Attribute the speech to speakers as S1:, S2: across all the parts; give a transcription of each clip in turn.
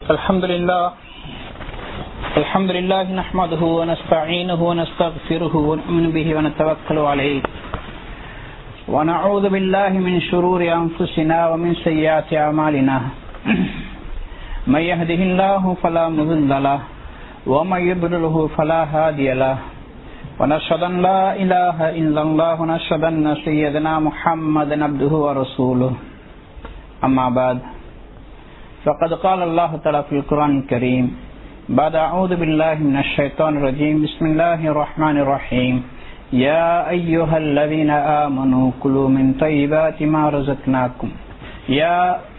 S1: الحمد لله نحمده ونستعينه ونستغفره ونؤمن به ونتوكل عليه ونعوذ بالله من شرور أنفسنا ومن سيئات أعمالنا من يهده الله فلا مضل له ومن يضلله فلا هادي له ونشهد أن لا إله إلا الله ونشهد أن سيدنا محمدا عبده ورسوله أما بعد فقد قال الله تعالى في القرآن الكريم بعد أعوذ بالله من الشيطان الرجيم بسم الله الرحمن الرحيم يا أيها الذين آمنوا كلوا من طيبات ما رزقناكم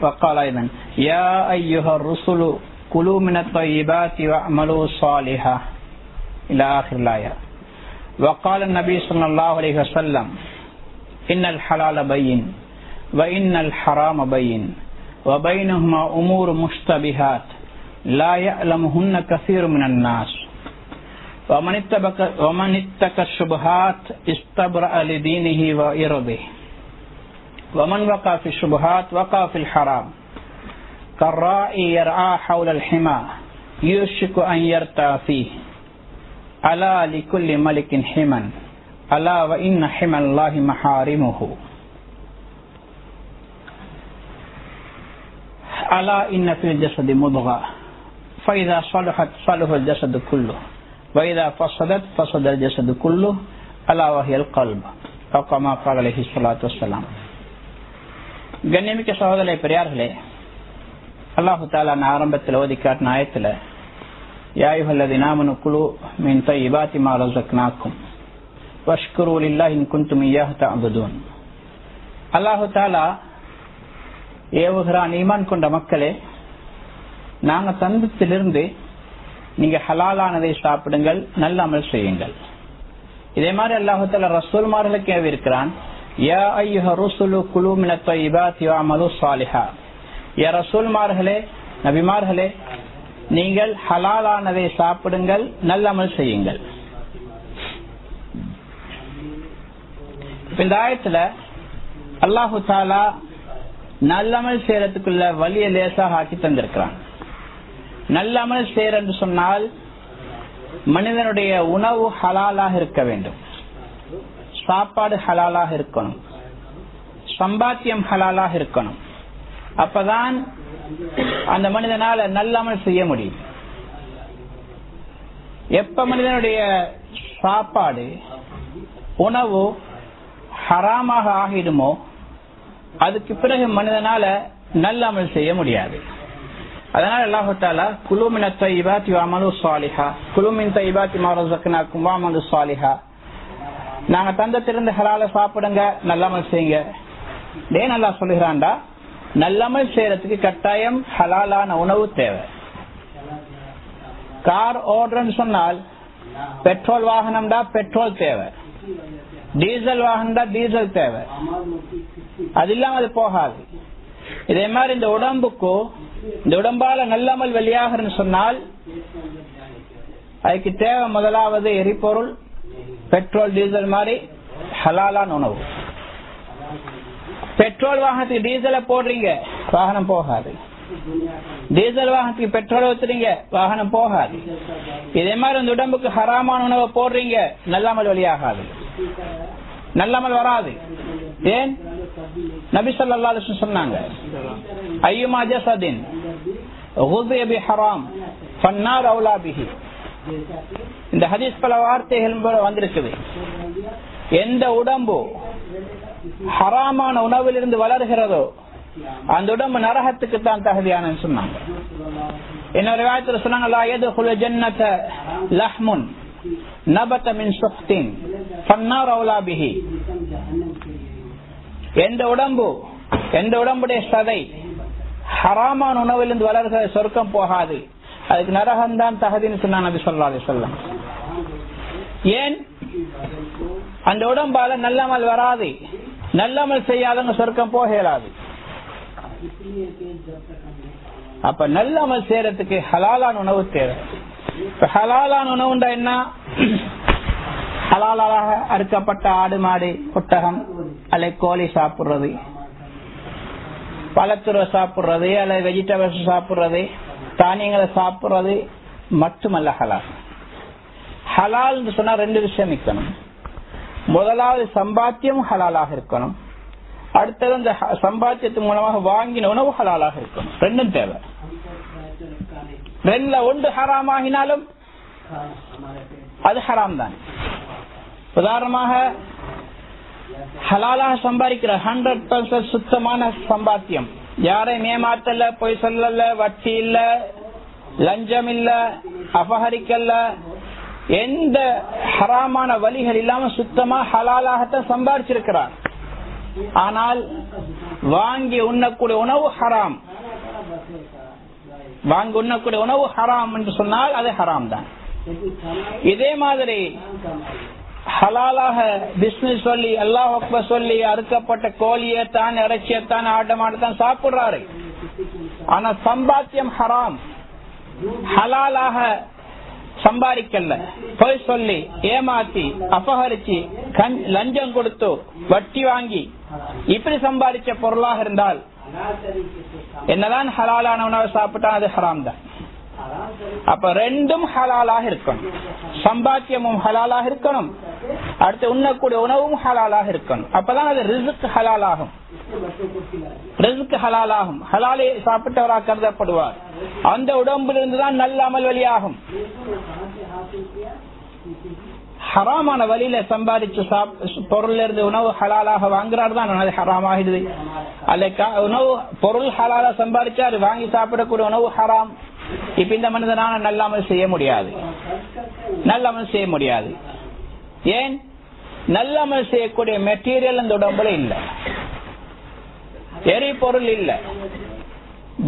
S1: وقال أيضا يا أيها الرسل كلوا من الطيبات واعملوا صالحا إلى آخر الآية. وقال النبي صلى الله عليه وسلم إن الحلال بين وإن الحرام بين وبينهما أمور مشتبهات لا يعلمهن كثير من الناس ومن اتقى الشبهات استبرأ لدينه وعرضه ومن وقع في الشبهات وقع في الحرام كالراعي يرعى حول الحمى يوشك أن يرتع فيه ألا لكل ملك حمى ألا وإن حمى الله محارمه ألا إن في الجسد مضغة فإذا صلحت صلح الجسد كله وإذا فسدت فسد الجسد كله ألا وهي القلب أو كما قال عليه الصلاة والسلام. கண்ணியமிக்க சகோதரர்களே, பெரியார்களே, அல்லாஹு தஆலா ஆரம்பத்தில் ஓதி காட்டின ஆயத்தில் யா அய்யுஹல்லதீன ஆமனூ குலூ மின் தய்யிபாத்தி மா ரஸக்னாக்கும் வஷ்குரூ லில்லாஹி இன் குன்தும் இய்யாஹு தஅபுதூன். அல்லாஹு தஆலா ஏவுகிறான், ஈமான் கொண்ட மக்களே, நாங்க தந்தத்திலிருந்து நீங்க ஹலாலானதை சாப்பிடுங்கள், நல்ல அமல் செய்யுங்கள். இதே மாதிரி அல்லாஹு தஆலா ரசூல்மார்களுக்கு ஏவிருக்கிறான், யா அய்யுஹ ருசுலு குலூ மினத் தய்யிபாத்தி வஅமலு ஸாலிஹா. யா ரசூல்மார்களே, நபிமார்களே, நீங்கள் ஹலாலானதை சாப்பிடுங்கள், நல்ல அமல் செய்யுங்கள். இந்த ஆயத்துல அல்லாஹு தஆலா நல்லமல் செய்யறதுக்குள்ள வழிய லேசாக ஆக்கி தந்திருக்கிறான். நல்லமல் செய்யறது சொன்னால் மனிதனுடைய உணவு ஹலாலாக இருக்க வேண்டும், சாப்பாடு ஹலாலாக இருக்கணும், சம்பாத்தியம் ஹலாலாக இருக்கணும். அப்பதான் அந்த மனிதனால நல்லமல் செய்ய முடியும். எப்ப மனிதனுடைய சாப்பாடு உணவு ஹராமாக ஆகிடுமோ அதுக்கு பிறகு மனிதனால நல்ல அமல் செய்ய முடியாது. அதனால அல்லாஹு தஆலா குலூ மினத் தய்யிபாத்தி வஅமலு ஸாலிஹா, குலூ மின் தய்யிபாத்தி மா ரஸக்னாக்கும் வஅமலு ஸாலிஹா, நாங்க தந்தத்திலிருந்து ஹலால சாப்பிடுங்க, நல்ல அமல் செய்யுங்க. ஏன் அல்லாஹ் சொல்லுகிறான்டா, நல்ல அமல் செய்யறதுக்கு கட்டாயம் ஹலாலான உணவு தேவை. கார் ஓடுறன்னு சொன்னால் பெட்ரோல் வாகனம்டா பெட்ரோல் தேவை, டீசல் வாகனம்டா டீசல் தேவை, அது இல்லாம அது போகாது. இதே மாதிரி இந்த உடம்புக்கு, இந்த உடம்பால நல்லமல் வெளியாகிறன்னு சொன்னால் அதுக்கு தேவை முதலாவது எரிபொருள், பெட்ரோல் டீசல் மாதிரி ஹலாலான உணவு. பெட்ரோல் வாகனத்துக்கு டீசலை போடுறீங்க, வாகனம் போகாது. டீசல் வாகனத்துக்கு பெட்ரோல் ஊத்துறீங்க, வாகனம் போகாது. இதே மாதிரி இந்த உடம்புக்கு ஹராமான உணவை போடுறீங்க, நல்லாமல் வெளியாகாது, நல்லமல் வராது. ஏன்? நபி ஸல்லல்லாஹு அலைஹி வஸல்லம் சொன்னாங்க, அய்யுமா ஜஸதின் குஸிய பிஹராம் ஃபன்னார் அவுலா பிஹி. இந்த ஹதீஸ் பல வார்த்தைகள் வந்திருக்குது. எந்த உடம்பு ஹராமான உணவிலிருந்து வளர்கிறதோ அந்த உடம்பு நரகத்துக்கு தான் தகுதியானன்னு சொன்னாங்க. இன்னொரு வார்த்தையில சொன்னாங்க, லா யதுகுலு ஜன்னத லஹ்முன் நபத மின் சுஹ்தின் ஃபன்னார் அவுலா பிஹி. எந்த உடம்புடைய சதை ஹராமான உணவிலிருந்து வளர்கிற சொர்க்கம் போகாது, அதுக்கு நரகம் தான் தகுதின்னு சொன்னாங்க நபி ஸல்லல்லாஹு அலைஹி வஸல்லம். ஏன்? அந்த உடம்பால நல்லமல் வராது, நல்லமல் செய்யாதவங்க சொர்க்கம் போக இயலாது. அப்ப நல்லமல் செய்யறதுக்கு ஹலாலான உணவு தேவை. ஹலாலான உணவுண்டா என்ன? ஹலாலாக அறுக்கப்பட்ட ஆடு, மாடு, ஒட்டகம் அல்லது கோழி சாப்பிடுறது, பழத்துறை சாப்பிடுறது அல்லது வெஜிடபிள்ஸ் சாப்பிடுறது, தானியங்களை சாப்பிடுறது மட்டுமல்ல ஹலால். ஹலால் சொன்னா ரெண்டு விஷயம் இருக்கணும். முதலாவது சம்பாத்தியம் ஹலாலாக இருக்கணும். அடுத்தது அந்த சம்பாத்தியத்தின் மூலமாக வாங்கின உணவு ஹலாலாக இருக்கணும். ரெண்டும் தேவை. ரெண்டுல ஒன்று ஹராம் ஆகினாலும் அது ஹராம் தான். உதாரணமாக ஹலாலாக சம்பாதிக்கிற 100% சுத்தமான சம்பாத்தியம், யாரையும் ஏமாத்தல, பொய் சொல்லல, வட்டி இல்ல, லஞ்சம் இல்ல, அபகரிக்கல்ல, எந்த ஹராமான வழிகள் இல்லாம சுத்தமா ஹலாலாகத்தான் சம்பாதிச்சிருக்கிறார். ஆனால் வாங்கி உண்ணக்கூடிய உணவு ஹராம். வாங்கி உண்ணக்கூடிய உணவு ஹராம் என்று சொன்னால் அது ஹராம் தான். இதே மாதிரி ஹலாலாக பிசினஸ் சொல்லி அல்லாஹ் அக்பர் சொல்லி அறுக்கப்பட்ட கோழியத்தான், இறைச்சியத்தான், ஆட்டமாட்டத்தான் சாப்பிடுறாரு. ஆனா சம்பாத்தியம் ஹராம். ஹலாலாக சம்பாதிக்கல, பொய் சொல்லி ஏமாத்தி அபகரிச்சு லஞ்சம் கொடுத்து வட்டி வாங்கி இப்படி சம்பாதிச்ச பொருளாக இருந்தால் என்னதான் ஹலாலான உணவை சாப்பிட்டா அது ஹராம் தான். அப்ப ரெண்டும் ஹலாலாக இருக்கணும். சம்பாத்தியமும் ஹலாலாக இருக்கணும், அடுத்து உண்ணக்கூடிய உணவும் ஹலாலாக இருக்கணும். அப்பதான் அது ரிஸ்க் ஹலாலாகும். ரிஸ்க் ஹலாலாகும். ஹலாலை சாப்பிட்டவராக கருதப்படுவார். அந்த உடம்பிலிருந்து தான் நல்ல அமல் வழியாகும். ஹராமான வழியில சம்பாதிச்சு பொருள் இருந்து உணவு ஹலாலாக வாங்குறாரு தான் அது ஹராம் ஆகிடுது. அல்ல உணவு பொருள் ஹலாலா சம்பாதிச்சா அது வாங்கி சாப்பிடக்கூடிய உணவு ஹராம். இப்ப இந்த மனிதனால நல்ல அமல் செய்ய முடியாது. நல்ல அமல் செய்ய முடியாது. ஏன்? நல்ல அமல் செய்யக்கூடிய மெட்டீரியல் அந்த உடம்புல இல்ல, எரிபொருள் இல்ல,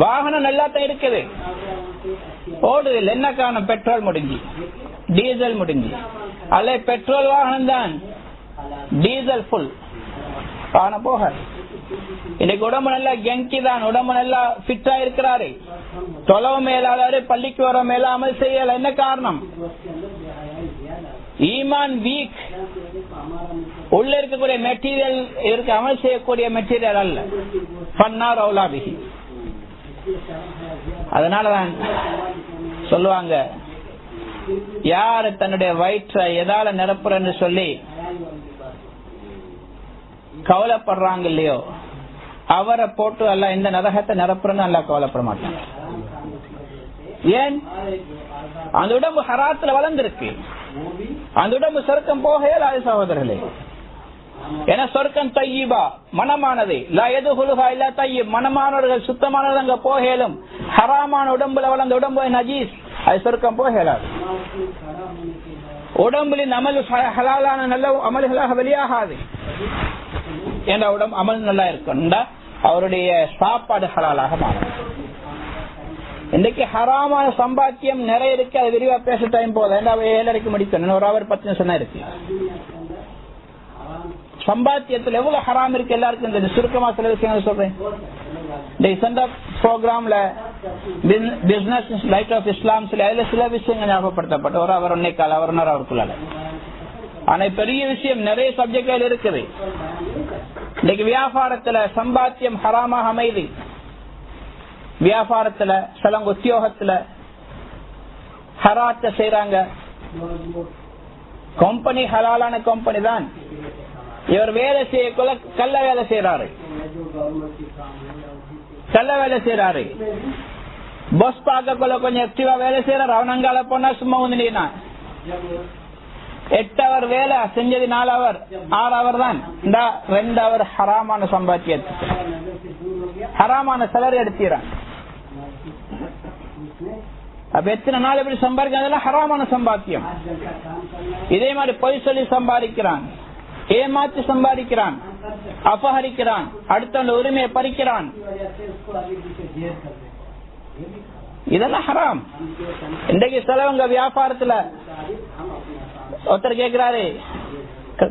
S1: வாகனம் நல்லா தான் இருக்குது, ஓடுது. என்ன காரணம்? பெட்ரோல் முடிஞ்சு, டீசல் முடிஞ்சு. அல்ல பெட்ரோல் வாகனம் தான், டீசல் ஃபுல், வாகனம் போக. இன்னைக்கு உடம்பு நல்லா கெங்கி தான், உடம்பு நல்லா ஃபிட்டா இருக்கிறாரு, தொலைவு மேலாளரு, பள்ளிக்கு வர மேல அமல் செய்யல. என்ன காரணம்? ஈமான் வீக். உள்ள இருக்கக்கூடிய மெட்டீரியல் இருக்கு, அமல் செய்யக்கூடிய மெட்டீரியல் அல்ல. பன்னார் அவுலாபிகி. அதனாலதான் சொல்லுவாங்க, யாரு தன்னுடைய வயிற்றை எதால நிரப்புறன்னு சொல்லி கவலைப்படுறாங்க இல்லையோ, அவரை போட்டு அல்ல இந்த நரகத்தை நிரப்புறன்னு அல்ல கவலைப்பட மாட்டாங்க. ஏன்? அந்த உடம்பு ஹராத்துல வளர்ந்திருக்கு. அந்த உடம்பு சொர்க்கம் போக இயலாது சகோதரர்களே. ஏன்னா சொர்க்கம் தையிபா, மனமானது. லா யதுஹுலுஹா இல்லா தையிப், மனமானவர்கள் சுத்தமானது அங்க போக இயலும். ஹராமான உடம்புல வளர்ந்த உடம்பு நஜீஸ், அது சொர்க்கம் போக இயலாது. உடம்புலின் அமல் ஹலாலான நல்ல அமல்களாக வெளியாகாது. ஏன்னா உடம்பு அமல் நல்லா இருக்கணும்டா அவருடைய சாப்பாடு ஹலாலாக மாறும். இன்னைக்கு ஹராமான சம்பாத்தியம் நிறைய இருக்கு. அது விரிவா பேச டைம் போதும். 7:30 முடிக்கணும். 1 hour 10 நிமிஷம் இருக்கு. சம்பாத்தியத்தில் எவ்வளவு ஹராம் இருக்கு எல்லாருக்கும் இந்த சுருக்கமா சில விஷயங்கள் சொல்றேன். இந்த ப்ரோக்ராம்ல பிசினஸ் லைட் ஆஃப் இஸ்லாம் சில விஷயங்கள் ஞாபகப்படுத்தப்பட்ட 1 hour 1 கால் hour 1 hour. ஆனா பெரிய விஷயம் நிறைய சப்ஜெக்ட்கள் இருக்குது. இன்னைக்கு வியாபாரத்துல சம்பாத்தியம் ஹராமாக அமைதி. வியாபாரத்துல சிலங்க உத்தியோகத்துல ஹராத்த செய்யறாங்க. கம்பெனி ஹலாலான கம்பெனி தான், இவர் வேலை செய்யக்குள்ள கள்ள வேலை செய்யறாரு, கள்ள வேலை செய்யறாரு. பஸ் பார்க்கக்குள்ள கொஞ்சம் ஆக்டிவா வேலை செய்யறாரு. அவனங்கால போனா சும்மா வந்து 8 hour வேலை செஞ்சது 4 hour 6 hour தான். இந்த 2 hour ஹராமான சம்பாத்தியத்துக்கு ஹராமான செலரி எடுத்துறான். அப்ப எத்தனை நாள் எப்படி சம்பாதிக்க ஹராமான சம்பாத்தியம். இதே மாதிரி பொய் சொல்லி சம்பாதிக்கிறான், ஏமாற்றி சம்பாதிக்கிறான், அபகரிக்கிறான், அடுத்த உரிமையை பறிக்கிறான். இதெல்லாம் ஹராம். இன்றைக்கு சிலவங்க வியாபாரத்துல ஒருத்தர் கேட்கிறாரு,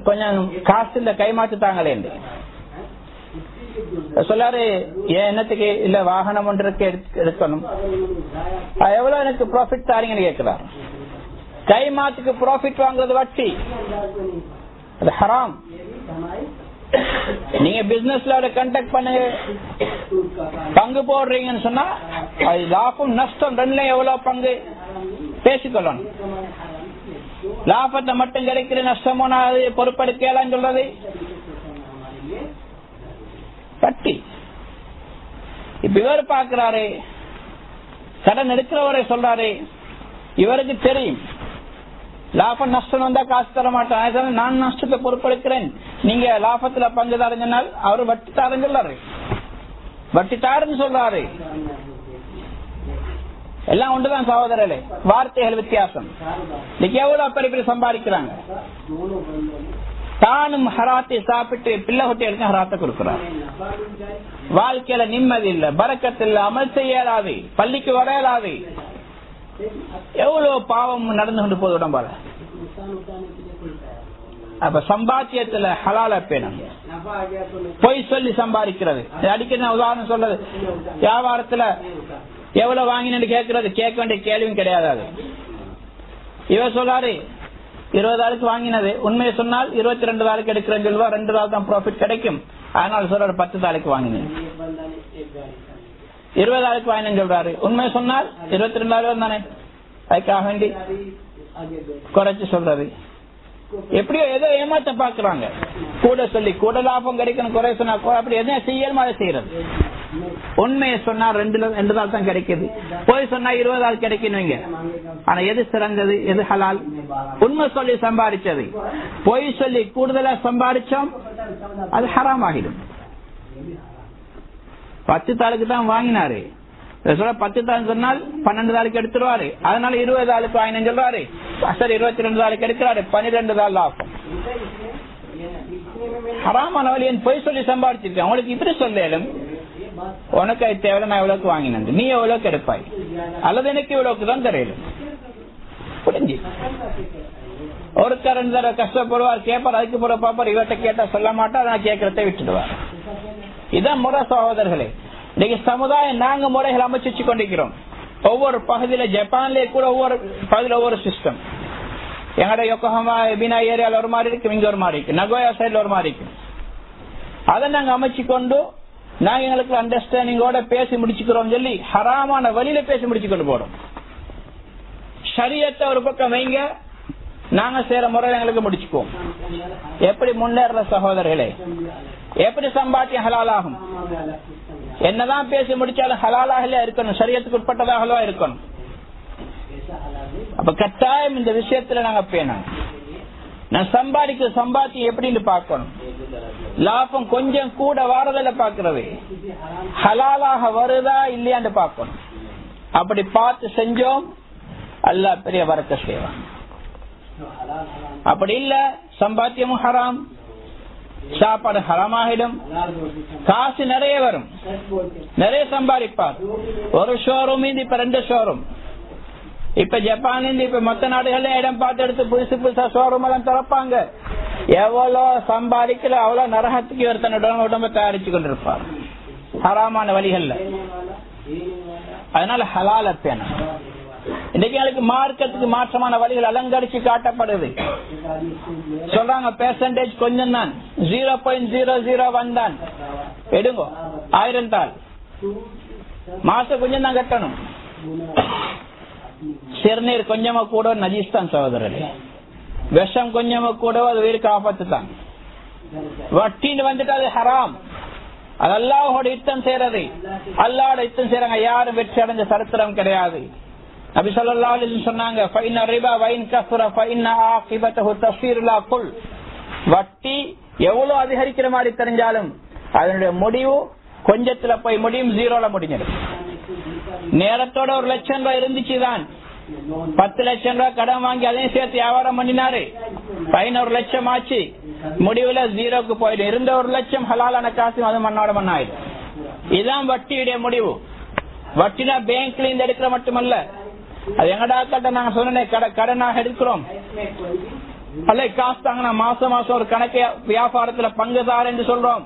S1: கொஞ்சம் காசு இல்ல கைமாத்துட்டாங்களே சொல்லாரு. என்னத்துக்கு இல்ல வாகனம் ஒன்றுக்கு எடுக்கணும், எவ்வளவு எனக்கு ப்ராஃபிட் தாரீங்கன்னு கேட்கிறார். கைமாத்துக்கு ப்ராஃபிட் வாங்குறது வட்டி, அது ஹராம். நீங்க பிசினஸ்ல கான்டாக்ட் பண்ணுங்க, பங்கு போடுறீங்கன்னு சொன்னா அது லாபம் நஷ்டம் ரெண்டுல எவ்வளவு பங்கு பேசிக்கொள்ளணும். லாபத்தை மட்டும் கிடைக்கிற நஷ்டமோ நான் பொறுப்பெடுக்கலாம் சொல்றது பட்டி. இப்ப இவர் பாக்குறாரு, கடன் எடுக்கிறவரை சொல்றாரு, இவருக்கு தெரியும் லாபம் நஷ்டம் வந்தா காசு தர மாட்டேன், நான் நஷ்டத்தை பொறுப்பெடுக்கிறேன், நீங்க லாபத்துல பங்கு தரஞ்சனால் அவர் வட்டி தாரன்னு சொல்றாரு, வட்டி தாருன்னு சொல்றாரு. எல்லாம் ஒன்றுதான் சகோதரர்களே, வார்த்தைகள் வித்தியாசம். இன்னைக்கு எவ்வளவு பெரிய சம்பாதிக்கிறாங்க, தானும் ஹராத்தை சாப்பிட்டு பிள்ளை குட்டிகளுக்கு ஹராத்தை கொடுக்கிறார். வாழ்க்கையில நிம்மதி இல்ல, பரக்கத்து இல்ல, அமல் செய்யலாது, பள்ளிக்கு வரையலாது, எவ்வளவு பாவம் நடந்து கொண்டு போது உடம்பால. அப்ப சம்பாத்தியத்துல ஹலால பேணும், பொய் சொல்லி சம்பாதிக்கிறது. அடிக்கடி உதாரணம் சொல்றது, வியாபாரத்துல எவ்வளவு வாங்கினு கேட்கறது, கேட்க வேண்டிய கேள்வியும் கிடையாது. இவர் சொல்றாரு 20,000 வாங்கினது, உண்மையை சொன்னால் 22,000 எடுக்கிறேன்னு சொல்லுவா, 2,000 தான் ப்ராஃபிட் கிடைக்கும். அதனால சொல்றாரு 10,000 வாங்கினேன், 20,000 வாங்கினேன்னு சொல்றாரு. உண்மையை சொன்னால் 22,000 தானே, அதுக்காக வேண்டி குறைச்சு சொல்றது. எப்படியோ ஏதோ ஏமாத்த பாக்குறாங்க, கூட சொல்லி கூட லாபம் கிடைக்கணும், குறை சொன்னா அப்படி எதுவும் செய்யணுமா அதை செய்யறது. உண்மையை சொன்னா 2,000 தான் கிடைக்குது, போய் சொன்னா 20,000 கிடைக்கணுங்க. ஆனா எது சிறந்தது, எது ஹலால்? உண்மை சொல்லி சம்பாதிச்சது, போய் சொல்லி கூடுதலா சம்பாதிச்சோம் அது ஹராம் ஆகிடும். 10,000 தான் வாங்கினாரு, 10,000 சொன்னால் 12,000 எடுத்துருவாரு, அதனால 20,000 வாங்கினு சொல்றாரு. சரி 22,000 எடுக்கிறாரு, 12,000 லாபம். ஹராமான வழியன் பொய் சொல்லி சம்பாதிச்சிருக்கேன். உங்களுக்கு இப்படி சொல்லும், உனக்கு அது தேவை, நான் எவ்வளவுக்கு வாங்கினேன், நீ எவ்வளவுக்கு எடுப்பாய், அல்லது எனக்கு இவ்வளவுக்கு தான் தெரியலும். புரிஞ்சு ஒருத்தர் 2 தடவை கஷ்டப்படுவார், கேட்பார், அதுக்கு போற பாப்பார், இவர்கிட்ட கேட்டா சொல்ல மாட்டா, நான் கேட்கறத விட்டுடுவார். இதான் முறை சகோதரர்களே. இன்னைக்கு சமுதாயம் நாங்க முறைகள் அமைச்சு வச்சு கொண்டிருக்கிறோம். ஒவ்வொரு பகுதியில, ஜப்பான்லயே கூட ஒவ்வொரு பகுதியில ஒவ்வொரு சிஸ்டம். எங்கட யோகோஹாமா எபினா ஏரியால ஒரு மாதிரி இருக்கு, இங்க ஒரு மாதிரி இருக்கு, நகோயா சைட்ல ஒரு மாதிரி இருக்கு. அதை நாங்க அமைச்சு கொண்டு நாங்க எங்களுக்கு அண்டர்ஸ்டாண்டிங்கோட பேசி முடிச்சுக்கிறோம் சொல்லி ஹராமான வழியில பேசி முடிச்சு கொண்டு போறோம். ஷரியத்தை ஒரு பக்கம் வைங்க, நாங்க செய்யற முறை எங்களுக்கு முடிச்சுக்குவோம். எப்படி முன்னேற சகோதரர்களே, எப்படி சம்பாத்தியம் ஹலாலாகும்? என்னதான் பேசி முடிச்சாலும் ஹலாலாக இருக்கணும், ஷரியத்துக்கு உட்பட்டதாக இருக்கணும். அப்ப கட்டாயம் இந்த விஷயத்துல நாங்க பேணணும். நான் சம்பாதிக்கிற சம்பாத்தியம் எப்படின்னு பார்க்கணும். லாபம் கொஞ்சம் கூட வாரதில்ல பாக்குறது, ஹலாலாக வருதா இல்லையான்னு பார்க்கணும். அப்படி பார்த்து செஞ்சோம், அல்லாஹ் பெரிய வரக்க செய்வான். அப்படி இல்ல, சம்பாத்தியமும் ஹராம், சாப்பாடு ஹராமாகிடும், காசு நிறைய வரும், நிறைய சம்பாதிப்பார். ஒரு ஷோரூம் இப்ப 2 ஷோரூம், இப்ப ஜப்பான் இப்ப மொத்த நாடுகள்ல இடம் பார்த்து எடுத்து புதுசு புதுசா ஷோரூம் எல்லாம் திறப்பாங்க. எவ்வளவு சம்பாதிக்கல அவ்வளவு நரகத்துக்கு இவர் தன்னோட உடம்ப தயாரிச்சு கொண்டிருப்பார் ஹராமான வழிகள்ல. அதனால ஹலால பேணும். இன்னைக்கு எங்களுக்கு மார்க்கத்துக்கு மாற்றமான வழிகள் அலங்கரிச்சு காட்டப்படுது. சொல்றாங்க பெர்சன்டேஜ் கொஞ்சம் தான், 0.001 தான் எடுங்க, 1000 தாள் மாசம் கொஞ்சம் தான் கட்டணும். சிறுநீர் கொஞ்சமா கூட நஜீஸ் தான் சகோதரர்களே, விஷம் கொஞ்சமா கூட அது உயிருக்கு ஆபத்து தான். வட்டின்னு வந்துட்டு அது ஹராம், அது அல்லாஹோட யுத்தம் செய்யறது, அல்லாஹோட யுத்தம் செய்யறாங்க. யாரும் வெற்றி அடைஞ்ச சரித்திரம் கிடையாது. நபி ஸல்லல்லாஹு அலைஹி வஸல்லம் சொன்னாங்க, ஃபைன ரிபா வைன் கஸ்ர ஃபைன ஆகிபத்துஹு தஃசீருல் குல். வட்டி எவ்வளவு அதிகரிக்கிற மாதிரி தெரிஞ்சாலும் அதனுடைய முடிவு கொஞ்சத்துல போய் முடியும், 0ல முடிஞ்சிடும். நேரத்தோட 1 லட்சம் ரூபாய் இருந்துச்சுதான், 10 லட்சம் ரூபாய் கடன் வாங்கி அதையும் சேர்த்து வியாபாரம் பண்ணினாரு, 11 லட்சம் ஆச்சு, முடிவுல 0க்கு போயிடும். இருந்த 1 லட்சம் ஹலாலான காசு அது மண்ணோட மண்ணாயிடும். இதுதான் வட்டியுடைய முடிவு. வட்டினா பேங்க்ல இருந்து எடுக்கிற மட்டுமல்ல, அது எங்கடா கட்ட நாங்க சொன்ன கடனாக எடுக்கிறோம், அல்ல காசு தாங்க மாசம் மாசம் ஒரு கணக்கு வியாபாரத்துல பங்குதார் என்று சொல்றோம்.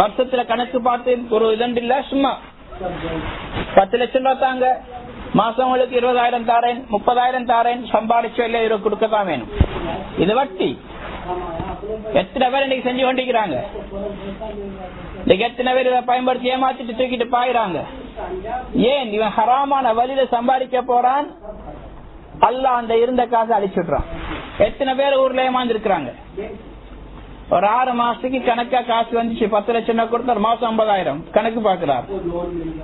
S1: வருஷத்துல கணக்கு பார்த்து ஒரு இதண்டு இல்ல, சும்மா 10 லட்சம் ரூபாய் தாங்க, மாசம் உங்களுக்கு 20,000 தாரேன், 30,000 தாரேன், சம்பாதிச்சோ இல்ல கொடுக்கத்தான் வேணும். இது வட்டி. எத்தனை பேர் இன்னைக்கு செஞ்சு கொண்டிருக்கிறாங்க. எத்தனை பேர் இதை பயன்படுத்தி ஏமாத்திட்டு தூக்கிட்டு பாயிறாங்க. ஏன் இவன் ஹராமான வழியில சம்பாதிக்க போறான், அல்லாஹ் அந்த இருந்த காசை அழிச்சுடுறான். எத்தனை பேர் ஊர்ல ஏமாந்துருக்கிறாங்க. ஒரு 6 மாசத்துக்கு கணக்கா காசு வந்துச்சு, 10 லட்சம் ரூபாய் கொடுத்த ஒரு மாசம் 50,000 கணக்கு பாக்குறாரு.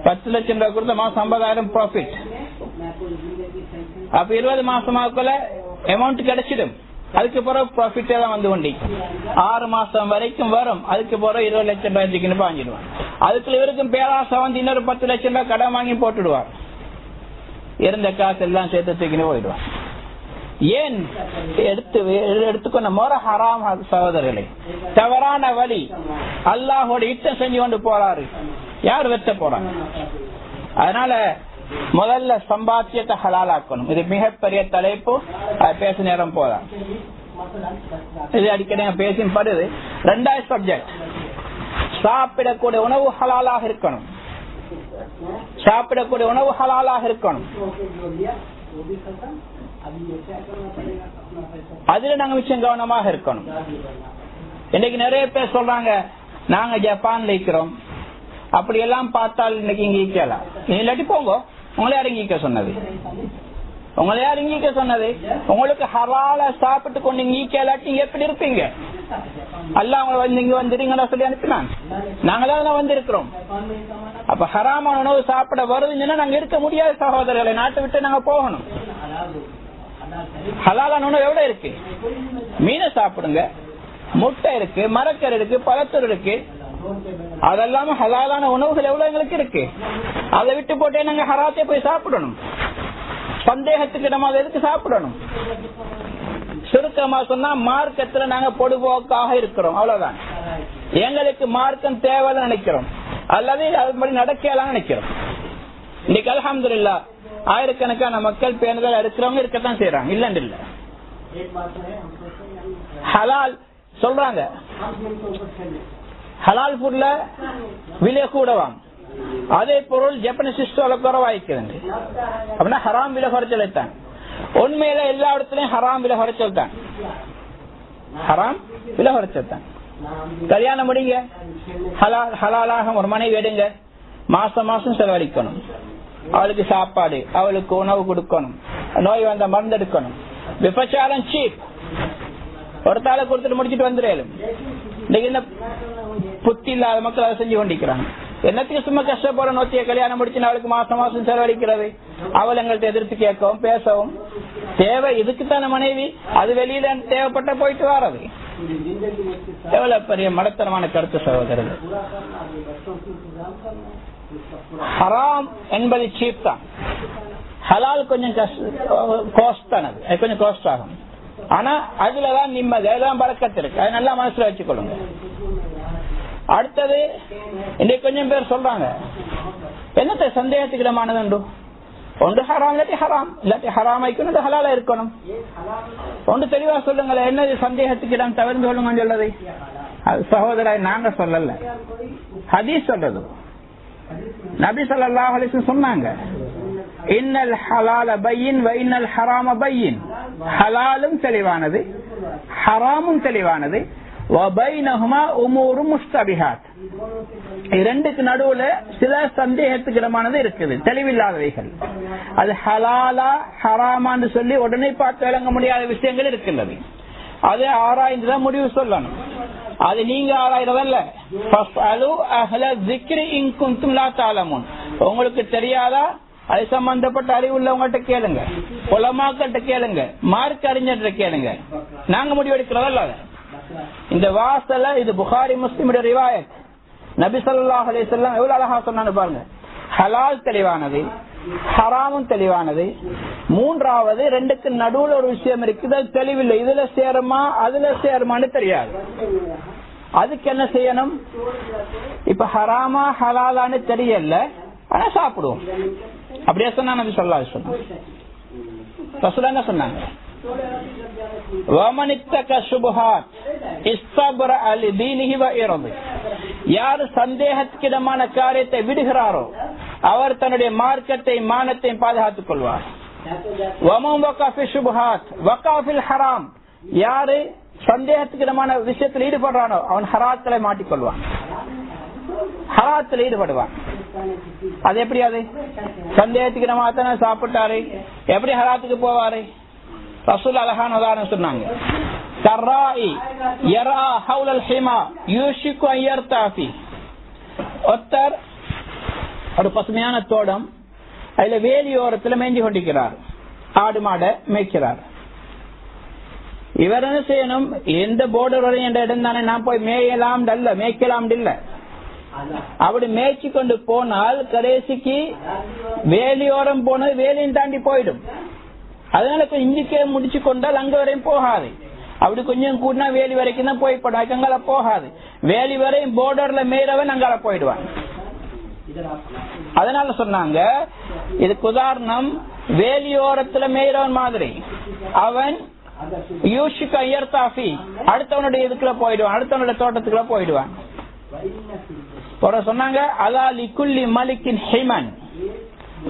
S1: 10 லட்சம் ரூபாய் கொடுத்த மாசம் 50,000 ப்ராஃபிட். அப்ப 20 மாசமாக்குள்ள அமௌண்ட் கிடைச்சிடும். அதுக்கு பிறகு ப்ராஃபிட்டே தான் வந்து கொண்டி 6 மாசம் வரைக்கும் வரும். அதுக்கு பிறகு 20 லட்சம் ரூபாய்க்கு வாங்கிடுவான். அதுக்குள்ள இவருக்கும் பேராசை வந்து இன்னொரு 10 லட்சம் ரூபாய் கடன் வாங்கி போட்டுடுவார். இருந்த காசு எல்லாம் சேர்த்து தூக்கின்னு போயிடுவான். ஏன் எடுத்துக்கொண்ட முறை ஹராம் சகோதரர்களை, தவறான வழி, அல்லாஹோட யுத்தம் செஞ்சு கொண்டு போறாரு. யார் வெட்ட போறாங்க? அதனால முதல்ல சம்பாத்தியத்தை ஹலாலாக்கணும். இது மிகப்பெரிய தலைப்பு, பேச நேரம் போதா, இது அடிக்கடி பேசும் படுது. 2வது சப்ஜெக்ட், சாப்பிடக்கூடிய உணவு ஹலாலாக இருக்கணும். சாப்பிடக்கூடிய உணவு ஹலாலாக இருக்கணும். அதுல நாங்க விஷயம் கவனமாக இருக்கணும். இன்னைக்கு நிறைய பேர் சொல்றாங்க நாங்க ஜப்பான்ல இருக்கிறோம், அப்படி எல்லாம் பார்த்தால் இன்னைக்கு இங்க ஈக்கலாம். இல்லாட்டி போங்க, உங்களை யார் இங்க சொன்னது? உங்களை யார் இங்க சொன்னது? உங்களுக்கு ஹலால சாப்பிட்டு கொண்டு இங்க ஈக்கலாட்டி இங்க எப்படி இருப்பீங்க? அல்லாஹ் உங்களை வந்து இங்க வந்துருங்கன்னு சொல்லி அனுப்பினான். நாங்களாம் வந்திருக்கிறோம். அப்ப ஹராமான உணவு சாப்பிட வருதுன்னா நாங்க இருக்க முடியாது சகோதரர்களை. நாட்டை விட்டு நாங்க போகணும். ஹலாலான உணவு எவ்வளவு இருக்கு? மீனை சாப்பிடுங்க, முட்டை இருக்கு, மரக்கறி இருக்கு, பழத்தூர் இருக்கு. அதெல்லாம ஹலாலான உணவுகள் எவ்வளவு எங்களுக்கு இருக்கு. அதை விட்டு போட்டே நாங்க ஹராத்தை போய் சாப்பிடணும். சந்தேகத்துக்கு நம்ம அதை எதுக்கு சாப்பிடணும்? சுருக்கமா சொன்னா மார்க்கத்துல நாங்க பொதுபோக்காக இருக்கிறோம், அவ்வளவுதான். எங்களுக்கு மார்க்கம் தேவைன்னு நினைக்கிறோம், அல்லது அதுபடி நடக்கலாம் நினைக்கிறோம். இன்னைக்கு அல்ஹம்துலில்லாஹ் ஆயிரக்கணக்கான மக்கள் பேணுதல் இருக்கிறவங்க இருக்கத்தான் செய்யறாங்க, இல்லன்னு இல்ல. ஹலால் சொல்றாங்க, ஹலால் ஃபுட்ல விலை கூடவாம், அதே பொருள் ஜப்பனீஸ் குறைவாய்க்கிறது. அப்படின்னா ஹராம் விலை குறைச்சல். உண்மையில எல்லா இடத்துலயும் ஹராம் விலை குறைச்சல் தான். ஹராம் விலை குறைச்சல் தான். கல்யாணம் முடிங்க, ஹலாலாக ஒரு மனைவி எடுங்க, மாசம் மாசம் செலவழிக்கணும். அவளுக்கு சாப்பாடு, அவளுக்கு உணவு கொடுக்கணும், நோய் வந்த மருந்து எடுக்கணும். விபச்சாரம் சீப், ஒரு தாளை கொடுத்துட்டு முடிச்சுட்டு வந்துடும். இன்னைக்கு புத்தி இல்லாத மக்கள் அதை செஞ்சு கொண்டிருக்கிறாங்க. என்னத்துக்கு சும்மா கஷ்டப்பட நோத்திய கல்யாணம் முடிச்சு அவளுக்கு மாசம் மாசம் செலவழிக்கிறது? அவள் எங்கள்கிட்ட எதிர்த்து கேட்கவும் பேசவும் தேவை. இதுக்குத்தான மனைவி, அது வெளியில தேவைப்பட்ட போயிட்டு வர்றது. எவ்வளவு பெரிய மடத்தனமான கருத்து சகோதரர்கள். ஹராம் என்பது சீப் தான். ஹலால் கொஞ்சம் காஸ்ட் தான், அது கொஞ்சம் காஸ்ட் ஆகும். ஆனா அதுலதான் நிம்மதி, அதுதான் பறக்கத்து இருக்கு. அது நல்லா மனசுல வச்சுக்கொள்ளுங்க. அடுத்தது, இன்னைக்கு கொஞ்சம் பேர் சொல்றாங்க என்னத்தை சந்தேகத்துக்கிடமானது உண்டு. ஒன்று ஹராம் இல்லாட்டி ஹராம், இல்லாட்டி ஹராம் வைக்கணும், ஹலாலா இருக்கணும். ஒன்று தெளிவா சொல்லுங்களேன், என்னது சந்தேகத்துக்கிடம் தவிர்த்து சொல்லுங்க சொல்லது. அது சகோதர நாங்க சொல்லல, ஹதீஸ் சொல்றது. நபி ஸல்லல்லாஹு அலைஹி வஸல்லம் சொன்னாங்க, இன்னல் ஹலால பையின் வ இன்னல் ஹராம பையின். ஹலாலும் தெளிவானது, ஹராமும் தெளிவானது. இரண்டுக்கு நடுவுல சில சந்தேகத்துக்கிடமானது இருக்குது, தெளிவில்லாதவைகள். அது ஹலாலா ஹராமான்னு சொல்லி உடனே பார்த்து விளங்க முடியாத விஷயங்கள் இருக்கிறது. அதை ஆராய்ந்துதான் முடிவு சொல்லணும். அது நீங்க ஆராய்றதல்ல. உங்களுக்கு தெரியாதா, அது சம்பந்தப்பட்ட அறிவு உள்ளவங்கள்ட்ட கேளுங்க, உலமாக்கள்கிட்ட கேளுங்க, மார்க் அறிஞர்கிட்ட கேளுங்க. நாங்க முடிவெடுக்கிறதல்ல. இந்த வாசல இது புகாரி முஸ்லிமுடைய ரிவாயத். நபி ஸல்லல்லாஹு அலைஹி வஸல்லம் எவ்வளவு அழகா சொன்னான்னு பாருங்க. ஹலால் தெளிவானது, ஹராமும் தெளிவானது. மூன்றாவது ரெண்டுக்கு நடுவுல ஒரு விஷயம் இருக்குது, அது தெளிவில்லை. இதுல சேருமா அதுல சேருமான்னு தெரியாது. அதுக்கு என்ன செய்யணும்? இப்ப ஹராமா ஹலாலான்னு தெரியல, ஆனா சாப்பிடுவோம். அப்படியே சொன்னா நபி ஸல்லல்லாஹு அலைஹி வஸல்லம் ரசூலுல்லாஹ் என்ன சொன்னாங்க? யார் சந்தேகத்துக்கிடமான காரியத்தை விடுகிறாரோ அவர் தன்னுடைய மார்க்கத்தை மானத்தை பாதுகாத்துக் கொள்வார். யாரு சந்தேகத்துக்கிடமான விஷயத்தில் ஈடுபடுறானோ அவன் ஹராத்துல மாட்டிக்கொள்வான், ஹராத்துல ஈடுபடுவான். அது எப்படி? அது சந்தேகத்துக்கிடமா சாப்பிட்டாரு, எப்படி ஹராத்துக்கு போவாரு? ரசூல் அழகான உதாரணம் சொன்னாங்க. ஒருத்தர் ஒரு பசுமையான தோட்டம், அதுல வேலியோரத்துல மேய்ஞ்சு கொண்டிருக்கிறார், ஆடு மாடை மேய்க்கிறார். இவர் என்ன செய்யணும்? எந்த போர்டர் வரையும் என்ற இடம் தானே, நான் போய் மேயலாம் இல்ல மேய்க்கலாம் இல்ல. அப்படி மேய்ச்சி கொண்டு போனால் கடைசிக்கு வேலியோரம் போனது வேலையும் தாண்டி போயிடும். அதனால இஞ்சிக்கே முடிச்சு கொண்டால் அங்க வரையும் போகாது. அப்படி கொஞ்சம் கூடனா வேலி வரைக்கும் தான் போய்படும், அங்கால போகாது. வேலி வரையும் போர்டர்ல மேயறவன் அங்கால போயிடுவான். அதனால சொன்னாங்க, இதுக்கு உதாரணம் வேலியோரத்துல மேயறவன் மாதிரி அவன் அடுத்தவனுடைய இதுக்குள்ள போயிடுவான், அடுத்தவனுடைய தோட்டத்துக்குள்ள போயிடுவான். சொன்னாங்க அலா லிகுல்லி மலிக்கின் ஹிமன்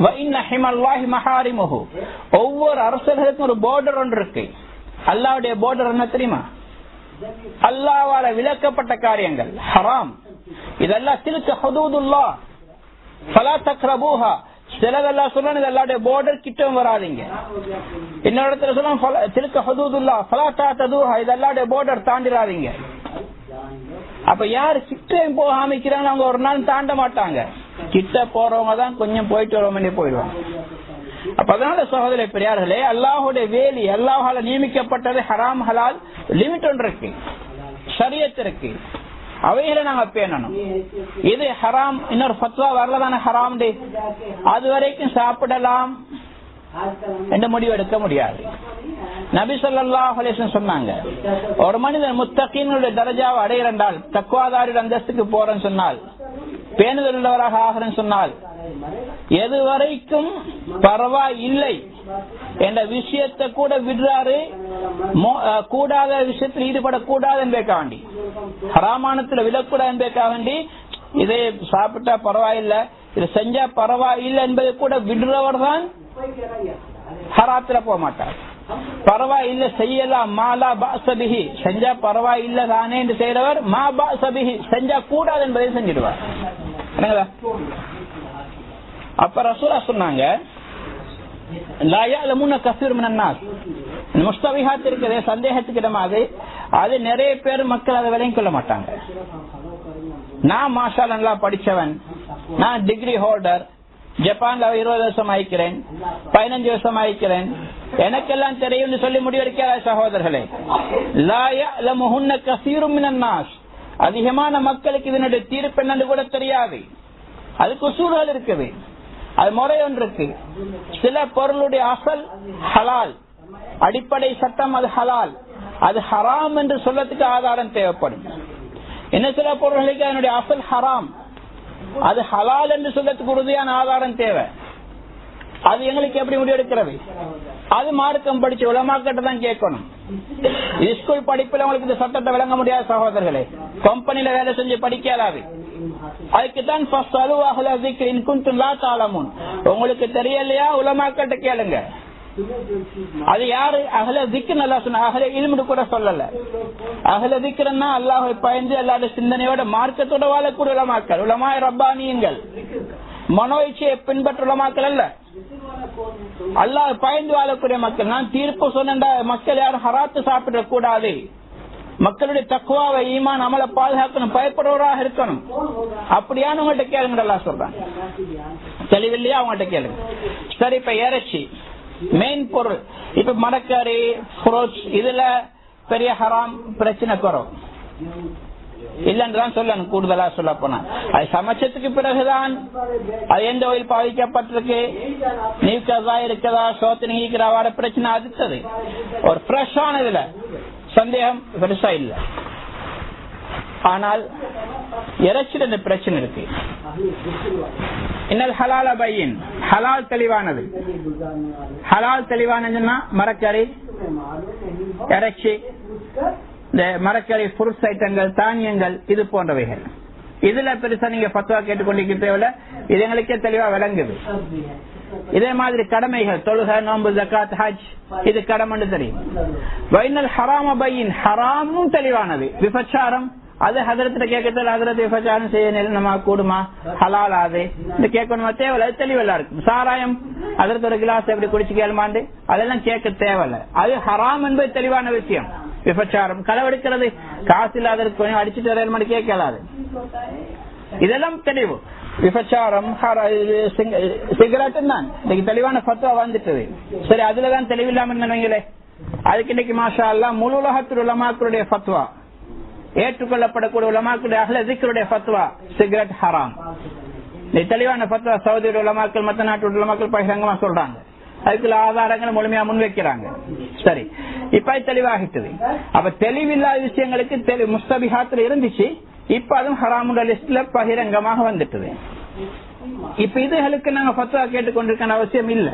S1: வ இன்ன ஹிமல்லாஹி மஹாரிமுஹு. ஒவ்வொரு அரசர்களுக்கும் ஒரு பார்டர் ஒன்று இருக்கு. அல்லாஹ்வுடைய பார்டர் என்ன தெரியுமா? அல்லாஹ்வால விலக்கப்பட்ட காரியங்கள் ஹராம். இதெல்லாம் தில்க ஹுதூதுல்லாஹ் ஃபலா தக்ரபூஹா. சிலதெல்லாம் சொல்றாங்க அல்லாஹ்வுடைய பார்டர் கிட்ட வராதீங்க. இன்னொரு இடத்துல சொல்றாங்க தில்க ஹுதூதுல்லாஹ் ஃபலா தஅதூஹா. இது அல்லாஹ்வுடைய பார்டர் தாண்டிராதீங்க. அப்ப யாரு கிட்ட போகாம இருக்கிறாங்க அவங்க ஒரு நாள் தாண்ட மாட்டாங்க. கிட்ட போறவங்க தான் கொஞ்சம் போயிட்டு வரவங்க போயிடுவாங்க. அப்ப அதனால சகோதர பெரியார்களே, அல்லாஹுடைய வேலி, அல்லாஹால நியமிக்கப்பட்டது ஹராம் ஹலால் லிமிட் ஒன்று இருக்கு, ஷரியத் இருக்கு, அவைகளை நாங்க பேணணும். இது ஹராம், இன்னொரு ஃபத்வா வரலதான ஹராம், அது வரைக்கும் சாப்பிடலாம் என்ற முடிவு எடுக்க முடியாது. நபி ஸல்லல்லாஹு அலைஹி வஸல்லம் சொன்னாங்க, ஒரு மனிதன் முத்தகீன்களுடைய தரஜாவை அடையறால், தக்வாதாரின் அந்தஸ்துக்கு போறேன்னு சொன்னால், பேணுதல் உள்ளவராக ஆகிறேன்னு சொன்னால், எது வரைக்கும் பரவாயில்லை என்ற விஷயத்தை கூட விடுறாரு, கூடாத விஷயத்தில் ஈடுபடக்கூடாது என்பதற்காக வேண்டி, ஹராமானத்துல விடக்கூடாது என்பதற்காக வேண்டி, இதை சாப்பிட்டா பரவாயில்லை, இதை செஞ்சா பரவாயில்லை என்பதை கூட விடுறவர் தான் ஹராத்துல போக மாட்டார். பரவாயில்லை செய்யலாம், மாலா பாசபிஹி, செஞ்சா பரவாயில்லை தானே என்று செய்யறவர் மா பாசபிஹி, செஞ்சா கூடாது என்பதை செஞ்சிடுவார். அப்ப ரசூலா சொன்னாங்க, லா யஅலமுன கஸீர் மினன் நாஸ். முஸ்தபிஹாத் இருக்கிற சந்தேகத்துக்கு இடமாது, அது நிறைய பேர் மக்கள் அதை விலையும் கொள்ள மாட்டாங்க. நான் மாஷா அல்லாஹ் படிச்சவன், நான் டிகிரி ஹோல்டர், ஜப்பான்ல 20 வருஷம் ஆயிக்கிறேன், 15 வருஷம் ஆயிக்கிறேன், எனக்கெல்லாம் தெரியும் சொல்லி முடிவெடுக்காத சகோதரர்களே. லா யஅலமுன கஸீர் மினன் நாஸ். அதிகமான மக்களுக்கு இதனுடைய தீர்ப்பு என்னன்னு கூட தெரியாது. அதுக்கு உசூல்கள் இருக்குது, அது முறை ஒன்று இருக்கு. சில பொருளுடைய அசல் ஹலால், அடிப்படை சட்டம் அது ஹலால், அது ஹராம் என்று சொல்லத்துக்கு ஆதாரம் தேவைப்படும். என்ன சில பொருள்களுக்கு அதனுடைய அசல் ஹராம், அது ஹலால் என்று சொல்லத்துக்கு உறுதியான ஆதாரம் தேவை. அது எங்களுக்கு எப்படி முடிவெடுக்கிறது? அது மார்க்கம் படிச்ச உலமாக்கிட்ட தான் கேட்கணும். ஸ்கூல் படிப்புல உங்களுக்கு இந்த சட்டத்தை விளங்க முடியாத சகோதரர்களே, கம்பெனில வேலை செஞ்சு படிக்காது. அதுக்குத்தான் உங்களுக்கு தெரியலையா உலமாக்கிட்ட கேளுங்க. அது யாரு? அகல திக்ர் நல்லா சொன்ன, அகல இல்மு கூட சொல்லல. அகல திக்ரன்னா அல்லாஹ்வை பயந்து அல்லாஹ்வுடைய சிந்தனையோட மார்க்கத்தோட வாழக்கூடிய உலமாக்கள், உலமாய் ரப்பானியங்கள், மனோ இச்சையை பின்பற்ற உலமாக்கள் அல்ல, அல்லாஹ் பயந்து வாழக்கூடிய மக்கள். நான் தீர்ப்பு சொன்ன மக்கள் யாரும் ஹராத்து சாப்பிட கூடாது, மக்களுடைய தக்வாவை ஈமான் அமல பாதுகாக்கணும், பயப்படுவராக இருக்கணும். அப்படியானவங்கள்ட்ட கேளுங்க, அல்லாஹ் சொல்றாங்க. தெளிவில்லையா? அவங்கள்ட்ட கேளுங்க. சரி, இப்ப இறைச்சி மெயின் பொருள், இப்ப மரக்கறி, ஃப்ரூட்ஸ், இதுல பெரிய ஹராம் பிரச்சனை குறவு இல்லைன்னுதான் சொல்லணும். கூடுதலா சொல்ல போனா அது சமைச்சதுக்கு பிறகுதான் அது எந்த ஒயில் பாதிக்கப்பட்டிருக்கு, நீக்கதா இருக்கதா, சோத்து நீக்கிறவாட பிரச்சனை அடுத்தது. ஒரு ஃப்ரெஷ்ஷான இதுல சந்தேகம் பெருசா இல்ல. ஆனால் இறைச்சில இந்த பிரச்சனை இருக்கு. இன்னல் ஹலால பையின், ஹலால் தெளிவானது. ஹலால் தெளிவானதுன்னா மரக்கறி, இறைச்சி, இந்த மரக்கறி, ஃப்ரூட்ஸ் ஐட்டங்கள், தானியங்கள், இது போன்றவைகள். இதுல பெருசா நீங்க ஃபத்வா கேட்டுக்கொண்டிருக்க தேவையில்ல, இது எங்களுக்கே தெளிவா விளங்குது. இதே மாதிரி கடமைகள் தொழுகை, நோன்பு, ஜகாத், ஹஜ் இது கடமை தெரியும். வைனல் ஹராம பையின் ஹராமும் தெளிவானது. விபச்சாரம் அது ஹதரத்துல கேட்கல, ஹதரத் விபச்சாரம் செய்ய நம்ம கூடுமா, ஹலால் ஆது இந்த கேட்கணுமா தேவையில்ல, அது தெளிவெல்லாம் இருக்கும். சாராயம் அதற்கு ஒரு கிளாஸ் எப்படி குடிச்சு கேள்மாண்டு அதெல்லாம் கேட்க தேவையில்ல, அது ஹராம் என்பது தெளிவான விஷயம். விபச்சாரம், களவெடுக்கிறது, காசு இல்லாதற்கு கொஞ்சம் அடிச்சுட்டு வரேன் கேட்கலாது, இதெல்லாம் தெளிவு. விபச்சாரம், சிகரெட்டு தான் இன்னைக்கு தெளிவான ஃபத்வா வந்துட்டது. சரி, அதுலதான் தெளிவில்லாம நினைங்களே, அதுக்கு இன்னைக்கு மாஷா அல்லாஹ் முழு உலகத்தில் உலமாக்களுடைய ஃபத்வா, ஏற்றுக்கொள்ளப்படக்கூடிய உலமாக்களுடைய அஹ்ல ஸிக்ருடைய ஃபத்வா, சிகரெட் ஹராம். தெளிவான ஃபத்வா சவுதி உலமாக்கள் மற்ற நாட்டு உலமாக்கள் பகிரங்கமா சொல்றாங்க, அதுக்குள்ள ஆதாரங்களை முழுமையா முன்வைக்கிறாங்க. சரி, இப்ப தெளிவாகிட்டது. அப்ப தெளிவில்லாத விஷயங்களுக்கு முஸ்தபிஹாத்துல இருந்துச்சு, இப்ப அதுவும் ஹராமுடைய லிஸ்ட்ல பகிரங்கமாக வந்துட்டது. இப்ப இதுகளுக்கு நாங்க ஃபத்வா கேட்டுக்கொண்டிருக்க அவசியம் இல்ல.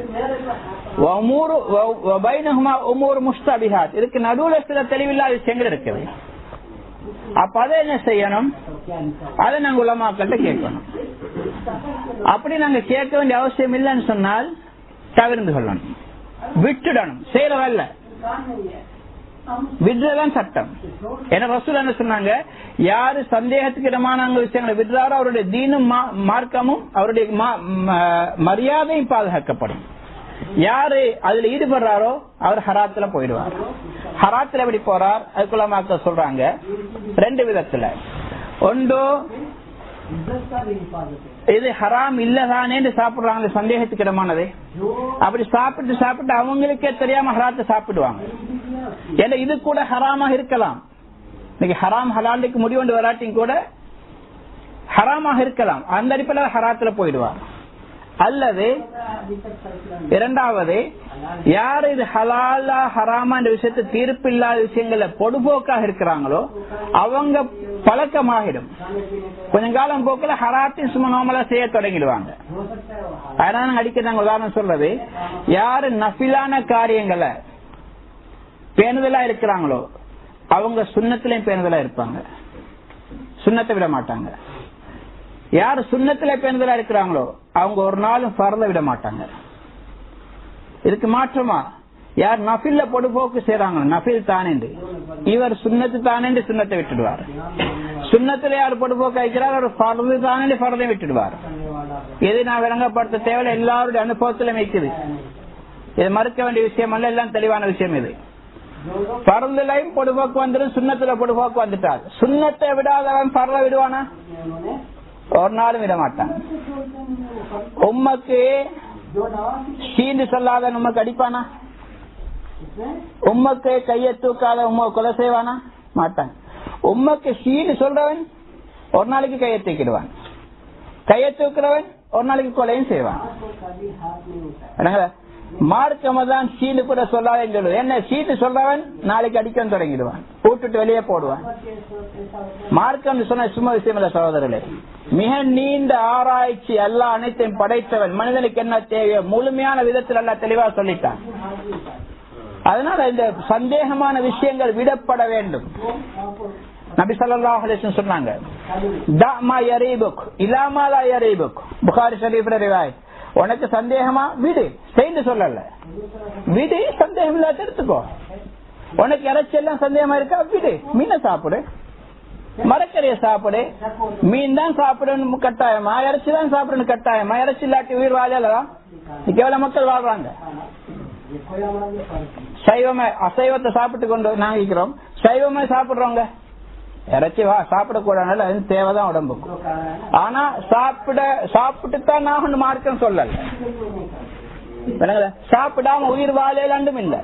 S1: இதுக்கு நடுவுல சில தெளிவில்லாத விஷயங்கள் இருக்குது. அப்ப அதை என்ன செய்யணும், அதை நாங்க உலமாக்கள்கிட்ட கேட்கணும். அப்படி நாங்க கேட்க வேண்டிய அவசியம் இல்லைன்னு சொன்னால் தவிர்த்து கொள்ளணும், விட்டுடணும், செய்யறதல்ல, விடுறதான் சட்டம். ஏன்னா ரசூல் என்ன சொன்னாங்க, யாரு சந்தேகத்துக்கு இடமான விஷயங்களை விடுறாரோ அவருடைய தீனும் மார்க்கமும் அவருடைய மரியாதையும் பாதுகாக்கப்படும். யாரு அதுல ஈடுபடுறாரோ அவர் ஹராத்துல போயிடுவார். ஹராத்துல எப்படி போறார், அதுக்குள்ள மக்கள் சொல்றாங்க ரெண்டு விதத்துல. ஒன்று, இது ஹராம் இல்லதானே சாப்பிடுறாங்க, சந்தேகத்துக்கு இடமானது. அப்படி சாப்பிட்டு சாப்பிட்டு அவங்களுக்கே தெரியாம ஹராத்தை சாப்பிடுவாங்க. ஏன்னா இது கூட ஹராமா இருக்கலாம். இன்னைக்கு ஹராம் ஹலாலுக்கு முடிவு வராட்டியும் கூட ஹராமாக இருக்கலாம். அந்த அடிப்படையில் ஹராத்துல போயிடுவார். அல்லது இரண்டாவது, யாரு இது ஹலாலா ஹராமா என்ற விஷயத்தை தீர்ப்பு இல்லாத விஷயங்கள பொடுபோக்காக இருக்கிறாங்களோ அவங்க பழக்கமாகிடும். கொஞ்ச காலம் போக்குல ஹராத்தையும் சும்மா நார்மலா செய்ய தொடங்கிடுவாங்க. அதனால அடிக்க நாங்க உதாரணம் சொல்றது, யாரு நஃபிலான காரியங்களை பேணுதலா இருக்கிறாங்களோ அவங்க சுண்ணத்திலையும் பேணுதலா இருப்பாங்க, சுண்ணத்தை விட மாட்டாங்க. யாரு சுண்ணத்துல பேணுதலா இருக்கிறாங்களோ அவங்க ஒரு நாளும் ஃபர்த விட மாட்டாங்க. இதுக்கு மாற்றமா யார் நஃபில்ல பொடுபோக்கு செய்யறாங்க, நஃபில் தானே இவர் சுண்ணத்து தானே சுண்ணத்தை விட்டுடுவார். சுண்ணத்துல யார் பொடுபோக்கு வைக்கிறார் அவர் ஃபர்து தானே ஃபர்தை விட்டுடுவார். எது நான் விளங்கப்படுத்த தேவையில்ல, எல்லாருடைய அனுபவத்திலும் வைக்குது. இது மறுக்க வேண்டிய விஷயம் அல்ல, எல்லாம் தெளிவான விஷயம். இது ஃபர்துலையும் பொடுபோக்கு வந்துடும், சுண்ணத்துல பொடுபோக்கு வந்துட்டார். சுண்ணத்தை விடாதவன் ஃபர்த விடுவானா? ஒரு நாளும் விட மாட்டான். உம்மக்கு சீண்டு சொல்லாத உம்மக்கு அடிப்பானா? உம்மக்கு கையை தூக்காத உம்ம கொலை செய்வானா? மாட்டான். உம்மக்கு சீண்டு சொல்றவன் ஒரு நாளைக்கு கையை தூக்கிடுவான், கையை தூக்குறவன் ஒரு நாளைக்கு கொலையும் செய்வான். மார்க்கமதான் சீண்டு கூட சொல்லாதேன்னு சொல்லுவது. என்ன சீட்டு சொல்றவன் நாளைக்கு அடிக்க தொடங்கிடுவான், கூட்டுட்டு வெளியே போடுவான். மார்க்கம் சொன்ன சும்மா விஷயம் இல்ல சகோதரர்களே, மிக நீண்ட ஆராய்ச்சி எல்லா அனைத்தையும் படைத்தவன், மனிதனுக்கு என்ன தேவையோ முழுமையான விதத்தில் எல்லாம் தெளிவா சொல்லிட்டான். அதனால இந்த சந்தேகமான விஷயங்கள் விடப்பட வேண்டும். நபி ஸல்லல்லாஹு அலைஹி வஸல்லம் சொன்னாங்க, தமா யரீபுக் இலாமா லா யரீபுக். புகாரி ஷரீஃப்ல ரிவாயத். உனக்கு சந்தேகமா விடு, செய்து சொல்லல, விடு, சந்தேகம் இல்லாத எடுத்துக்கோ. உனக்கு இறைச்சி எல்லாம் சந்தேகமா இருக்கா, விடு, மீனை சாப்பிடு, மரக்கறிய சாப்பிடு. மீன் தான் சாப்பிடணும் கட்டாயமா, இறைச்சி தான் சாப்பிடணும் கட்டாயமா? இறைச்சி இல்லாட்டி உயிர் வாழலாம். எவ்வளவு மக்கள் வாழ்றாங்க. சைவமே அசைவத்தை சாப்பிட்டு கொண்டு நாங்க இருக்கிறோம், சைவமே சாப்பிடுறோங்க. இறைச்சி சாப்பிடக்கூடாது, அது தேவைதான் உடம்புக்கு. ஆனா சாப்பிட்டுத்தான் நான் மார்க்கம் சொல்லல, சாப்பிடாம உயிர் வாழலாண்டும் இல்ல.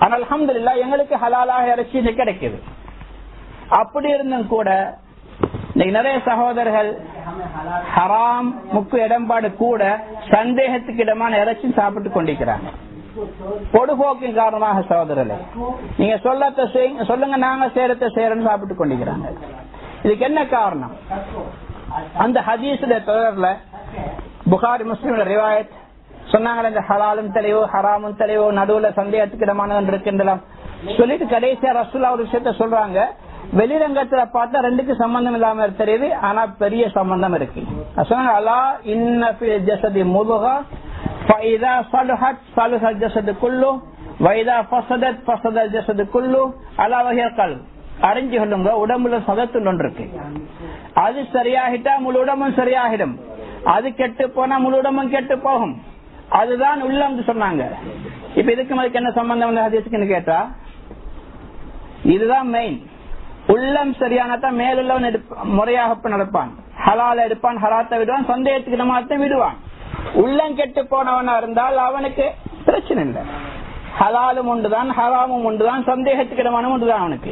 S1: ஆனா அல்ஹம்துலில்லாஹ் எங்களுக்கு ஹலாலாக இறைச்சி கிடைக்குது. அப்படி இருந்தும் கூட நிறைய சகோதரர்கள் ஹராம் முக்கு இடம்பாடு கூட சந்தேகத்துக்கு இடமான இறைச்சி சாப்பிட்டு கொண்டிருக்கிறாங்க. பொடுபோக்கின் காரணமாக சகோதரர்களே, நீங்க சொல்லுங்க, நாங்க சேரத்தை சேரன்னு சாப்பிட்டு கொண்டிருக்கிறாங்க. இதுக்கு என்ன காரணம்? அந்த ஹதீஸுடைய தொடர்ல புகாரி முஸ்லிம் ரிவாயத் சொன்னாங்க, இந்த ஹலாலும் தெளிவோ ஹராமும் தெளிவோ நடுவுல சந்தேகத்துக்கு இடமானது இருக்கின்றலாம் சொல்லிட்டு கடைசியா ரசூலுல்லாஹ் ஒரு விஷயத்த சொல்றாங்க. வெளிரங்கத்துல பார்த்தா ரெண்டுக்கு சம்பந்தம் இல்லாம தெரியுது, ஆனா பெரிய சம்பந்தம் இருக்கு. அலா இன்ன ஃபில் ஜஸதி முதுகா فإذا صلحت صلح الجسد كله وإذا فسدت فسد الجسد كله ألا وهي القلب. அறிஞ்சு கொள்ளுங்க, உடம்புல சதத்துன்னு ஒன்று இருக்கு. அது சரியாகிட்டா முழு உடம்பும் சரியாகிடும். அது கெட்டு போனா முழு உடம்பும் கெட்டு போகும். அதுதான் உள்ளம் சொன்னாங்க. இப்ப இதுக்கு அதுக்கு என்ன சம்பந்தம் ஹதீஸுக்குன்னு கேட்டா, இதுதான் மெயின். உள்ளம் சரியானதான் மேலுள்ளவன் முறையாக நடப்பான், ஹலால எடுப்பான், ஹராத்தை விடுவான், சந்தேகத்துக்கு நம்ம விடுவான். உள்ளம் கெட்டு போனவனா இருந்தால் அவனுக்கு பிரச்சனை இல்லை. ஹலாலும் ஒன்றுதான், ஹராமும் ஒன்றுதான், சந்தேகத்துக்கு இடமானும் ஒன்றுதான் அவனுக்கு.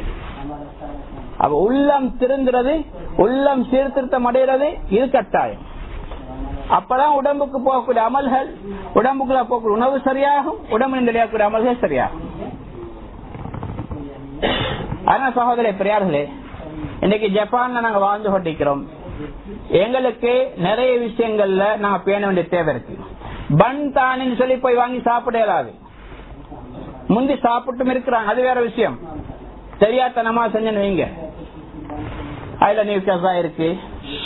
S1: அப்ப உள்ளம் திருந்துறது, உள்ளம் சீர்திருத்தம் அடைகிறது, இது கட்டாயம். அப்பதான் உடம்புக்கு போகக்கூடிய அமல்கள், உடம்புக்குள்ள போகக்கூடிய உணவு சரியாகும், உடம்பு நிலையாக்கூடிய அமல்கள் சரியாகும். ஆனா சகோதரே பெரியார்களே, இன்னைக்கு ஜப்பான்ல நாங்க வாழ்ந்து கொண்டிருக்கிறோம். எங்களுக்கு நிறைய விஷயங்கள்ல நாங்க பேண வேண்டிய தேவை இருக்கு. பன் தானின்னு சொல்லி போய் வாங்கி சாப்பிட இயலாது. முந்தி சாப்பிட்டும் இருக்கிறாங்க, அது வேற விஷயம். தெரியாதனமா செஞ்சு வைங்க, அதுல நியூக்கஸா இருக்கு,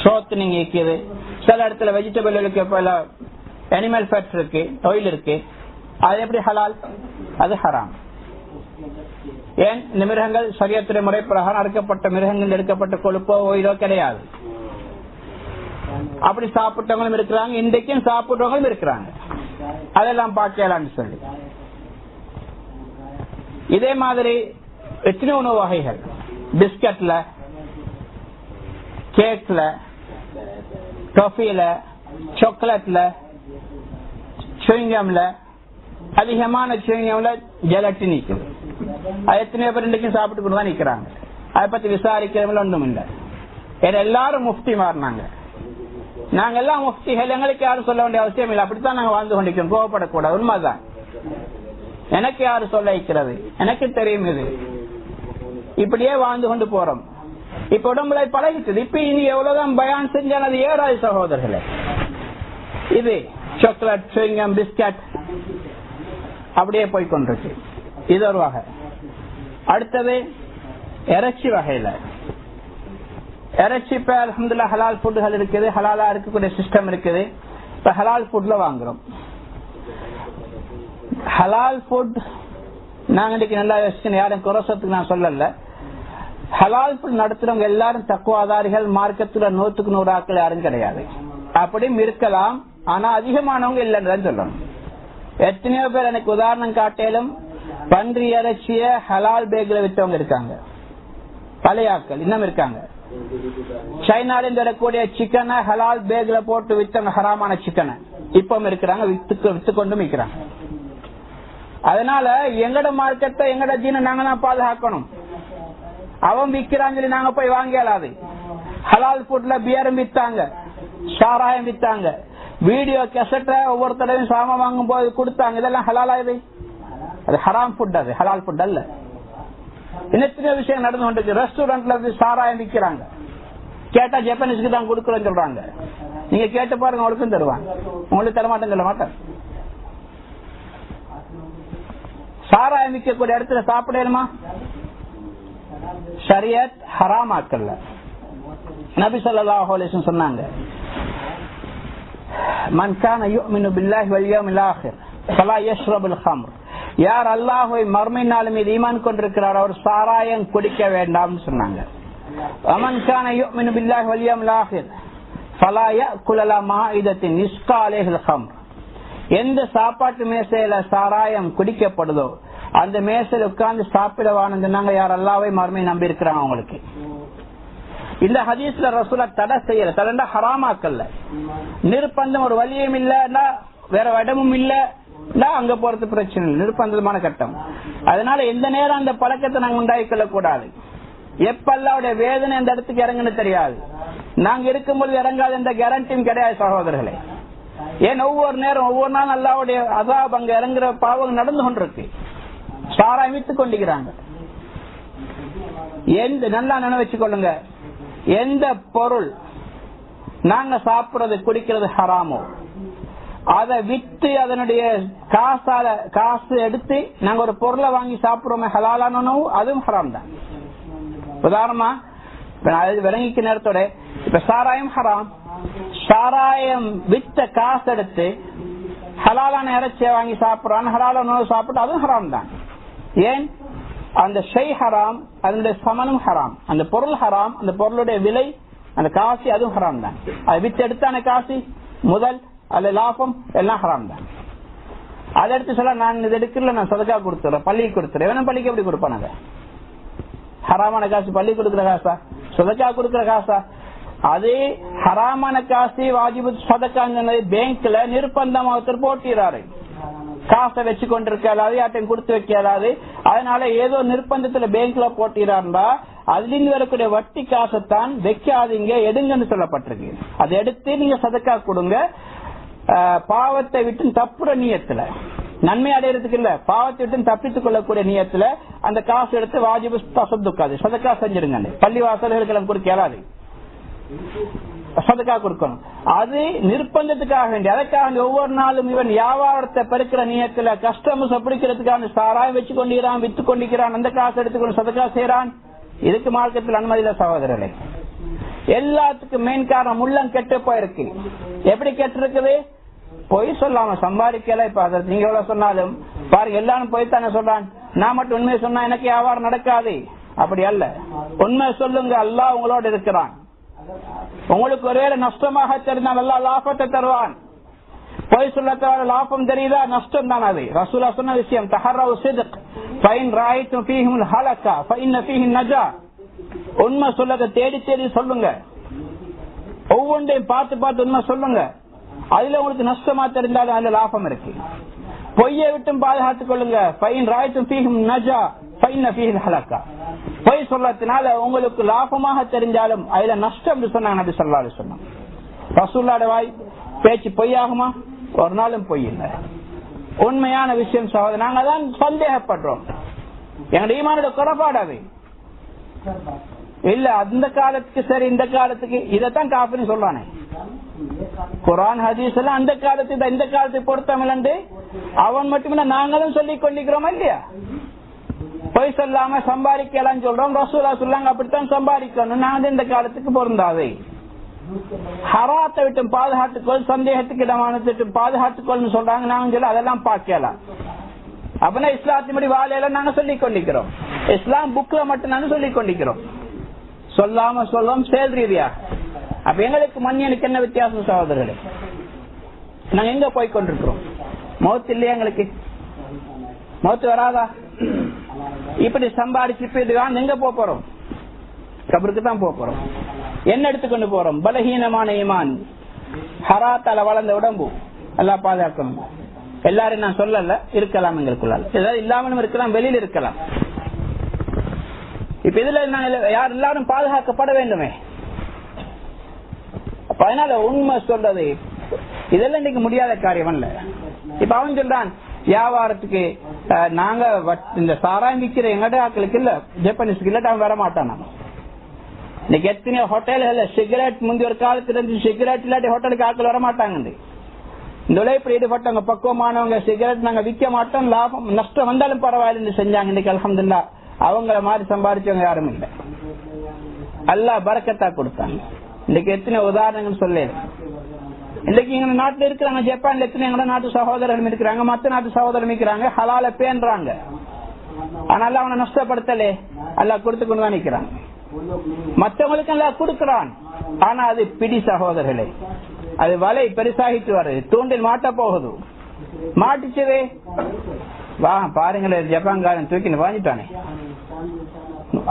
S1: ஷோத்னிங் இருக்குது, சில இடத்துல வெஜிடபிள் இருக்கு, அனிமல் ஃபேட் இருக்கு, ஆயில் இருக்கு. அது எப்படி ஹலால்? அது ஹராம். ஏன்? இந்த மிருகங்கள் சரியத்துறை முறை பிரகாரம் அறுக்கப்பட்ட மிருகங்கள் எடுக்கப்பட்ட கொழுப்போ ஓயிலோ கிடையாது. அப்படி சாப்பிட்டவங்களும் இருக்கிறாங்க, இன்றைக்கும் சாப்பிட்டவங்களும் இருக்கிறாங்க. அதெல்லாம் பார்க்கலான்னு சொல்லி இதே மாதிரி எத்தனை உணவு வகைகள், பிஸ்கட்ல, கேக்ல, காஃபில, சாக்லேட்ல, சுவிங்கம்ல, அதிகமான சுவிங்கம்ல ஜெலட்டின் நிற்குது. அது எத்தனையோ பேர் இன்றைக்கும் சாப்பிட்டு கொண்டு தான் நிற்கிறாங்க. அதை பத்தி விசாரிக்கிறவங்க ஒன்றும் இல்லை. ஏன்னா எல்லாரும் முஃப்தி மாறினாங்க. நாங்க எல்லாம் முஃப்திகள், எங்களுக்கு யாரும் சொல்ல வேண்டிய அவசியம் இல்லை. அப்படித்தான் நாங்க வாழ்ந்து கொண்டிருக்கோம். கோவப்படக்கூடாது, உண்மைதான். எனக்கு யாரு சொல்ல வைக்கிறது? எனக்கு தெரியும். இது இப்படியே வாழ்ந்து கொண்டு போறோம். இப்ப உடம்புல பழகிட்டது. இப்ப இனி எவ்வளவுதான் பயான் செஞ்சால் அது ஏறாது சகோதரர்களே. இது சாக்லேட், சுவிங்கம், பிஸ்கட் அப்படியே போய்கொண்டிருக்கு. இது ஒரு வகை. அடுத்தது இறைச்சி வகையில, இறைச்சி இப்ப அல்ஹம்துலில்லாஹ் ஹலால் ஃபுட்கள் இருக்குது, ஹலாலா இருக்கக்கூடிய சிஸ்டம் இருக்குது. இப்ப ஹலால் ஃபுட்ல வாங்குறோம். ஹலால் ஃபுட் நாங்க இன்னைக்கு நல்லா யோசிக்கணும். யாரும் குறைசத்துக்கு நான் சொல்லல. ஹலால் ஃபுட் நடத்துறவங்க எல்லாரும் தக்குவாதாரிகள், மார்க்கத்துல 100க்கு 100 ஆட்கள் யாரும் கிடையாது. அப்படியும் இருக்கலாம், ஆனா அதிகமானவங்க இல்லைன்னு சொல்லணும். எத்தனையோ பேர் எனக்கு உதாரணம் காட்டிலும் பன்றி இறைச்சிய ஹலால் பேக்ல வித்தவங்க இருக்காங்க, பழைய ஆட்கள் இன்னும் இருக்காங்க. சைனால இருந்து வரக்கூடிய சிக்கனை ஹலால் பேக்ல போட்டு வித்தவங்க, ஹராமான சிக்கனை இப்பவும் இருக்கிறாங்க, வித்து கொண்டும் விற்கிறாங்க. அதனால எங்கட மார்க்கெட்டை, எங்கட ஜீனை நாங்க தான் பாதுகாக்கணும். அவன் விக்கிறான்னு சொல்லி நாங்க போய் வாங்கலாது. ஹலால் ஃபுட்ல பியரும் வித்தாங்க, சாராயம் வித்தாங்க, வீடியோ கேசட்ட ஒவ்வொரு தடவையும் சாமான் வாங்கும் போது கொடுத்தாங்க. இதெல்லாம் ஹலாலா? இது அது ஹராம் ஃபுட், அது ஹலால் ஃபுட் அல்ல. இன்னொரு விஷயம் நடந்து கொண்டு, ரெஸ்டாரண்ட்ல சாராயம் விற்கிறாங்க. கேட்டா ஜப்பானீஸ்க்கு தான் கொடுக்கறோம் சொல்றாங்க. நீங்க கேட்டு பாருங்க, அவளுக்கும் தருவாங்க. உங்களுக்கு தரமாட்டேன்னு சொல்ல மாட்டேன். சாராயம் விற்கக்கூடிய இடத்துல சாப்பிடணுமா? ஷரியத் ஹராம் ஆக்கல்ல. நபி ஸல்லல்லாஹு அலைஹி வஸல்லம் சொன்னாங்க, மன் கான யுமினு பில்லாஹி வல் யௌமில் ஆகிர் ஃபலா யஷ்ரபுல் ஹம்ர். யார் அல்லாஹ்வை மறுமை நாள் மீது ஈமான் கொண்டிருக்கிறார், அவர் சாராயம் குடிக்க வேண்டாம்னு சொன்னாங்க. மன் கான யுமினு பில்லாஹி வல் யௌமில் ஆகிர் ஃபலா யஅகுல் அலா மாஇதத்தின் யுஸ்கா அலைஹில் ஹம்ர். எந்த சாப்பாட்டு மேசையில சாராயம் குடிக்கப்படுதோ அந்த மேசையில உட்கார்ந்து சாப்பிடவான்னு யார் அல்லாஹ்வை மறுமை நம்பி இருக்கிறாங்க அவங்களுக்கு. இந்த ஹதீஸ்ல ரசூலா தடை செய்யல, தடை ஹராமாக்கல்ல. நிர்பந்தம் ஒரு வழியும் இல்ல, வேற இடமும் இல்ல, அங்க போறது பிரச்சனை இல்லை, நிர்பந்தமான கட்டம். அதனால எந்த நேரம் அந்த பழக்கத்தை நாங்க உண்டாக்கிக்கொள்ள கூடாது. எப்ப அல்லாஹ்வுடைய வேதனை அந்த இடத்துக்கு இறங்குன்னு தெரியாது. நாங்க இருக்கும்போது இறங்காத எந்த கேரண்டியும் கிடையாது சகோதரர்களே. ஏன் ஒவ்வொரு நேரம் ஒவ்வொரு நாள் அல்லாஹ்வுடைய அஸாப் அங்க இறங்குற பாவம் நடந்து கொண்டிருக்கு. சாராயம் வித்து கொண்டிருக்கிறாங்க. எந்த நல்லா நினைவச்சு கொள்ளுங்க, எந்த பொருள் நாங்க சாப்பிடுறது குடிக்கிறது ஹராமோ அதை வித்து அதனுடைய காசு எடுத்து நாங்க ஒரு பொருளை வாங்கி சாப்பிடுறோமே ஹலாலான உணவு, அதுவும் ஹராம் தான். உதாரணமா விளங்கிக்க நேரத்தோட இப்ப சாராயம் ஹராம். சாராயம் வித்த காசு எடுத்து ஹலாலான இறைச்சியை வாங்கி சாப்பிடுறான், ஹலாலான உணவு சாப்பிட்டு அதுவும் ஹராம் தான். ஏன்? அந்த ஷெய் ஹராம், அதனுடைய சமனும் ஹராம், அந்த பொருள் ஹராம், அந்த பொருளுடைய விலை, அந்த காசு அதுவும் ஹராம் தான். அதை வித்து எடுத்தான காசு முதல் அதுல லாபம் எல்லாம் ஹராம் தான். அதை எடுத்து சொல்ல நான் இது எடுக்கல, நான் சதக்கா கொடுத்துறேன், பள்ளிக்கு கொடுத்துறேன். வேணும் பள்ளிக்கு எப்படி கொடுப்பான? ஹராமான காசு பள்ளி கொடுக்குற காசா, சதக்கா கொடுக்குற காசா? அதே ஹராமான காசு வாஜிபு சதக்காங்க பேங்க்ல நிர்பந்தமா ஒருத்தர் போட்டிறாரு, காசை வச்சு கொண்டிருக்காது, யார்ட்டையும் கொடுத்து வைக்காது. அதனால ஏதோ நிர்பந்தத்துல பேங்க்ல போட்டிறாருந்தா அதுல வரக்கூடிய வட்டி காசைத்தான் வைக்காதீங்க, எடுங்கன்னு சொல்லப்பட்டிருக்கு. அதை எடுத்து நீங்க சதக்கா கொடுங்க. பாவத்தை விட்டு தப்புற நியத்துல, நன்மை அடையறதுக்கு இல்ல, பாவத்தை விட்டு தப்பித்துக் கொள்ளக்கூடிய நியத்துல அந்த காசு எடுத்து வாஜிபு தசத்துக்காது சதக்கா செஞ்சிருங்க. பள்ளி வாசல்களுக்கு கொடுக்க இயலாது, சதக்கா கொடுக்கணும். அது நிர்பந்தத்துக்காக வேண்டிய, அதற்காக ஒவ்வொரு நாளும் இவன் வியாபாரத்தை பெருக்கிற நியத்துல கஸ்டமர்ஸ் பிடிக்கிறதுக்கான சாராயம் வச்சு கொண்டிருக்கிறான், வித்து கொண்டிருக்கிறான், அந்த காசு எடுத்துக்கொண்டு சதக்கா செய்யறான். இதுக்கு மார்க்கத்தில் அனுமதியில சகோதரர்களே. எல்லாத்துக்கும் மெயின் காரணம் உள்ளம் கெட்டு போயிருக்கு. எப்படி கெட்டு இருக்குது? பொய் சொல்லாம சம்பாதிக்கல. இப்ப அதை நீங்க எவ்வளவு சொன்னாலும் பாருங்க, எல்லாரும் போய் தானே சொல்றான். நான் மட்டும் உண்மையை சொன்னா எனக்கு வியாபாரம் நடக்காது, அப்படி அல்ல. உண்மை சொல்லுங்க, அல்லாஹ் உங்களோட இருக்கிறான். உங்களுக்கு ஒருவேளை நஷ்டமாக தெரிந்தால் அல்லாஹ் லாபத்தை தருவான். பொய் சொல்ல தவிர லாபம் தெரியுதா? நஷ்டம் தான். அது ரசூலா சொன்ன விஷயம். தஹர்ரவு சித்க் ஃபைன் ராய்தும் ஃபீஹில் ஹலகா ஃபைன்ன ஃபீஹி நஜா. உண்மை சொல்லத தேடி தேடி சொல்லுங்க, ஒவ்வொன்றையும் பார்த்து பார்த்து உண்மை சொல்லுங்க. அதுல உங்களுக்கு நஷ்டமா தெரிந்தாலும் அதுல லாபம் இருக்கு. பொய்யை விட்டும் பாதுகாத்துக் கொள்ளுங்க. ஃபைன் ராய்தும் ஃபீஹில் நஜா ஃபைன்ன ஃபீஹில் ஹலகா. பொய் சொல்லத்தினால உங்களுக்கு லாபமாக தெரிஞ்சாலும் அதுல நஷ்டம் சொன்னாங்க நபி ஸல்லல்லாஹு அலைஹி வஸல்லம். ரசூலுல்லாஹ்வுடைய வாய் பேச்சு பொய்யாகுமா? ஒரு நாளும் பொய் இல்லை. உண்மையான விஷயம் சகோதரர். நாங்க தான் சந்தேகப்படுறோம், எங்களுடைய ஈமானுடைய குறைபாடாது இல்ல. அந்த காலத்துக்கு சரி, இந்த காலத்துக்கு இதைத்தான் காப்பின்னு சொல்றானே. குர்ஆன் ஹதீஸ் எல்லாம் அந்த காலத்துக்கு இந்த காலத்துக்கு பொருத்தமில்லை. அவன் மட்டுமே நாங்களும் சொல்லிக் கொண்டிருக்கிறோமா இல்லையா? பொய் சொல்லாம சம்பாதிக்கலாம் சொல்றோம். ரசூலா சொல்லாங்க அப்படித்தான் சம்பாதிக்கணும். நாங்க இந்த காலத்துக்கு பொருந்தாது. ஹராத்தை விட்டு பாதுகாத்துக்கொள், சந்தேகத்துக்கு இடமானது பாதுகாத்துக்கொள்னு சொல்றாங்க. நாங்க சொல்ல அதெல்லாம் பார்க்கலாம். அப்படின்னா இஸ்லாத்தின்படி வாழையில நாங்க சொல்லிக் கொண்டிருக்கிறோம். இஸ்லாம் புக்ல மட்டும் நாங்க சொல்லிக் கொண்டிருக்கிறோம், சொல்லாம சொல்றோம் செயல் ரீதியா. அப்ப எங்களுக்கு மன்னியனுக்கு என்ன வித்தியாசம் சகோதரர்களே? நாங்க எங்க போய் கொண்டிருக்கிறோம்? மௌத் இல்லையா? எங்களுக்கு மௌத் வராதா? இப்படி சம்பாதிச்சு எங்க போறோம்? கபருக்கு தான் போறோம். என்ன எடுத்துக்கொண்டு போறோம்? பலஹீனமான ஈமான், ஹராத்தால வளர்ந்த உடம்பு. எல்லாம் பாதுகாக்கணும். எல்லாரும் நான் சொல்லல, இருக்கலாம் எங்களுக்குள்ளால், ஏதாவது இல்லாமலும் இருக்கலாம், வெளியில இருக்கலாம். இப்ப இதுல யார் எல்லாரும் பாதுகாக்கப்பட வேண்டுமே. அதனால உண்மை சொல்றது இதெல்லாம் இன்னைக்கு முடியாத காரியம் அல்ல. இப்ப அவன் சொல்றான் வியாபாரத்துக்கு நாங்க இந்த சாராயம் விற்கிற எங்கட ஆக்களுக்கு இல்ல, ஜப்பானீஸ்க்கு இல்ல, அவன் வர மாட்டான். இன்னைக்கு எத்தனையோ ஹோட்டல்கள் சிகரெட், முந்தைய ஒரு காலத்துல இருந்து சிகரெட் இல்லாட்டி ஹோட்டலுக்கு ஆக்கள் வர மாட்டாங்க. இந்த உழைப்பு ஈடுபட்டவங்க பக்குவமானவங்க சிகரெட் நாங்க விற்க மாட்டோம், லாபம் நஷ்டம் வந்தாலும் பரவாயில்ல செஞ்சாங்க. இன்னைக்கு அல்ஹம்துலில்லாஹ் அவங்கள மாதிரி சம்பாதிச்சவங்க யாரும் இல்லை. அல்லாஹ் பரக்கத்தா கொடுத்தாங்க. இன்னைக்கு எத்தனை உதாரணங்கள் சொல்ல. இன்னைக்கு எங்க நாட்டுல இருக்கிறாங்க, ஜப்பான்ல எத்தனை எங்க நாட்டு சகோதரர்கள் இருக்கிறாங்க, மத்த நாட்டு சகோதரர்கள் இருக்கிறாங்க, ஹலால பேன்றாங்க. ஆனால அவனை நஷ்டப்படுத்தலே, அல்லாஹ் கொடுத்து கொண்டு தான் நிக்கிறாங்க. மற்றவங்களுக்கு எல்லாம் கொடுக்கிறான். ஆனா அது பிடி சகோதரர்களே, அது வலை பெருசாகிட்டு வருது, தூண்டில் மாட்ட போகுது. மாட்டிச்சதே வா பாருங்களேன், ஜப்பான்காரன் தூக்கி வாங்கிட்டானே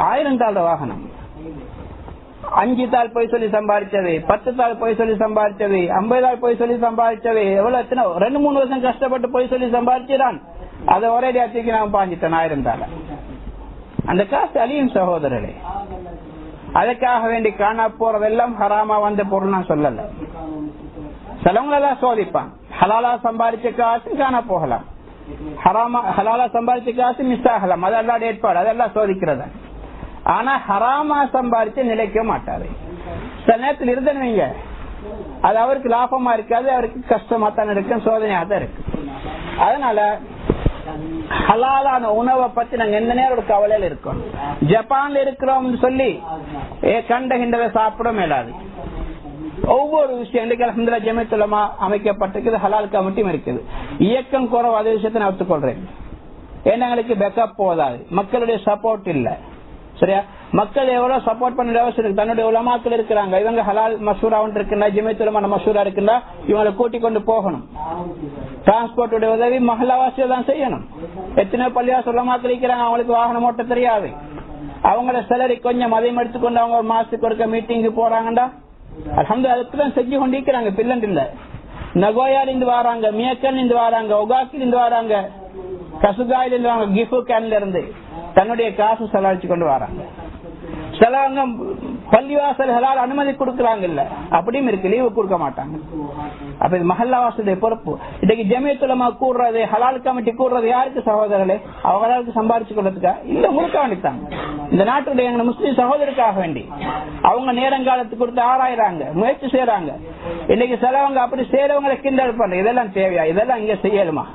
S1: 1000 தாள் வாகனம், 5 தாள் போய் சொல்லி சம்பாதிச்சது, 10 தாள் போய் சொல்லி சம்பாதிச்சது, 50 தாள் போய் சொல்லி சம்பாதிச்சது, எவ்வளவு எத்தனை 2-3 வருஷம் கஷ்டப்பட்டு போய் சொல்லி சம்பாதிச்சான். அதை ஒரே தூக்கி நான் பாஞ்சிட்டேன் 1000 தாள். அந்த காசு அழியும் சகோதரர்களே. அதுக்காக வேண்டி காணா போறதெல்லாம் ஹராமா வந்த பொருள் நான் சொல்லல. சிலவங்களெல்லாம் சோதிப்பான். ஹலாலா சம்பாதிச்ச காசு காணா போகலாம், ஹலாலா சம்பாதிச்ச காசு மிஸ் ஆகலாம். அதெல்லாம் ஏற்பாடு, அதெல்லாம் சோதிக்கிறது. ஆனா ஹராமா சம்பாதிச்சு நிலைக்க மாட்டாரு. சில நேரத்தில் இருந்தவங்க அது அவருக்கு லாபமா இருக்காது, அவருக்கு கஷ்டமா தான் இருக்கு, சோதனையா தான் இருக்கு. அதனால ஹலாலான உணவை பத்தி நாங்க எந்த நேரம் கவலையில இருக்கோம். ஜப்பான்ல இருக்கிறோம் சொல்லி கண்ட கிண்டதை சாப்பிட மேலாது. ஒவ்வொரு விஷயம் இன்றைக்கு அல்ஹம்துலில்லாஹ் ஜமீஅத் உலமா அமைக்கப்பட்டிருக்குது, ஹலால் கமிட்டியும் இருக்குது. இயக்கம் குறைவு, அதே விஷயத்தை நான் ஒத்துக்கொள்றேன். ஏன்னா எங்களுக்கு பேக்கப் போதாது, மக்களுடைய சப்போர்ட் இல்ல. சரியா, மக்கள் எவ்வளவு சப்போர்ட் பண்ண அவசியம் இருக்கு. தன்னுடைய உலமாக்கள் இருக்கிறாங்க, இவங்க ஹலால் மசூரா இருக்குன்னா, ஜமீஅத் உலமா மசூரா இருக்குன்னா இவங்களை கூட்டிக் கொண்டு போகணும். டிரான்ஸ்போர்ட் உதவி மஹல்லாவாசியை தான் செய்யணும். எத்தனையோ பள்ளிவாசல் உலமாக்கள் இருக்கிறாங்க, அவங்களுக்கு வாகனம் ஓட்ட தெரியாது. அவங்களோட சேலரி கொஞ்சம் அதையும் எடுத்துக்கொண்டு அவங்க ஒரு மாசத்துக்கு ஒருக்க மீட்டிங்கு போறாங்கடா, அல்ஹம்துலில்லாஹ் அதுக்குதான் செஞ்சு கொண்டிருக்கிறாங்க. பில்லண்ட் இல்ல, நகோயால இருந்து வராங்க, மியக்கல் இருந்து வராங்க, ஒகாக்கில் இருந்து வராங்க, கசுகாயில இருந்து வராங்க, கிஃபு கேன்ல இருந்து தன்னுடைய காசு செலவழிச்சு கொண்டு வராங்க. சிலவங்க பள்ளிவாசல்களால் அனுமதி கொடுக்கறாங்க, இல்ல அப்படியும் இருக்கு, லீவு கொடுக்க மாட்டாங்க. அப்ப இது மஹல்லாவாசலுடைய பொறுப்பு. இன்னைக்கு ஜமீஅத் உலமா கூடுறது, ஹலால் கமிட்டி கூடுறது யாருக்கு சகோதரர்களே? அவங்களுக்கு சம்பாதிச்சு கொள்றதுக்கா? இல்ல, முழுக்க வேண்டித்தாங்க. இந்த நாட்டுடைய முஸ்லீம் சகோதரருக்காக வேண்டி அவங்க நேரங்காலத்துக்கு கொடுத்து ஆராயிறாங்க, முயற்சி செய்யறாங்க. இன்னைக்கு சிலவங்க அப்படி செய்யறவங்களை கிண்டல் பண்ற, இதெல்லாம் தேவையா? இதெல்லாம் இங்க செய்யலுமா?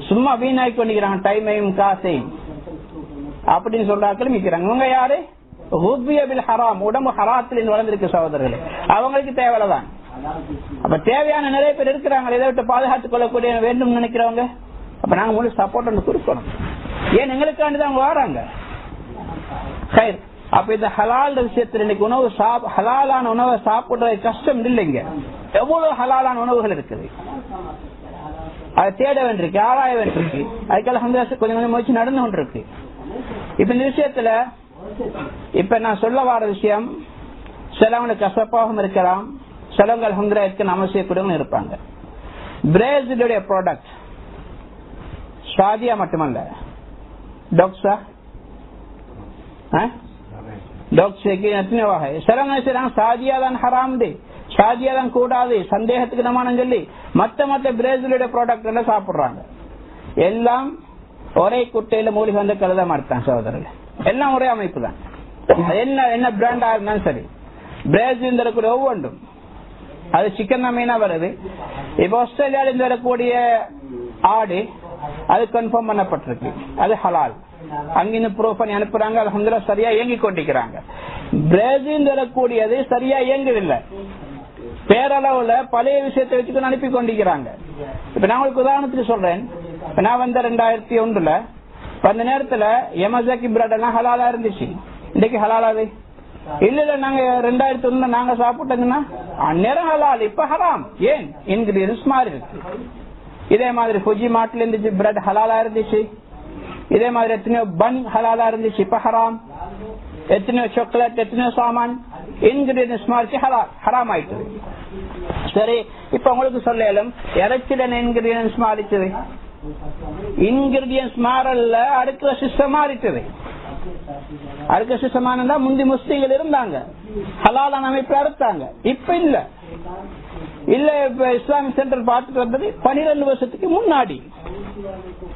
S1: சும்மா வீணாக்கி கொண்டிருக்கிறாங்க டைமையும் காசையும் அப்படின்னு சொல்றாக்களும் இருக்கிறாங்க. இவங்க யாரு? ஹராம், உடம்பு ஹராத்தில் வளர்ந்திருக்கு சகோதரர்களே, அவங்களுக்கு தேவைதான். அப்ப தேவையான நிறைய பேர் இருக்கிறாங்க, இதை விட்டு பாதுகாத்துக் கொள்ளக்கூடிய வேண்டும் நினைக்கிறவங்க. அப்ப நாங்க முழு சப்போர்ட் கொடுக்கணும். ஏன் எங்களுக்காண்டிதான் வராங்க. அப்ப இந்த ஹலால் விஷயத்தில் இன்னைக்கு உணவு ஹலாலான உணவை சாப்பிடுறது கஷ்டம் இல்லைங்க. எவ்வளவு ஹலாலான உணவுகள் இருக்குது, அதை தேட வேண்டியிருக்கு, ஆராய வேண்டியிருக்கு. அதுக்கெல்லாம் கொஞ்சம் கொஞ்சம் முயற்சி நடந்து கொண்டிருக்கு. இப்ப இந்த விஷயத்துல இப்ப நான் சொல்ல வர விஷயம், சிலவங்களுக்கு கசப்பாகவும் இருக்கலாம், சிலவங்க அல்ஹம்துலில்லாஹ் நம்ம செய்யக்கூடியவங்க இருப்பாங்க. பிரேசிலுடைய ப்ராடக்ட் சாதியா மட்டுமல்ல, டாக்ஸா எத்தனை வகை. சிலவங்க சாதியா தான் ஹராம், சாதியா தான் கூடாது, சந்தேகத்துக்கு நம்ம சொல்லி மத்த பிரேசிலுடைய ப்ராடக்ட் எல்லாம் சாப்பிடுறாங்க. எல்லாம் ஒரே குட்டையில மூலிகை வந்து கழுத மாட்டான் சகோதரர்கள், எல்லாம் ஒரே அமைப்பு தான். என்ன பிராண்டா இருந்தாலும் சரி, பிரேசில் வரக்கூடிய ஒவ்வொன்றும் அது சிக்கன் தான் மெயினா வருது. இப்ப ஆஸ்திரேலியால இருந்து வரக்கூடிய ஆடு அது கன்ஃபார்ம் பண்ணப்பட்டிருக்கு, அது ஹலால். அங்கிருந்து ப்ரூவ் பண்ணி அனுப்புறாங்க, அல்ஹம்துலில்லாஹ் சரியா இயங்கி கொண்டிருக்கிறாங்க. பிரேசில் வரக்கூடியது சரியா இயங்குதில்லை, பேரளவுல பழைய விஷயத்தை வச்சுக்கொண்டு அனுப்பி கொண்டிருக்கிறாங்க. இப்ப நான் உங்களுக்கு உதாரணத்துக்கு சொல்றேன். நான் வந்த 2001 அந்த நேரத்துல எமசாக்கி பிரெட் எல்லாம் ஹலாலா இருந்துச்சு. இன்னைக்கு ஹலாலாது இல்ல. நாங்க 2001 நாங்க சாப்பிட்டோங்கன்னா அந்நேரம் ஹலால், இப்ப ஹராம். ஏன்? இன்கிரீடியன்ஸ் மாறி இருக்கு. இதே மாதிரி ஃபுஜி மாட்டுல இருந்துச்சு பிரெட் ஹலாலா இருந்துச்சு. இதே மாதிரி எத்தனையோ பன் ஹலாலா இருந்துச்சு, இப்ப ஹராம். எத்தனையோ சாக்லேட், எத்தனையோ சாமான் இன்கிரீடியன்ஸ் மாறிச்சு, ஹராம் ஆயிட்டு. சரி, இப்ப உங்களுக்கு சொல்லலும் இறைச்சில இன்கிரீடியன்ஸ் மாறிச்சது. இன்கிரீடியன்ஸ் மாறல, அடுக்கிற சிஸ்டம் மாறிட்டது. அடுக்கிற சிஸ்டமானதா முந்தி முஸ்லிம்கள் இருந்தாங்க, ஹலாலான அமைப்பு அறுத்தாங்க. இப்ப இல்ல. இப்ப இஸ்லாமிக் சென்டர் பார்த்துட்டு வந்தது 12 வருஷத்துக்கு முன்னாடி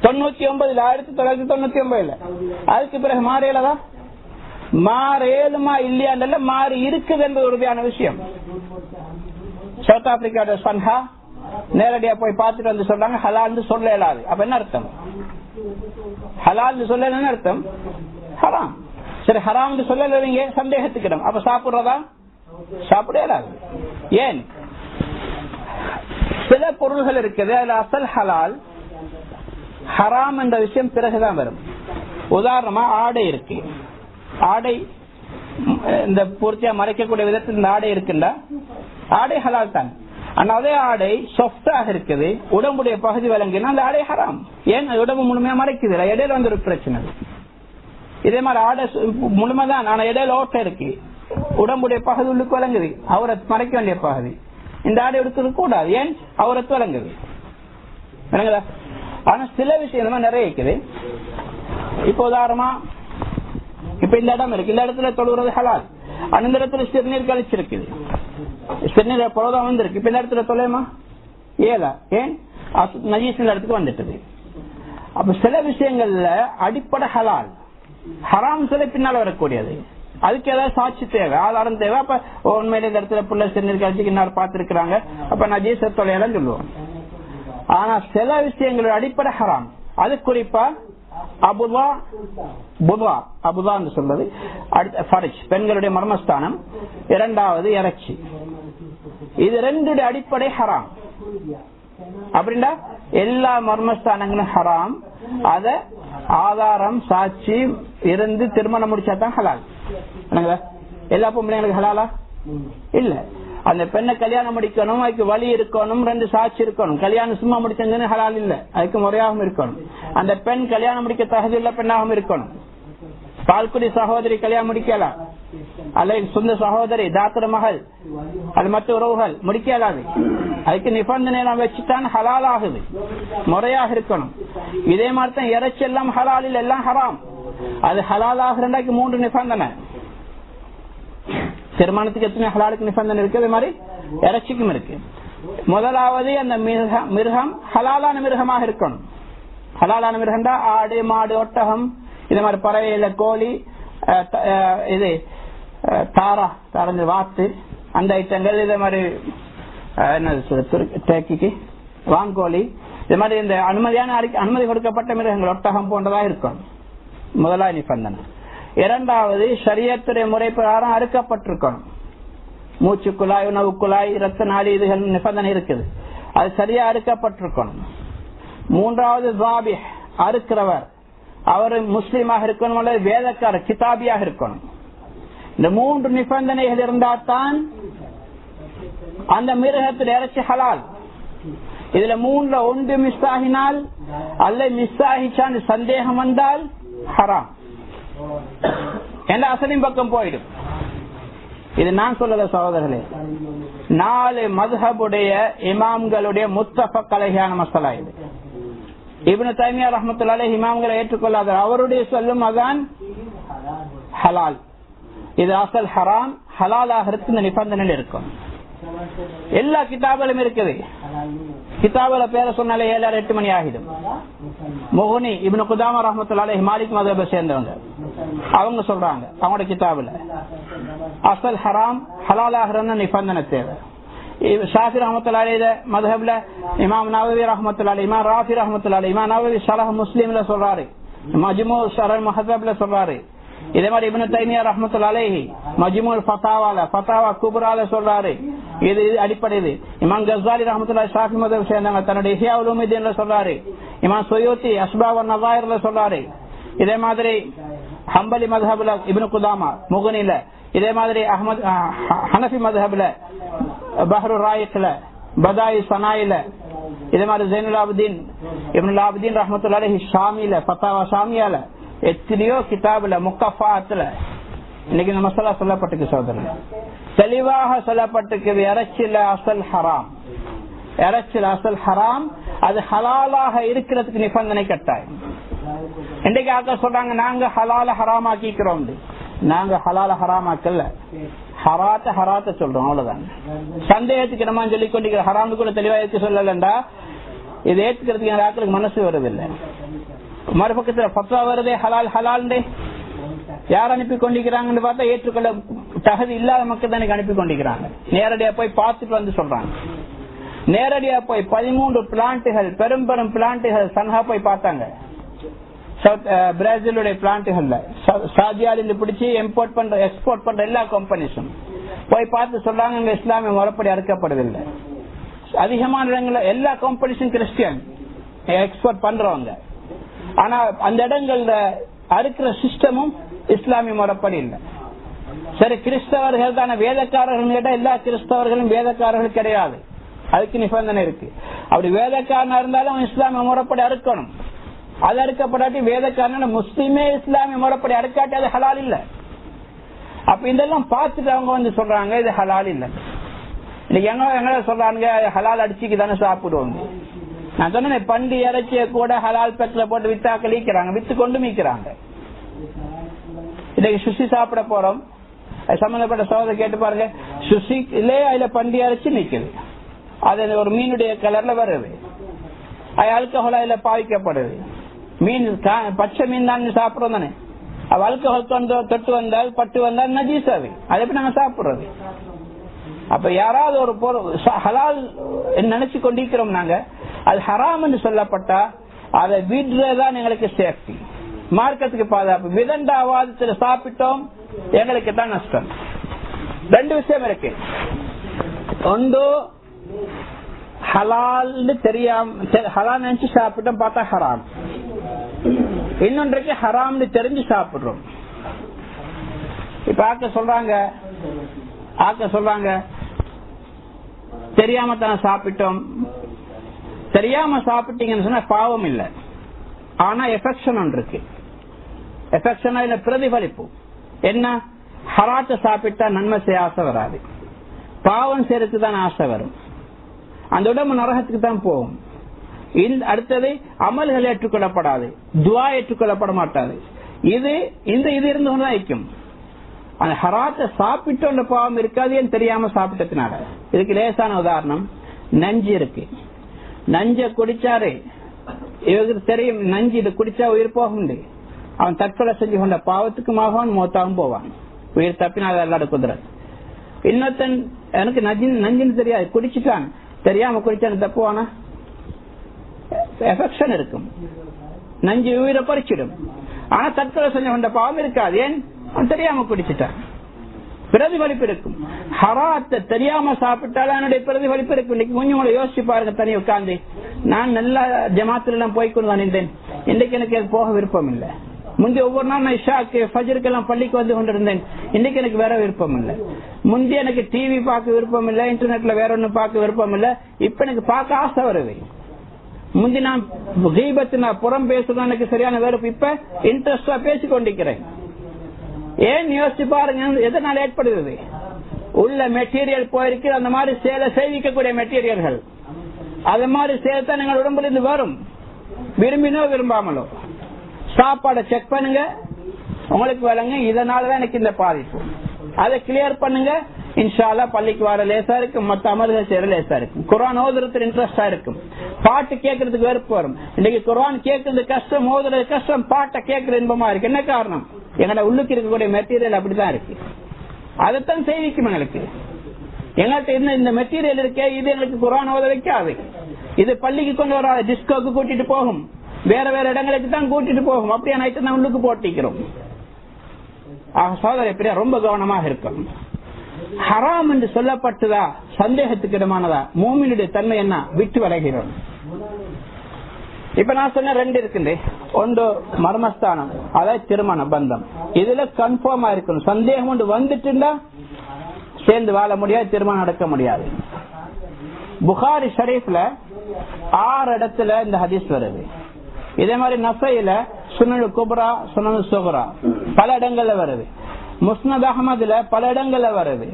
S1: 1999. அதுக்கு பிறகு மாறியலதா? மாறேலுமா இல்லையா? மாறி இருக்குது என்பது உறுதியான விஷயம். சவுத் ஆப்பிரிக்காவோட சன்ஹா நேரடியா போய் பார்த்துட்டு வந்து சொல்றாங்க ஹலால் சொல்ல இயலாது. அப்ப என்ன அர்த்தம்? ஹலால் சொல்ல என்ன அர்த்தம்? ஹராம். சரி, ஹராம் சொல்லலீங்க, சந்தேகத்துக்கிடம். அப்ப சாப்பிடுறதா? சாப்பிட இயலாது. ஏன்? சில பொருள்கள் இருக்குது, அதுல அசல் ஹலால், ஹராம் என்ற விஷயம் பிறகுதான் வரும். உதாரணமா ஆடை இருக்கு. ஆடை இந்த பூர்த்தியா மறைக்கக்கூடிய விதத்தில் இந்த ஆடை இருக்குண்டா, ஆடை ஹலால் தான். ஆனா அதே ஆடை சாஃப்டாக இருக்குது, உடம்புடைய பகுதி விளங்கினா அந்த ஆடை ஹராம். ஏன்? உடம்பு முழுமையா மறைக்குது, இடையில வந்து ஒரு பிரச்சனை. இதே மாதிரி ஆடை முழுமைதான், ஆனா இடையில ஓட்ட இருக்கு, உடம்புடைய பகுதி உள்ளுக்கு விளங்குது, அவரை மறைக்க வேண்டிய பகுதி. இந்த ஆடை எடுக்கிறது கூடாது. ஏன்? அவரத்து விளங்குது. ஆனா சில விஷயம் நிறைய இருக்குது. இப்ப உதாரணமா இப்ப இந்த இடம் இருக்கு, இந்த இடத்துல தொழுகிறது ஹலால், அந்த இடத்துல சிறுநீர் கழிச்சிருக்குது, சிறுநீர் பொழுதும் வந்திருக்கு. இப்ப இந்த இடத்துல தொலைமா ஏதா? ஏன்? நஜீஸ் இடத்துக்கு வந்துட்டது. அப்ப சில விஷயங்கள்ல அடிப்படை ஹலால், ஹராம் சில பின்னால வரக்கூடியது. அதுக்கு ஏதாவது சாட்சி தேவை, ஆதாரம் தேவை. அப்ப உண்மையில இந்த இடத்துல புள்ள சிறுநீர் கழிச்சு இன்னார் பார்த்திருக்கிறாங்க, அப்ப நஜீஸ் தொலையெல்லாம் சொல்லுவோம். ஆனா சில விஷயங்களோட அடிப்படை ஹராம், அது குறிப்பா அபுதா அபுதா என்று சொல்றது. ஃபர்ஜ் பெண்களுடைய மர்மஸ்தானம். இரண்டாவது இறைச்சி. இது ரெண்டுடைய அடிப்படை ஹராம். அப்படின்னா எல்லா மர்மஸ்தானங்களும் ஹராம். அத ஆதாரம் சாட்சி இருந்து திருமணம் முடிச்சாதான் ஹலால். எல்லா பொம்பளைங்களுக்கு ஹலாலா இல்ல. அந்த பெண்ணை கல்யாணம் முடிக்கணும், அதுக்கு வழி இருக்கணும், 2 சாட்சி இருக்கணும். கல்யாணம் சும்மா முடிச்சதுன்னு ஹலால் இல்ல, அதுக்கு முறையாகவும் இருக்கணும். அந்த பெண் கல்யாணம் முடிக்க தகுதி உள்ள பெண்ணாகவும் இருக்கணும். பால்குடி சகோதரி கல்யாணம் முடிக்கலாம், அல்லது சொந்த சகோதரி தாத்திர மகள் அது மற்ற உறவுகள் முடிக்கலாது. அதுக்கு நிபந்தனை எல்லாம் வச்சுட்டான் ஹலால் ஆகுது, முறையாக இருக்கணும். இதே மாதிரி தான் இறைச்சி எல்லாம் ஹலால் இல்ல, எல்லாம் ஹராம். அது ஹலால் ஆகுறதுக்கு 3 நிபந்தனை. திருமணத்துக்கு எத்தனை ஹலாலுக்கு நிபந்தனை இருக்கு, அதே மாதிரி இறைச்சிக்கும் இருக்கு. முதலாவது அந்த மிருகம் ஹலாலான மிருகமாக இருக்கணும். ஹலாலான மிருகம் தான் ஆடு, மாடு, ஒட்டகம், இது மாதிரி பறவையில கோழி, இது தாரஞ்ச வாத்து, அந்த ஐட்டங்கள், இதே மாதிரி தேக்கிக்கு வான்கோழி, இது மாதிரி இந்த அனுமதி கொடுக்கப்பட்ட மிருகங்கள் ஒட்டகம் போன்றதா இருக்கணும். முதலாவது நிபந்தனை. இரண்டாவது ஷரியத்துடைய முறை பிரகாரம் அறுக்கப்பட்டிருக்கணும். மூச்சு குழாய், உணவு குழாய், இரத்த நாளி, இதுகள் நிபந்தனை இருக்குது, அது சரியா அறுக்கப்பட்டிருக்கணும். மூன்றாவது ஜாபிஹ் அறுக்கிறவர் அவர் முஸ்லீமாக இருக்கணும் அல்லது வேதக்காரர் கிதாபியாக இருக்கணும். இந்த 3 நிபந்தனைகள் இருந்தால்தான் அந்த மிருகத்தில் இறைச்சி ஹலால். இதுல 3ல 1 மிஸ் ஆகினால் அல்ல மிஸ் ஆகிச்சான்னு சந்தேகம் வந்தால் ஹராம் என்ற அசலின் பக்கம் போயிடும். இது நான் சொல்லல சகோதரர்களே, 4 மத்ஹபுடைய இமாம்களுடைய முத்தஃபக் அலைஹியான மஸலா இது. இப்னு தைமியா ரஹ்மத்துல்லாஹி அலைஹி இமாம்களை ஏற்றுக்கொள்ளாத அவருடைய சொல்லும் அதான் ஹலால். இது அசல் ஹராம், ஹலால் ஆகிறதுக்கு இந்த நிபந்தனை இருக்கும். எல்லா கிதாபுகளும் இருக்குது. கிதாபுல பேர சொன்னாலே 7-8 மணி ஆகிடும். முஹ்னி இப்னு குதாமா ரஹ்மத்துல்லாஹி அலைஹி மாலிக் மذஹபை சேர்ந்தவங்க, அவங்க சொல்றாங்க அவங்களோட கிதாபுல அசல் ஹராம், ஹலால் ஆகிறதுன்னு நிபந்தனை தேவை. ஷாஃபி ரஹ்மத்துல்லாஹி அலைஹி மذஹப்ல இமாம் நவவி ரஹ்மத்துல்லாஹி அலைஹி, இமாம் ராஃபி ரஹ்மத்துல்லாஹி அலைஹி, இமாம் நவவி ஷரஹ் முஸ்லிம்ல சொல்றாரு, மஜ்மூ ஷரஹ் முஹத்தப்ல சொல்றாரு. இதே மாதிரி இப்னு தைமியா ரஹ்மத்துல்லாஹி அலைஹி மஜ்மூல் ஃபதாவால ஃபதாவா குப்ரால சொல்றாரு. இது அடிப்படை. இமாம் கஸ்ஸாலி ரஹ்மத்துல்லாஹி ஷாஃபி மذஹப் சேர்ந்தவங்க தன்னுடைய இஹ்யா உலூமுத்தீன்ல சொல்றாரு. இமாம் சுயூத்தி அஸ்பா வ நஸாயிர்ல சொல்றாரு. இதே மாதிரி ஹம்பலி மذஹப்ல இப்னு குதாமா முகனில, இதே மாதிரி அஹ்மத் ஹனஃபி மذஹப்ல பஹ்ரு ராயிக்ல, பதாயி சனாயில, இதே மாதிரி ஸைனுல் ஆபிதீன் இப்னுல் ஆபிதீன் ரஹ்மத்துல்லாஹி அலைஹி ஷாமில ஃபதாவா ஷாமியால, எத்தனையோ கிதாபுல முக்கஃபாத்துல இன்னைக்கு இந்த மசாலா சொல்லப்பட்டிருக்கு சகோதரர். தெளிவாக சொல்லப்பட்டிருக்கு இறைச்சில அசல் ஹராம், இறைச்சில அசல் ஹராம். அது ஹலாலாக இருக்கிறதுக்கு நிபந்தனை கட்டாயம். இன்றைக்கு ஆக்க சொல்றாங்க நாங்க ஹலால ஹராமாக்கிக்கிறோம். நாங்க ஹலால ஹராமாக்கல்ல, ஹராத்த சொல்றோம், அவ்வளவுதான். சந்தேகத்துக்கு நம்ம சொல்லி கொண்டிருக்கிற ஹராம் கூட தெளிவா ஏற்க சொல்லலண்டா இது ஏற்றுக்கிறதுக்கு எங்க ஆக்களுக்கு மனசு வருதில்லை. மறுபக்கத்துல பத்வா வருதே ஹலால் ஹலால், யார் அனுப்பி கொண்டிருக்கிறாங்கன்னு பார்த்தா ஏற்றுக்கொள்ள தகுதி இல்லாத மக்கள் தான் அனுப்பி கொண்டிருக்கிறாங்க. நேரடியா போய் பார்த்துட்டு வந்து சொல்றாங்க. நேரடியா போய் 13 பிளான்ட்டுகள், பெரும் பெரும் பிளான்ட்டுகள் சன்ஹா போய் பார்த்தாங்க. பிரேசிலுடைய பிளான்ட்டுகள்ல சாதியாலிருந்து பிடிச்சி இம்போர்ட் பண்ற எக்ஸ்போர்ட் பண்ற எல்லா கம்பெனிஸும் போய் பார்த்து சொல்றாங்க இங்க இஸ்லாமிய முறைப்படி அறுக்கப்படுவதில்லை. அதிகமான இடங்கள்ல எல்லா கம்பெனிஸும் கிறிஸ்டியன் எக்ஸ்போர்ட் பண்றவங்க. ஆனா அந்த இடங்கள்ல அறுக்கிற சிஸ்டமும் இஸ்லாமிய முறைப்படி இல்லை. சரி, கிறிஸ்தவர்கள் தானே வேதக்காரர்கள் கேட்டா எல்லா கிறிஸ்தவர்களும் வேதக்காரர்கள் கிடையாது, அதுக்கு நிபந்தனை இருக்கு. அப்படி வேதக்காரனா இருந்தாலும் இஸ்லாமிய முறைப்படி அறுக்கணும். அது அறுக்கப்படாட்டி வேதக்காரன முஸ்லிமே இஸ்லாமிய முறைப்படி அறுக்காட்டி அது ஹலால் இல்ல. அப்ப இதெல்லாம் பார்த்துட்டு அவங்க வந்து சொல்றாங்க இது ஹலால் இல்ல. இன்னைக்கு எங்க சொல்றாங்க ஹலால் அடிச்சுக்கு தானே சாப்பிடுவாங்க. நான் சொன்னேன் பண்டி இறைச்சிய கூட ஹலால் பெட்ல போட்டு வித்தாக்கள் ஈக்கிறாங்க, வித்து கொண்டு மீக்கிறாங்க. இன்னைக்கு சுஷி சாப்பிட போறோம், சம்பந்தப்பட்ட சோதனை கேட்டு பாருங்க, சுஷிலே அதுல பண்டி இறைச்சி நிக்குது, அது ஒரு மீனுடைய கலர்ல வருது, அது ஆல்கஹால் அதுல பாவிக்கப்படுது. மீன் பச்சை மீன் தான் சாப்பிடுறோம் தானே, ஆல்கஹால் தொட்டு வந்தால் பட்டு வந்தால் நஜீசாவி, அதை எப்படி நாங்க சாப்பிடுறது? அப்ப யாராவது ஒரு பொருள் ஹலால் நினைச்சு கொண்டிருக்கிறோம் நாங்க, அது ஹராம் என்று சொல்லப்பட்டா அதை விடுறதுதான் எங்களுக்கு சேஃப்டி. மார்க்கத்துக்கு பாதுகாப்பு. விதண்டாவாதத்துல சாப்பிட்டோம் எங்களுக்கு தான் நஷ்டம். ரெண்டு விஷயம் இருக்கு. ஒன்று ஹலால் தெரியாம ஹலால் நினைச்சு சாப்பிட்டோம், பார்த்தா ஹராம். இன்னொன்றைக்கு ஹராம்னு தெரிஞ்சு சாப்பிடுறோம். இப்ப ஆக்க சொல்றாங்க தெரியாம தானே சாப்பிட்டோம். தெரியாம சாப்பிட்டீங்கன்னு சொன்னா பாவம் இல்லை, ஆனா எஃபெக்ஷன் ஒன்று இருக்கு. எஃபெக்ஷன் இல்ல பிரதிபலிப்பு என்ன? ஹராத்த சாப்பிட்டா நன்மை செய்ய ஆசை வராது, பாவம் செய்யறதுக்கு தான் ஆசை வரும். அந்த உடம்பு நரகத்துக்கு தான் போகும். அடுத்தது அமல்கள் ஏற்றுக்கொள்ளப்படாது, துவா ஏற்றுக்கொள்ளப்பட மாட்டாது. இது இருந்து கொண்டுதான் இருக்கும். அந்த ஹராத்த சாப்பிட்ட பாவம் இருக்காது, ஏன் தெரியாம சாப்பிட்டதுனால. இதுக்கு லேசான உதாரணம், நஞ்சு இருக்கு. நஞ்ச குடிச்சாரு, இவருக்கு தெரியும் நஞ்சு இது குடிச்சா உயிர் போகும். அவன் தற்கொலை செஞ்சு கொண்ட பாவத்துக்குமாக மோத்தாவும் போவான். உயிர் தப்பினா எல்லாரும் குதிரை. இன்னொருத்தன் எனக்கு நஞ்சுன்னு தெரியாது, குடிச்சுட்டான், தெரியாம குடிச்சான்னு தப்புவானா? எஃபெக்ஷன் இருக்கும், நஞ்சு உயிரை பறிச்சிடும். ஆனா தற்கொலை செஞ்ச கொண்ட பாவம் இருக்காது, ஏன்? தெரியாம குடிச்சுட்டான். பிரதிபலிப்பு இருக்கும். ஹராத்தை தெரியாம சாப்பிட்டாலும் என்னுடைய பிரதிபலிப்பு இருக்கும். இன்னைக்கு கொஞ்சம் கூட யோசிச்சு பாருங்க, தனி உட்காந்து நான் நல்லா ஜமாத்துல எல்லாம் போய்க்கொண்டு வந்தேன், இன்னைக்கு எனக்கு போக விருப்பம் இல்லை. முந்தைய ஒவ்வொரு நாள் நான் இஷாக்கு ஃபஜ்ருக்கு எல்லாம் பள்ளிக்கு வந்து கொண்டிருந்தேன், இன்னைக்கு எனக்கு வேற விருப்பம் இல்லை. முந்தைய எனக்கு டிவி பார்க்க விருப்பம் இல்லை, இன்டர்நெட்ல வேற ஒண்ணு பார்க்க விருப்பம் இல்லை, இப்ப எனக்கு பார்க்க ஆசை வருது. முந்தி நான் கீபத்து நான் புறம் பேசுறது எனக்கு சரியான வெறுப்பு, இப்ப இன்ட்ரெஸ்டா பேசி கொண்டிருக்கிறேன். ஏன் யோசிச்சு பாருங்க, எதனால ஏற்படுகிறது? உள்ள மெட்டீரியல் போயிருக்கு, அந்த மாதிரி சேலை செய்விக்கக்கூடிய மெட்டீரியல்கள், அது மாதிரி சேர்த்தா நீங்கள் உடம்புல இருந்து வரும், விரும்பினோ விரும்பாமலோ. சாப்பாடை செக் பண்ணுங்க, உங்களுக்கு வழங்க, இதனாலதான் எனக்கு இந்த பாதிப்பு. அதை கிளியர் பண்ணுங்க, இன்ஷா அல்லாஹ் பள்ளிக்கு வர லேசா இருக்கும், மற்ற அமல்கள் செய்யற லேசா இருக்கும். குர்ஆன் ஓதுறதுக்கு இன்ட்ரெஸ்டா இருக்கும், பாட்டு கேட்கறதுக்கு வெறுப்பு வரும். இன்னைக்கு குர்ஆன் கேட்கறது கஷ்டம், ஓதுறது கஷ்டம், பாட்டை கேட்கறது இன்பமா இருக்கு. என்ன காரணம்? எங்களோட உள்ளுக்கு இருக்கக்கூடிய மெட்டீரியல் அப்படிதான் இருக்கு. அதைத்தான் செய்விக்கும் எங்களுக்கு. எங்கள்கிட்ட இந்த மெட்டீரியல் இருக்கே, இது எங்களுக்கு குர்ஆன் ஓத வைக்காது. இது பள்ளிக்கு கொண்டு வராது, டிஸ்கோக்கு கூட்டிட்டு போகும், வேற வேற இடங்களுக்கு தான் கூட்டிட்டு போகும். அப்படியே நைட்டு தான் உள்ளுக்கு போட்டிக்கிறோம். சோதரை பிரியா ரொம்ப கவனமாக இருக்கும். ஹராம் என்று சொல்லப்பட்டதா சந்தேகத்துக்கு இடமானதா? மூமினுடைய தன்மை என்ன? விட்டு விலகிறோம். இப்ப நான் சொன்ன ரெண்டு இருக்குது. ஒன்று மர்மஸ்தானம், அதாவது திருமண பந்தம். இதுல கன்ஃபார்மா இருக்கணும். சந்தேகம் ஒன்று வந்துட்டுண்டா சேர்ந்து வாழ முடியாது, திருமணம் நடக்க முடியாது. புகாரி ஷரீஃப்ல 6 இடத்துல இந்த ஹதீஸ் வருது. இதே மாதிரி நசையில சுனனு குப்ரா, சுனனு சுக்ரா பல இடங்கள்ல வருது. முஸ்னத் அஹ்மதுல பல இடங்கள்ல வருது.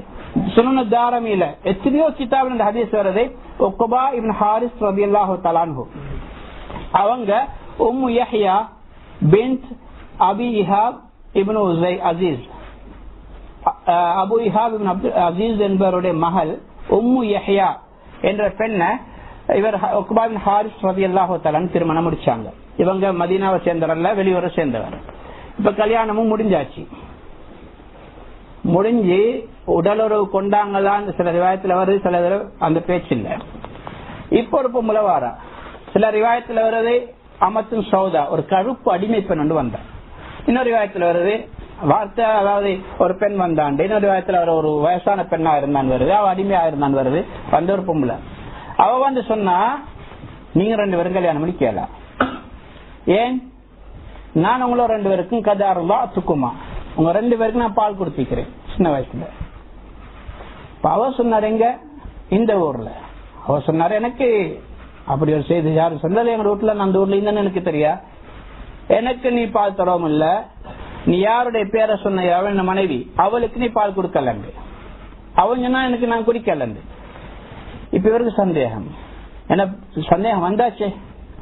S1: சுனனு தாரமில எத்தனையோ கிதாபில் இந்த ஹதீஸ் வருது. உக்பா இப்னு ஹாரிஸ் ரலியல்லாஹு தஆலா அன்ஹு அவங்க உம்மு யஹ்யா பின்த் அபி இஹாப் இப்னு அசீஸ், அபு இஹாப் இப்னு அப்துல் அசீஸ் என்பவருடைய மகள் உம்மு யஹ்யா என்ற பெண்ணை இவர் உக்பா இப்னு ஹாரிஸ் ரலியல்லாஹு தஆலா திருமணம் முடிச்சாங்க. இவங்க மதீனாவை சேர்ந்தவரல்ல, வெளியூரை சேர்ந்தவர். இப்ப கல்யாணமும் முடிஞ்சாச்சு. முடிஞ்சு உடலுறவு கொண்டாங்களான்னு சில ரிவாயத்துல வருது, சில அந்த பேச்சு இல்ல. இப்ப ஒரு பொம்பளை வாரா, சில ரிவாயத்துல வருது அமத்தும் சௌதா, ஒரு கருப்பு அடிமை பெண் ஒன்று வந்தா. இன்னொரு ரிவாயத்துல வருது வார்த்தை, அதாவது ஒரு பெண் வந்தாண்டு. இன்னொரு ரிவாயத்துல ஒரு வயசான பெண்ணா இருந்தான் வருது, அவ அடிமையா இருந்தான் வருது. வந்த ஒரு பொம்பளை அவ வந்து சொன்னா, நீங்க 2 பேரும் கல்யாணம் பண்ணி கேளா, ஏன் நான் உங்களோட 2 பேருக்கும் கதாருவா துக்குமா, உங்க 2 பேருக்கு நான் பால் கொடுத்திக்கிறேன் சின்ன வயசுல. அவ சொன்னாரு எங்க இந்த ஊர்ல. அவ சொன்னாரு எனக்கு அப்படி ஒரு செய்தி யாரும் சொன்னது எங்க வீட்டுல, நான் அந்த ஊர்ல இருந்தேன்னு எனக்கு தெரியா, எனக்கு நீ பால் தரவும் இல்ல, நீ யாருடைய பேரை சொன்ன, அவன் மனைவி, அவளுக்கு நீ பால் கொடுக்கலண்டு, அவன் சொன்னா எனக்கு நான் குடிக்கலண்டு. இப்ப இவருக்கு சந்தேகம், என்ன சந்தேகம் வந்தாச்சே,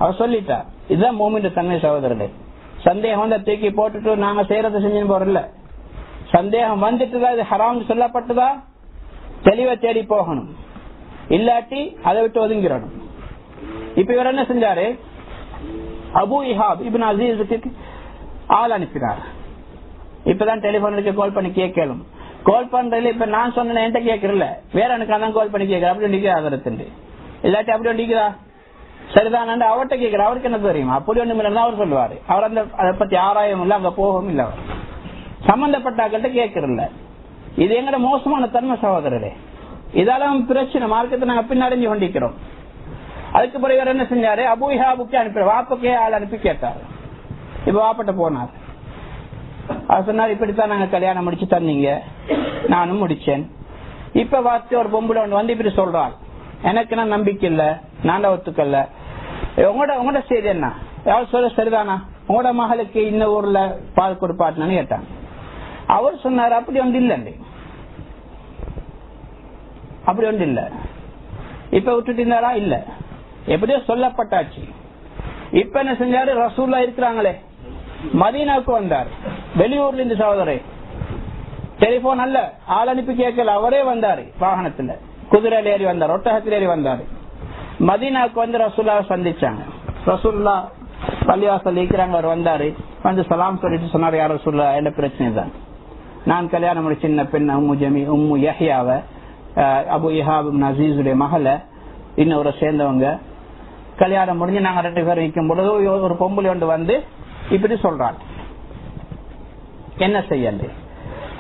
S1: அவ சொல்லிட்டா. இதுதான் மூமின் தன்மை சகோதரர்களே. சந்தேகம் வந்தா தூக்கி போட்டுட்டு நாங்க செய்யறத செஞ்சு போறல. சந்தேகம் வந்துட்டுதான் இது ஹராம் சொல்லப்பட்டதா தெளிவா தேடி போகணும், இல்லாட்டி அதை விட்டு ஒதுங்கிடணும். இப்ப இவர் என்ன செஞ்சாரு, அபு இஹாப் இப்னு அசீஸுக்கு ஆள் அனுப்பினார். இப்பதான் டெலிபோனுக்கு கால் பண்ணி கேட்கலும். கால் பண்றதுல இப்ப நான் சொன்ன என்கிட்ட கேட்கறல, வேற எனக்கு அதான் கால் பண்ணி கேட்கற, அப்படி நிக்கிறா அதற்கு, இல்லாட்டி அப்படி நிக்கிறா சரிதான் அவர்கிட்ட கேட்கிற, அவருக்கு என்ன தெரியும்? அப்படி ஒண்ணும் இல்லைன்னா அவர் சொல்லுவாரு. அவர் அதை பத்தி ஆராயம் இல்ல, அங்க போகவும் இல்ல. அவர் சம்பந்தப்பட்டாக்கிட்ட கேட்கறதில்ல. இது எங்கட மோசமான தன்மை சகோதரரே. இதெல்லாம் பிரச்சனை. மார்க்கத்தை நாங்க பின்னடைஞ்சு கொண்டிருக்கிறோம். அதுக்கு பிறகு என்ன செஞ்சாரு? அபூ இஹாபுக்கு அனுப்பி வாப்பக்கே ஆள் அனுப்பி கேட்டாரு. இப்ப வாப்பட்ட போனார். அவர் சொன்னார், இப்படித்தான் நாங்க கல்யாணம் முடிச்சு தந்தீங்க, நானும் முடிச்சேன். இப்ப பார்த்து ஒரு பொம்பளை ஒன்று வந்து இப்படி சொல்றாள், எனக்கு நான் நம்பிக்கை இல்ல, நான் ஒத்துக்கல்ல, உங்களோட செய்தி என்ன? யாரும் சொல்ல சரிதானா? உங்களோட மகளுக்கு இந்த ஊர்ல பால் கொடுப்பாட்டுன்னு கேட்டாங்க. அவர் சொன்னார், அப்படி ஒன்று இல்ல, அப்படி ஒன்று இல்ல. இப்ப விட்டுட்டு இருந்தாரா? இல்ல, எப்படியோ சொல்லப்பட்டாச்சு. இப்ப என்ன செஞ்சாரு? ரசூல்லா இருக்கிறாங்களே, மதீனாவுக்கு வந்தார். வெளியூர்ல இருந்து சகோதரே, டெலிபோன் அல்ல, ஆள் அனுப்பி கேட்கல, அவரே வந்தாரு. வாகனத்துல, குதிரையில ஏறி வந்தார், ஒட்டகத்தில் ஏறி வந்தாரு. மதீனாவுக்கு வந்து ரசூல்லாவை சந்திச்சாங்க. ரசூல்லா பள்ளிவாசல் இருக்கிறாங்க. அவர் வந்தாரு, வந்து சலாம் சொல்லிட்டு சொன்னார், யார் ரசூல்லா, என்ன பிரச்சனை தான், நான் கல்யாணம் முடிச்ச சின்ன பெண் உம்மு யஹ்யாவை, அபூ இஹாப் அஸீஸுடைய மகளை இன்னொரு சேர்ந்தவங்க, கல்யாணம் முடிஞ்சு நாங்க 2 பேரும் நிற்கும் பொழுது ஒரு பொம்பளை ஒன்று வந்து இப்படி சொல்றாங்க, என்ன செய்யண்டு?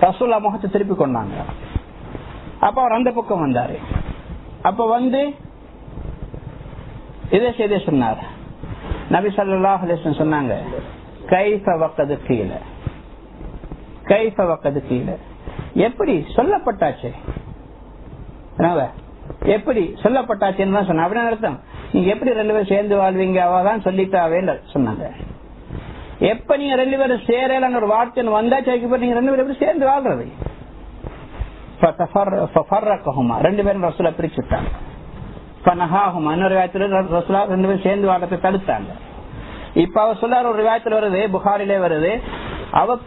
S1: ரசூல்லா முகத்தை திருப்பி கொண்டாங்க. அப்ப அவர் அந்த பக்கம் வந்தாரு. அப்ப வந்து இதே செய்தி சொன்னார். நபி ஸல்லல்லாஹு அலைஹி வஸல்லம் சொன்னாங்க, கைஃப வக்கது கீழ, கைஃப வக்கது கீழ, எப்படி சொல்லப்பட்டாச்சு, எப்படி சொல்லப்பட்டாச்சுன்னு சொன்ன. அப்படின்னு அர்த்தம், நீங்க எப்படி 2 பேரும் சேர்ந்து வாழ்வீங்க, அவதான் சொல்லிட்டாவே சொன்னாங்க. எப்ப நீங்க 2 பேரும் சேரல ஒரு வார்த்தை வந்தாச்சு, நீங்க 2 பேரும் எப்படி சேர்ந்து வாழ்றது? 2 பேரும் ரசூலா பிரிச்சுட்டாங்க. இன்னொரு வியாயத்துல ரசூலா 2 பேரும் சேர்ந்து வாழ்றதை தடுத்தாங்க. இப்ப அவர் சொல்லார், ஒரு வியாயத்துல வருது, புகாரிலே வருது, அவ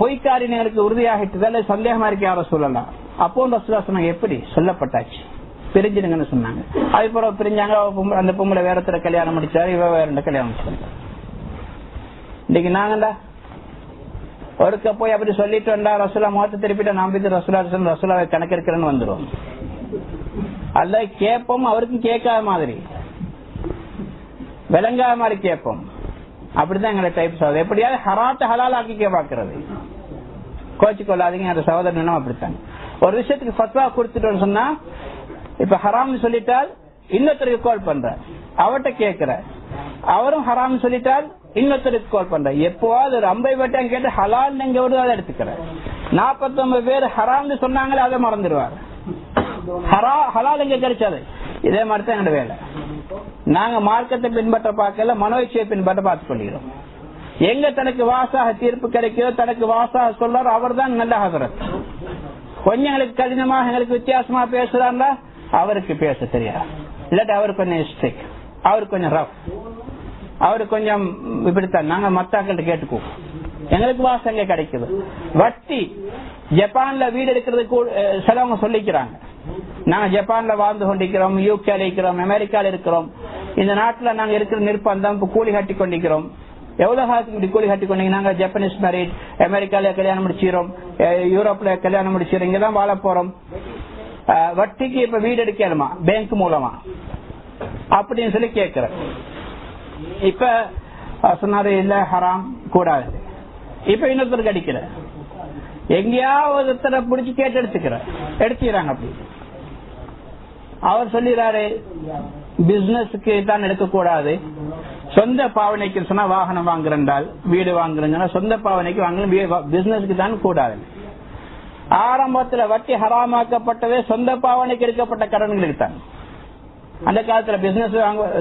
S1: பொய்க்காரினருக்கு உறுதியாகிட்டு சந்தேகமா இருக்கு யார சொல்லலாம். அப்போ ரசூலா சொன்னாங்க, எப்படி சொல்லப்பட்டாச்சு, பிரிஞ்சிடுங்கன்னு சொன்னாங்க. அதுக்கப்புறம் பிரிஞ்சாங்க. அந்த பொம்பளை வேறத்துல கல்யாணம் முடிச்சாரு, இவ வேற கல்யாணம் முடிச்சாங்க. இன்னைக்கு நாங்கண்டா ஒருக்க போய் அப்படி சொல்லிட்டு வந்தா ரசூலா முகத்தை திருப்பிட்டு நம்பிட்டு ரசூலாவை கணக்கெடுக்கிறேன்னு வந்துடும். அல்ல கேட்போம், அவருக்கும் கேட்காத மாதிரி விளங்காத மாதிரி கேட்போம். அப்படிதான் எங்களை டைப் சார். எப்படியாவது ஹராத்த ஹலால் ஆக்கிக்க பாக்குறது. கோச்சு கொள்ளாதீங்க, அந்த சகோதரனும் அப்படித்தாங்க. ஒரு விஷயத்துக்கு ஃபத்வா கொடுத்துட்டோம்னு சொன்னா, இப்ப ஹராம்னு சொல்லிட்டால் இன்னொருத்தருக்கு கால் பண்ற, அவர்கிட்ட கேட்கிற, அவரும் ஹராம் சொல்லிட்டால் இன்னொருத்தருக்கு கால் பண்ற. எப்போவாது ஒரு 50 பேட்டையும் கேட்டு ஹலால் எங்க வருது அதை எடுத்துக்கிற. 49 பேர் ஹராம்னு சொன்னாங்களே அதை மறந்துடுவார். ஹலால் எங்க கிடைச்சாது. இதே மாதிரிதான் எங்க வேலை. நாங்க மார்க்கத்தை பின்பற்ற பார்க்கல, மனோச்சையை பின்பற்ற பார்த்துக் கொள்கிறோம். எங்க தனக்கு வாசாக தீர்ப்பு கிடைக்கிறோ, தனக்கு வாசாக சொல்றாரோ அவர் தான் நல்ல ஹதரத். கொஞ்சம் எங்களுக்கு கடினமாக எங்களுக்கு வித்தியாசமா பேசுறாங்களா, அவருக்கு பேச தெரியாது. இல்லாட்டி அவருக்கு கொஞ்சம் மிஸ்டேக், அவருக்கு கொஞ்சம் ரஃப், அவருக்கு கொஞ்சம் இப்படித்தான். நாங்க மத்தாக்கிட்ட கேட்டுக்குவோம், எங்களுக்கு வாசங்க கிடைக்குது. வட்டி ஜப்பான்ல வீடு எடுக்கிறதுக்கு சிலவங்க சொல்லிக்கிறாங்க. நாங்க ஜப்பான்ல வாழ்ந்து கொண்டிருக்கிறோம், யூகேல இருக்கிறோம், அமெரிக்கால இருக்கிறோம். இந்த நாட்டுல நாங்க இருக்கிற நிர்பந்தம் கூலி கட்டி கொண்டிருக்கிறோம். எவ்வளவு காலத்துக்கு கூலி கட்டி கொண்டீங்க? நாங்க ஜப்பானீஸ் மேரேஜ், அமெரிக்கால கல்யாணம் முடிச்சிரோம், யூரோப்ல கல்யாணம் முடிச்சிரோம், இங்கதான் வாழ போறோம். வட்டிக்கு இப்ப வீடு எடுக்கணுமா பேங்க் மூலமா அப்படின்னு சொல்லி கேட்கிறேன். இப்ப சொன்னாரு இல்ல ஹராம் கூடாது. இப்ப இன்னொருத்தருக்கு அடிக்கிற, எங்கேயாவது பிடிச்சு கேட்டு எடுத்துக்கிறாங்க. அப்படி அவர் சொல்லிடுறாரு, பிசினஸுக்கு தான் எடுக்கக்கூடாது, சொந்த பாவனைக்கு சொன்னா வாகனம் வாங்குறால் வீடு வாங்குறீங்கன்னா சொந்த பாவனைக்கு வாங்க, பிசினஸுக்கு தான் கூடாது. ஆரம்பத்துல வட்டி ஹராமாக்கப்பட்டதே சொந்த பாவனைக்கு எடுக்கப்பட்ட கடன்களுக்கு தான். அந்த காலத்துல பிசினஸ்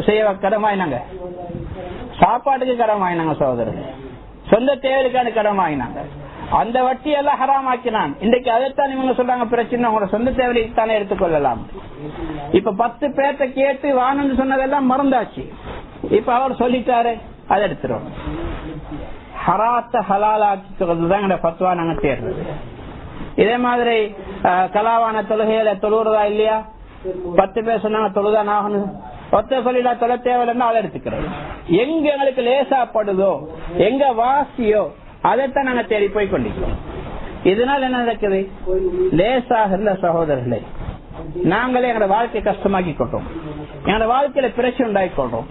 S1: செய்ய கடன் வாங்கினாங்க, சாப்பாட்டுக்கு கடன் வாங்கினாங்க சகோதரர், சொந்த தேவைக்கான கடன் வாங்கினாங்க. அந்த வட்டி எல்லாம் ஹராமாக்கினான். இன்றைக்கு அதைத்தான் இவங்க சொல்றாங்க, பிரச்சனை உங்களோட சொந்த தேவைக்கு தானே எடுத்துக்கொள்ளலாம். இப்ப 10 பேர்த்த கேட்டு வாங்கன்னு சொன்னதெல்லாம் மறந்தாச்சு. இப்ப அவர் சொல்லிட்டாரு, அதை எடுத்துரும். ஹராத்த ஹலாலாக்கிதான் பத்வா நாங்க தேடுறது. இதே மாதிரி கலாவான தொழுகையில தொழுறதா இல்லையா, 10 பேர் சொன்னாங்க தொழுதான் ஆகணும், ஒத்த சொல்லிடா தொலை தேவையில்லைன்னா அதை எடுத்துக்கிறோம். எங்க எங்களுக்கு லேசாப்படுதோ, எங்க வாசியோ அதைத்தான் நாங்க தேடி போய் கொண்டிருக்கிறோம். இதனால என்ன நடக்குது? லேசாக இருந்த சகோதரர்களை நாங்களே எங்களோட வாழ்க்கையை கஷ்டமாக்கி கொள்றோம், எங்களோட வாழ்க்கையில பிரச்சனை உண்டாக்கி கொள்றோம்.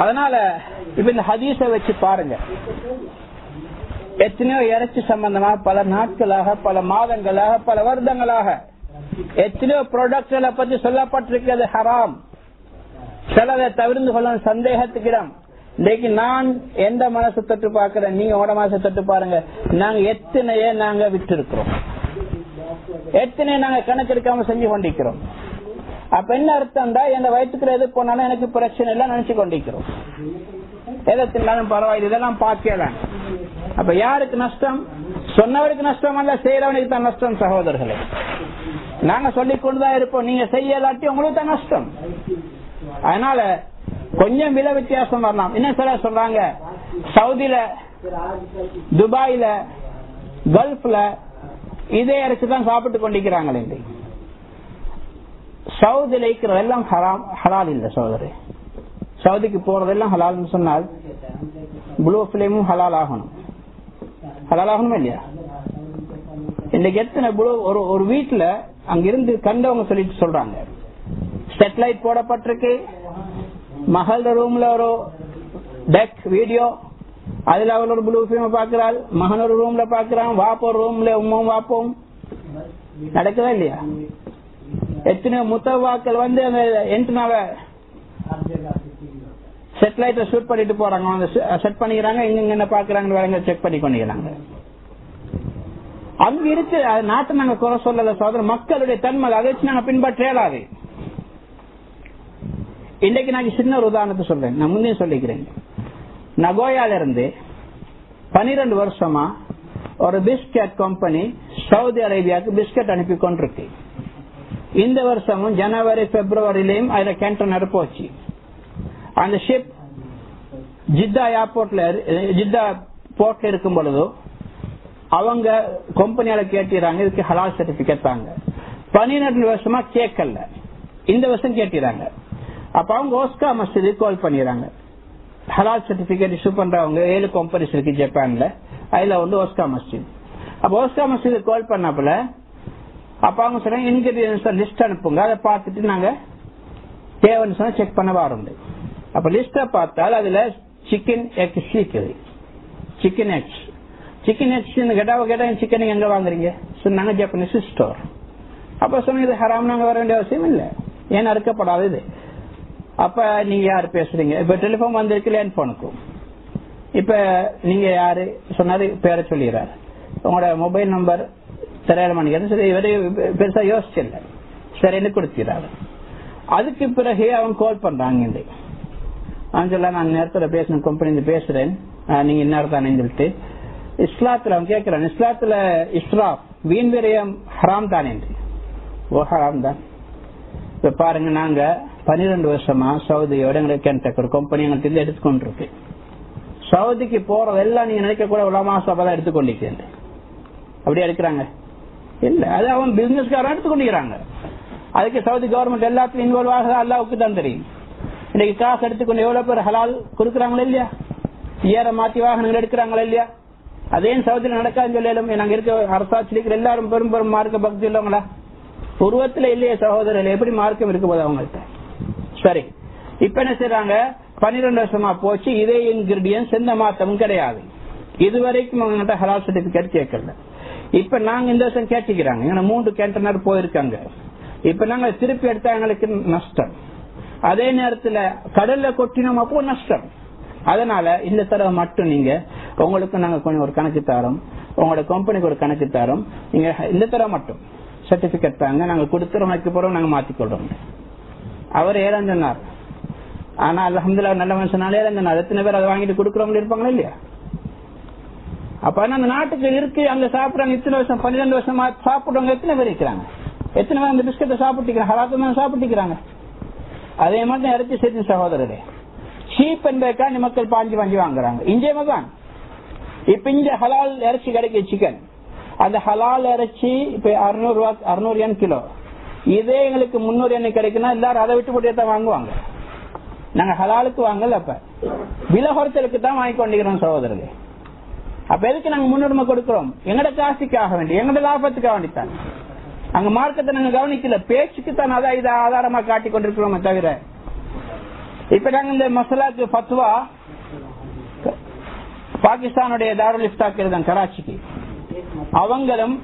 S1: அதனால இப்ப இந்த ஹதீஸை வச்சு பாருங்க, எத்தனையோ இறைச்சி சம்பந்தமா பல நாட்களாக, பல மாதங்களாக, பல வருடங்களாக எத்தனையோ ப்ராடக்ட்களை பத்தி சொல்லப்பட்டிருக்கிறது ஹராம். சிலதை தவிர்த்து கொள்ள சந்தேகத்துக்கிடம். இன்னைக்கு நான் எந்த மனசை தொட்டு பாக்குறேன், நீங்க உட மனசை தொட்டு பாருங்க. நாங்க எத்தனையே நாங்க விட்டு இருக்கிறோம், எத்தனையே நாங்க கணக்கெடுக்காம செஞ்சு கொண்டிருக்கிறோம். அப்ப என்ன அர்த்தம் தான், என் வயிற்றுக்குள்ள எது போனாலும் எனக்கு பிரச்சனை எல்லாம் நினைச்சு கொண்டிருக்கிறோம். எதை தின்னாலும் பரவாயில்லை, இதெல்லாம் பார்க்கலாம். அப்ப யாருக்கு நஷ்டம்? சொன்னவருக்கு நஷ்டம் அல்ல, செய்யறவனுக்கு தான் நஷ்டம். சகோதரர்களே, நாங்க சொல்லிக் கொண்டுதான் இருப்போம், நீங்க செய்யலாட்டி உங்களுக்கு தான் நஷ்டம். அதனால கொஞ்சம் விலை வித்தியாசம் வரலாம். என்ன சொல்ல சொல்றாங்க, சவுதியில, துபாயில, கல்ஃப்ல இதே அரைச்சுதான் சாப்பிட்டு கொண்டிருக்கிறாங்களே. சவுதியில இருக்கிறதெல்லாம் ஹலால் இல்ல சகோதரி. சவுதிக்கு போறதெல்லாம் ஹலால்னு சொன்னால் ப்ளூ பிலிமும் ஹலால் ஆகணும். ஹலால் ஆகணுமா இல்லையா? இன்னைக்கு எத்தனை ப்ளூ ஒரு வீட்டுல அங்கிருந்து கண்டவங்க சொல்லிட்டு சொல்றாங்க, செட்டலைட் போடப்பட்டிருக்கு, மகள் ரூம்ல ஒரு டெக் வீடியோ, அதுல அவள் ஒரு ப்ளூ பிலிம் பாக்குறாள், மகன் ஒரு ரூம்ல பாக்குறான், வாப்போ ஒரு ரூம்ல உம்மும் வாப்போம். நடக்குதா இல்லையா? எத்தனையோ முத்தவாக்கள் வந்து அந்த என்டனாவ செட்டலைட்ட ஷூட் பண்ணிட்டு போறாங்க, செட் பண்ணிக்கிறாங்க, எங்க என்ன பாக்குறாங்க வேற செக் பண்ணி கொண்டிருக்கிறாங்க. அங்க இருக்கு நாட்டை நாங்க குறை சொல்லல சோதனை, மக்களுடைய தன்மை அதை வச்சு நாங்க பின்பற்றாது. இன்றைக்கு நான் சின்ன ஒரு உதாரணத்தை சொல்றேன், நான் முன்னே சொல்லிக்கிறேன். நகோயால இருந்து 12 வருஷமா ஒரு பிஸ்கட் கம்பெனி சவுதி அரேபியாவுக்கு பிஸ்கட் அனுப்பி கொண்டிருக்கு. இந்த வருஷமும் ஜனவரி பிப்ரவரியிலையும் அதுல கேண்டனர் போச்சு. அந்த ஷிப் ஜித்தா ஏர்போர்ட்ல, ஜித்தா போர்ட்ல இருக்கும் பொழுதோ அவங்க கம்பெனியால கேட்டுறாங்க, இதுக்கு ஹலால் சர்டிபிகேட் தாங்க. 12 வருஷமா கேட்கல, இந்த வருஷம் கேட்டுறாங்க. அப்ப அவங்க ஓஸ்கா மஸ்ஜிது கால் பண்ணிடுறாங்க. ஹலால் சர்டிபிகேட் இஷ்யூ பண்றவங்க 7 கம்பெனிஸ் இருக்கு ஜப்பான்ல, அதுல வந்து ஓஸ்கா மஸ்ஜித். அப்ப ஓஸ்கா மஸ்ஜிது கால் பண்ணப்பல அப்ப அவங்க சொன்னாங்க இன்கிரீடியன்ஸ் லிஸ்ட் அனுப்புங்க, அதை பார்த்துட்டு நாங்க தேவைன்னு சொன்னா செக் பண்ண வரோம். அப்ப லிஸ்ட பார்த்தால் அதுல சிக்கன் எக்ஸ் இருக்குது. சிக்கன் எக்ஸ் கேட்டா சிக்கன் எங்க வாங்குறீங்க சொன்னாங்க, ஜப்பானீஸ் ஸ்டோர். அப்ப சொன்ன இது ஹராம், நாங்க வர வேண்டிய அவசியம் இல்ல, ஏன் அறுக்கப்படாது இது. அப்ப நீங்க யாரு பேசுறீங்க? இப்ப டெலிபோன் வந்திருக்கு லேண்ட் போனுக்கும். இப்ப நீங்க யாரு சொன்னாரு, பேரை சொல்லிடுறாரு, உங்களோட மொபைல் நம்பர் தெரியல மணிக்கு. சரி, இவரே பெருசா யோசிச்சல, சரின்னு கொடுத்துறாரு. அதுக்கு பிறகு அவன் கால் பண்றாங்க. அவன் சொல்ல, நான் நேரத்துல பேசின கம்பெனி பேசுறேன், நீங்க இந்நேரம் தானே சொல்லிட்டு இஸ்லாத்துல அவன் கேட்கிறான், இஸ்லாத்துல இஸ்ராப் வீண் விரயம் ஹராம் தானே? ஓ ஹராம் தான். இப்ப பாருங்க, நாங்க 12 வருஷமா சவுதியோட எங்களுக்கு ஒரு கம்பெனி எங்களுக்கு எடுத்துக்கொண்டு இருக்கு. சவுதிக்கு போறதெல்லாம் நீங்க நினைக்க கூட உலமா சபை எடுத்துக்கொண்டிருக்கேன். அப்படியே எடுக்கிறாங்க இல்ல, அது அவன் பிசினஸ்காரன் எடுத்துக்கொண்டிருக்கிறாங்க. அதுக்கு சவுதி கவர்மெண்ட் எல்லாத்துலயும் இன்வால்வ் ஆகுது, அல்லாவுக்கு தான் தெரியும். இன்னைக்கு காசு எடுத்துக்கொண்டு எவ்வளவு பேர் ஹலால் கொடுக்கறாங்களா இல்லையா, ஏற மாத்தி வாகனங்கள் எடுக்கிறாங்களா இல்லையா? அதே சவுதியில் நடக்காதுன்னு சொல்லலும் நாங்க இருக்க அரசாட்சி இருக்கிற எல்லாரும் பெரும் பெரும் மார்க்க பக்தி உள்ளவங்களா? உருவத்துல இல்லையே சகோதரர்கள், எப்படி மார்க்கம் இருக்க போது அவங்கள்ட்ட? சரி, இப்ப என்ன செய்யறாங்க, 12 வருஷமா போச்சு, இதே இன்கிரீடியன்ஸ் எந்த மாற்றமும் கிடையாது. இதுவரைக்கும் அவங்கள்ட்ட ஹலால் சர்டிபிகேட் கேட்கல. இப்ப நாங்க இந்த வருஷம் கேட்டுக்கிறாங்க, 3 கேண்டனர் போயிருக்காங்க. இப்ப நாங்க திருப்பி எடுத்தா எங்களுக்கு நஷ்டம். அதே நேரத்துல கடல்ல கொட்டினோம், அப்போ நஷ்டம். அதனால இந்த தடவை மட்டும் நீங்க உங்களுக்கு நாங்க கொஞ்சம் ஒரு கணக்கு தரோம், உங்களோட கம்பெனிக்கு ஒரு கணக்கு தரோம், நீங்க இந்த தடவை மட்டும் சர்டிபிகேட் தாங்க, நாங்க கொடுத்துறோம், போறோம், நாங்க மாத்திக்கொள்றோம். அவர் ஏழாம் சொன்னார். ஆனா அல்ஹம்துலில்லாஹ் நல்ல மனுஷனால ஏழாம் சொன்னார். எத்தனை பேர் அதை வாங்கிட்டு கொடுக்கறவங்க இருப்பாங்களா இல்லையா? அப்ப அந்த நாட்டுக்கு இருக்கு, அங்க சாப்பிடுறாங்க. இத்தனை வருஷம் 12 வருஷமா சாப்பிடுறவங்க எத்தனை பேர் இருக்கிறாங்க? எத்தனை பேர் அந்த பிஸ்கட்டை சாப்பிட்டுக்கிறாங்க, ஹலாத்தமா சாப்பிட்டுக்கிறாங்க? அதே மாதிரி இறைச்சி சேர்த்து சகோதரரே, சீப் என்பதற்கா மக்கள் பாஞ்சு வாங்குறாங்க. இங்கே தான் இப்ப இங்க ஹலால் இறைச்சி கிடைக்கும் சிக்கன், அந்த ஹலால் இறைச்சி இப்ப 600 yen கிலோ. இதே எங்களுக்கு 300 yen கிடைக்குன்னா எல்லாரும் அதை விட்டு போட்டு தான் வாங்குவாங்க. நாங்க ஹலாலுக்கு வாங்கல, அப்ப விலை குறைச்சலுக்கு தான் வாங்கி கொண்டிருக்கிறோம் சகோதரர்களே. அப்ப எதுக்கு நாங்க முன்னுரிமை கொடுக்கிறோம்? எங்கட காசுக்காக வேண்டி, எங்கட லாபத்துக்காக வேண்டித்தான். அங்க மார்க்கத்தை நாங்க கவனிக்கல, பேச்சுக்கு தான் அதை இதை ஆதாரமா காட்டிக் கொண்டிருக்கிறோமே தவிர இப்ப நாங்க இந்த மசாலாக்கு பத்வா பாகிஸ்தானுடைய தாருல் இஃப்தாக்கு எழுதான் கராச்சிக்கு, அவங்களும்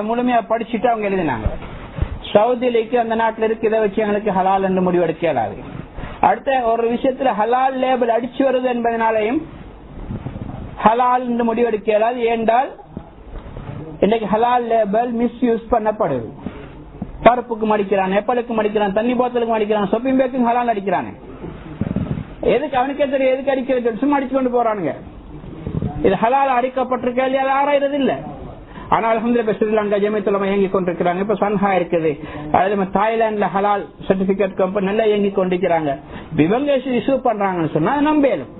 S1: முழுமையா படிச்சுட்டு அவங்க எழுதினாங்க. சவுதியிലേക്ക് அந்த நாட்டில் இருக்கு, இதை வச்சு எங்களுக்கு ஹலால் என்று முடிவெடுக்க இயலாது. அடுத்த ஒரு விஷயத்துல ஹலால் லேபிள் அடிச்சு வருது என்பதனாலையும் ஹலால் என்று முடிவெடுக்க இயலாது. ஏண்டால் இன்னைக்கு ஹலால் லேபிள் மிஸ்யூஸ் பண்ணப்படுது. பருப்புக்கு மடிக்கிறான், எப்பலுக்கு மடிக்கிறான், தண்ணி போத்தலுக்கு மடிக்கிறான், சொப்பிங் பேக்கும் ஹலால் அடிக்கிறானு. எதுக்கு அவனுக்கே தெரியும் எதுக்கு அடிக்கிறது, சும்மா அடிச்சு கொண்டு போறானுங்க. இது ஹலால் அடிக்கப்பட்டிருக்க இல்லையா ஆராயிறது இல்ல. ஆனா அல்ஹம்துலில்லாஹ் ஸ்ரீலங்கா ஜமியத்துல் உலமா இயங்கி கொண்டிருக்கிறாங்க. இப்ப சன்ஹா இருக்குது, அதுல தாய்லாந்துல ஹலால் சர்டிபிகேட் கம்பெனி நல்லா இயங்கி கொண்டிருக்கிறாங்க. இவங்க இஷ்யூ பண்றாங்கன்னு சொன்னா நம்பேலும்.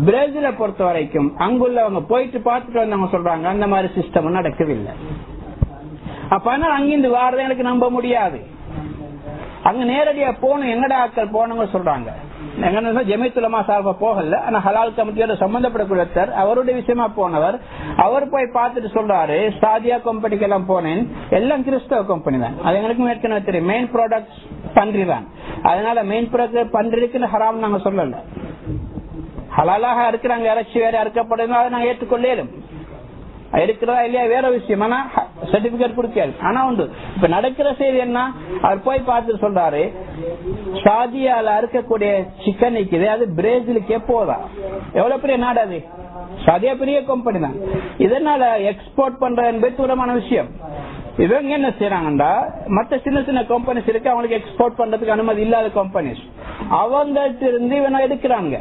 S1: பிரேசில பொறுத்த வரைக்கும் அங்குள்ளவங்க போயிட்டு பார்த்துட்டு வந்தவங்க சொல்றாங்க அந்த மாதிரி சிஸ்டம் நடக்கவில்லை. அப்ப அங்கிருந்து வாரதை எனக்கு நம்ப முடியாது. அங்க நேரடியா போன எங்கட ஆட்கள் போனவங்க சொல்றாங்க, ஜமியத்துல் உலமா சார்பா போகல, ஆனா ஹலால் கமிட்டியோட சம்பந்தப்படக்கூடிய அவருடைய விஷயமா போனவர், அவர் போய் பார்த்துட்டு சொல்றாரு, சாதியா கம்பெனிக்கு எல்லாம் போனேன், எல்லாம் கிறிஸ்தவ கம்பெனி தான், அது எங்களுக்கு ஏற்கனவே தெரியும், மெயின் ப்ராடக்ட் பன்றி தான், அதனால மெயின் ப்ராடக்ட் பன்றிக்கு ஹராம் நாங்க சொல்லல. ஹலாலாக இருக்கிறாங்க, இறைச்சி வேற அறுக்கப்படுது, அதை நாங்க ஏற்றுக்கொள்ளேலும். இருக்கிறதா இல்லையா வேற விஷயம், ஆனா சர்டிபிகேட் கொடுக்காது. ஆனா உண்டு இப்ப நடக்கிற செய்தி என்ன, அவர் போய் பார்த்து சொல்றாரு, சாதியால அறுக்கக்கூடிய சிக்கன் இருக்குது, அது பிரேசிலுக்கே போதா. எவ்வளவு பெரிய நாடு அது, சாதியா பெரிய கம்பெனி தான். இதனால எக்ஸ்போர்ட் பண்றது என்பது தூரமான விஷயம். இவங்க என்ன செய்யறாங்கடா, மற்ற சின்ன சின்ன கம்பெனிஸ் இருக்கு, அவங்களுக்கு எக்ஸ்போர்ட் பண்றதுக்கு அனுமதி இல்லாத கம்பெனிஸ், அவங்கள்ட்ட இருந்து இவனை எடுக்கிறாங்க.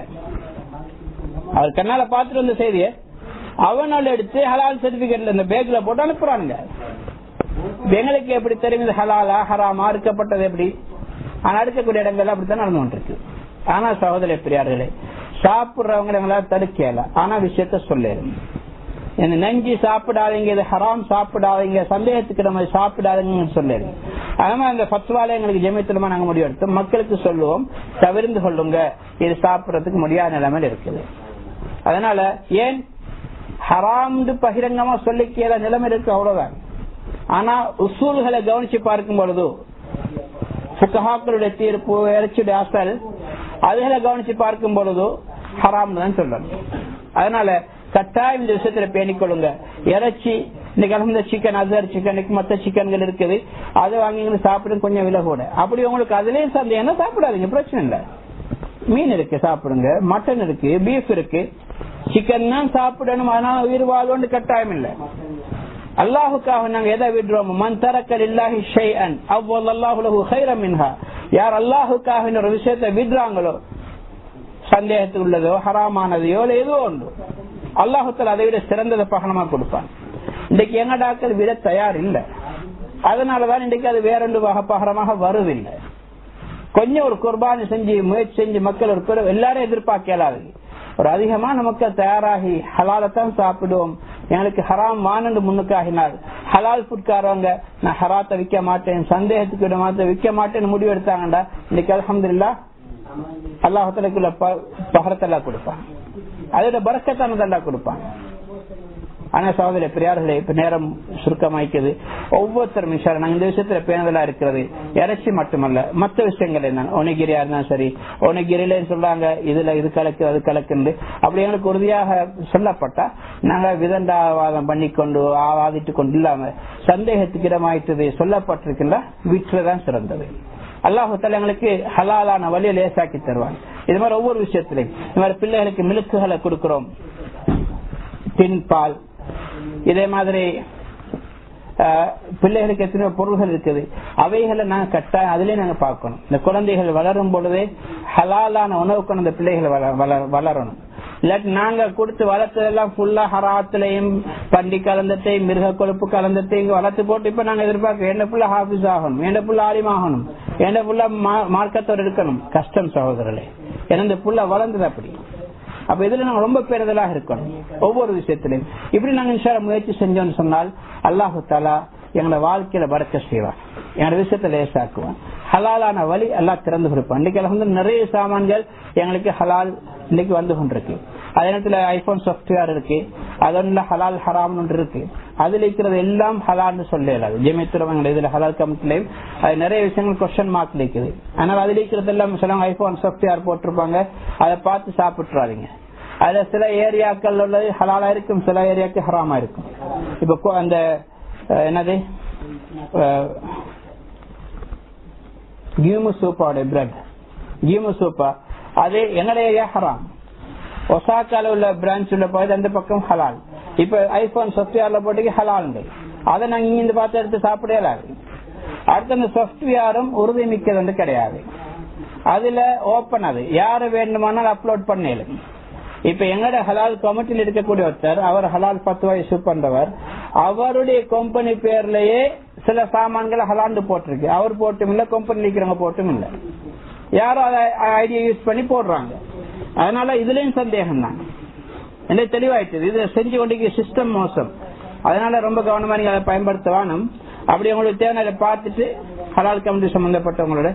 S1: அவர் கண்ணால பாத்துட்டு வந்த செய்தியை அவனால் எடுத்து ஹலால் சர்டிபிகேட்ல இந்த பேக்ல போட்டு அனுப்புறானுங்க. எங்களுக்கு எப்படி தெரியும் ஹலாலா ஹராமா அறுக்கப்பட்டது எப்படி? ஆனா அடுக்கக்கூடிய இடங்கள் அப்படித்தான் நடந்து கொண்டிருக்கு. ஆனா சகோதர பெரியார்களே, சாப்பிடுறவங்க எங்களால் தடுக்கல, ஆனா விஷயத்த சொல்லணும். நெஞ்சு சாப்பிடாதீங்க, இது ஹராம் சாப்பிடாதீங்க, சந்தேகத்துக்கு நம்ம சாப்பிடாதீங்கன்னு சொல்லணும். அதனால இந்த பத்வால எங்களுக்கு ஜமியத்துலமா நாங்க முடிவெடுத்து மக்களுக்கு சொல்லுவோம், தவிர்த்து கொள்ளுங்க, இது சாப்பிடறதுக்கு முடியாத நிலைமையில் இருக்குது. அதனால ஏன் ஹராம் பகிரங்கமா சொல்லிக்கிற நிலைமை இருக்கு, அவ்வளவுதான். ஆனா உசூல்களை கவனிச்சு பார்க்கும் பொழுது ஃபுகஹாக்களுடைய தீர்ப்பு, இறைச்சியுடைய அசல், அதுகளை கவனிச்சு பார்க்கும் பொழுது ஹராம் தான் சொல்லணும். அதனால கட்டாயம் இந்த விஷயத்துல பேணிக்கொள்ளுங்க. இறைச்சி இன்னைக்கு அலமது சிக்கன், அசர் சிக்கன், மற்ற சிக்கன்கள் இருக்குது, அதை வாங்கி சாப்பிடுங்க, கொஞ்சம் விலை கூட. அப்படி உங்களுக்கு அதுலயும் சந்தேகம் சாப்பிடாதீங்க, பிரச்சனை இல்லை. மீன் இருக்கு சாப்பிடுங்க, மட்டன் இருக்கு, பீஃப் இருக்கு, சிக்கன் தான் சாப்பிடணும், அதனால உயிர் வாழ்வோன்னு கட்டாயம் இல்லை. அல்லாஹுக்காக நாங்க எதை விடுறோம், மன் தரக்க லில்லாஹி ஷைஅன் அவ்வல்லாஹு லஹு கைரம் மின்ஹா, யார் அல்லாஹுக்காக ஒரு விஷயத்தை விடுறாங்களோ, சந்தேகத்துக்கு உள்ளதோ ஹராமானதையோ ஏதோ ஒன்று, அல்லாஹுத்தால அதை விட சிறந்ததை பகனமா கொடுப்பான். இன்னைக்கு எங்கடாக்கள் விட தயார் இல்லை, அதனாலதான் இன்னைக்கு அது வேறொன்று பகரமாக வருவதில்லை. கொஞ்சம் ஒரு குர்பானி செஞ்சு முயற்சி செஞ்சு மக்கள் ஒரு பேர் எல்லாரும் எதிர்பார்க்கலாது, ஒரு அதிகமான மக்கள் தயாராகி ஹலாலத்தான் சாப்பிடுவோம், எங்களுக்கு ஹராம் வானண்டு முன்னுக்காகினார். ஹலால் ஃபுட்காரவங்க நான் ஹராத்தை விற்க மாட்டேன், சந்தேகத்துக்கு விட மாட்டேன், விற்க மாட்டேன்னு முடிவு எடுத்தாங்கடா, இன்னைக்கு அல்ஹம்துலில்லாஹ் அல்லாஹுக்குள்ள பகரத்தெல்லாம் கொடுப்பான், அதோட பரக்கத்தானதெல்லாம் கொடுப்பான். ஆனா சகோதர பெரியார்களே, இப்ப நேரம் சுருக்கமாய்க்குது. ஒவ்வொருத்தரும் நாங்க இந்த விஷயத்துல பேணுதலா இருக்கிறது, இறைச்சி மட்டுமல்ல மற்ற விஷயங்கள் என்ன, ஒனிகிரியா இருந்தாலும் சரி, ஒனிகிரியில சொல்றாங்க இதுல இது கலக்கு அது கலக்குன்னு, அப்படி எங்களுக்கு உறுதியாக சொல்லப்பட்டா நாங்க விதண்டாவாதம் பண்ணிக்கொண்டு ஆவாதிட்டு கொண்டு இல்லாம சந்தேகத்துக்கு இடமாயிட்டது சொல்லப்பட்டிருக்கின்ற வீட்டுலதான் சிறந்தது. அல்லாஹுத்தால எங்களுக்கு ஹலாலான வழியை லேசாக்கி தருவாங்க. இது மாதிரி ஒவ்வொரு விஷயத்திலையும் இது மாதிரி பிள்ளைகளுக்கு மிளுக்குகளை கொடுக்கிறோம், பின்பால், இதே மாதிரி பிள்ளைகளுக்கு எத்தனையோ பொருள்கள் இருக்குது, அவைகளை நாங்க கட்டாயம் அதுலயே நாங்க பார்க்கணும். இந்த குழந்தைகள் வளரும் பொழுதே ஹலாலான உணவுக்கு அந்த பிள்ளைகள் வளரணும். இல்லாட்டி நாங்க கொடுத்து வளர்த்ததெல்லாம் ஃபுல்லா ஹராத்திலையும் பண்டி கலந்தத்தையும் மிருக கொழுப்பு கலந்தத்தையும் இங்க வளர்த்து போட்டு இப்ப நாங்க எதிர்பார்க்க என்ன புள்ள ஹாஃபிஸ் ஆகணும், என்ன புள்ள ஆலிம் ஆகணும், என்ன புள்ள மார்க்கத்தோடு இருக்கணும். கஷ்டம் சகோதரர்களே, ஏன்னா இந்த புள்ள வளர்ந்தது அப்படி. அப்ப இதுல நாங்க ரொம்ப பேருதலாக இருக்கணும் ஒவ்வொரு விஷயத்திலையும். இப்படி நாங்க இன்ஷா அல்லாஹ் முயற்சி செஞ்சோம்னு சொன்னால் அல்லாஹு தஆலா எங்களை வாழ்க்கையில பரக்கத் செய்வான், எங்களோட விஷயத்தை லேசாக்குவான். ஹலாலான வழி எல்லாம் திறந்து கொடுப்பான். இன்னைக்கு வந்து நிறைய சாமான்கள் எங்களுக்கு ஹலால் இன்னைக்கு வந்து கொண்டிருக்கு. அதே நேரத்துல ஐபோன் சாப்ட்வேர் இருக்கு, அதோட ஹலால் ஹராம் ஒன்று இருக்கு. அதுல இருக்கிறது எல்லாம் ஹலால்னு சொல்லலாது. ஜெமித்துறவங்க இதுல ஹலால் கமிட்டிலையும் அது நிறைய விஷயங்கள் கொஸ்டின் மார்க் இருக்குது. அதனால அதுல இருக்கிறது எல்லாம் சில ஐபோன் சாஃப்ட்வேர் போட்டிருப்பாங்க, அதை பார்த்து சாப்பிட்டுறாதீங்க. அதுல சில ஏரியாக்கள் உள்ளது ஹலாலா இருக்கும், சில ஏரியாவுக்கு ஹராமா இருக்கும். இப்ப அந்த என்னது கியூமு சூப்பாவோட பிரெட், கியூமு சூப்பா அது எங்களுடைய ஏரியா ஹராம். ஒசாக்கால உள்ள பிரான்ச் உள்ள போய் அந்த பக்கம் ஹலால். இப்ப ஐபோன் சாஃப்ட்வேர்ல போட்டு ஹலால், அதை நாங்க இங்க பார்த்து எடுத்து சாப்பிடலாது. அடுத்த அந்த சாஃப்ட்வேரும் உறுதி மிக்கது கிடையாது. அதுல ஓபன் அது யாரு வேண்டுமானால் அப்லோட் பண்ணல. இப்ப எங்கட ஹலால் கமிட்டியில் இருக்கக்கூடிய ஒருத்தர், அவர் ஹலால் 10 வயசு பண்றவர், அவருடைய கம்பெனி பேர்லயே சில சாமான்களை ஹலாண்டு போட்டிருக்கு. அவர் போட்டும் இல்ல, கம்பெனி இருக்கிறவங்க போட்டும் இல்ல, யாரும் அதை ஐடியா யூஸ் பண்ணி போடுறாங்க. அதனால இதுலயும் சந்தேகம் தான் என்ன தெளிவாயிட்டு. இது செஞ்சு கொண்டிருக்க சிஸ்டம் மோசம். அதனால ரொம்ப கவனமா நீங்க அதை பயன்படுத்தவானும். அப்படி உங்களுக்கு தேவையான பார்த்துட்டு ஹலால் கமிட்டி சம்பந்தப்பட்டவங்களோட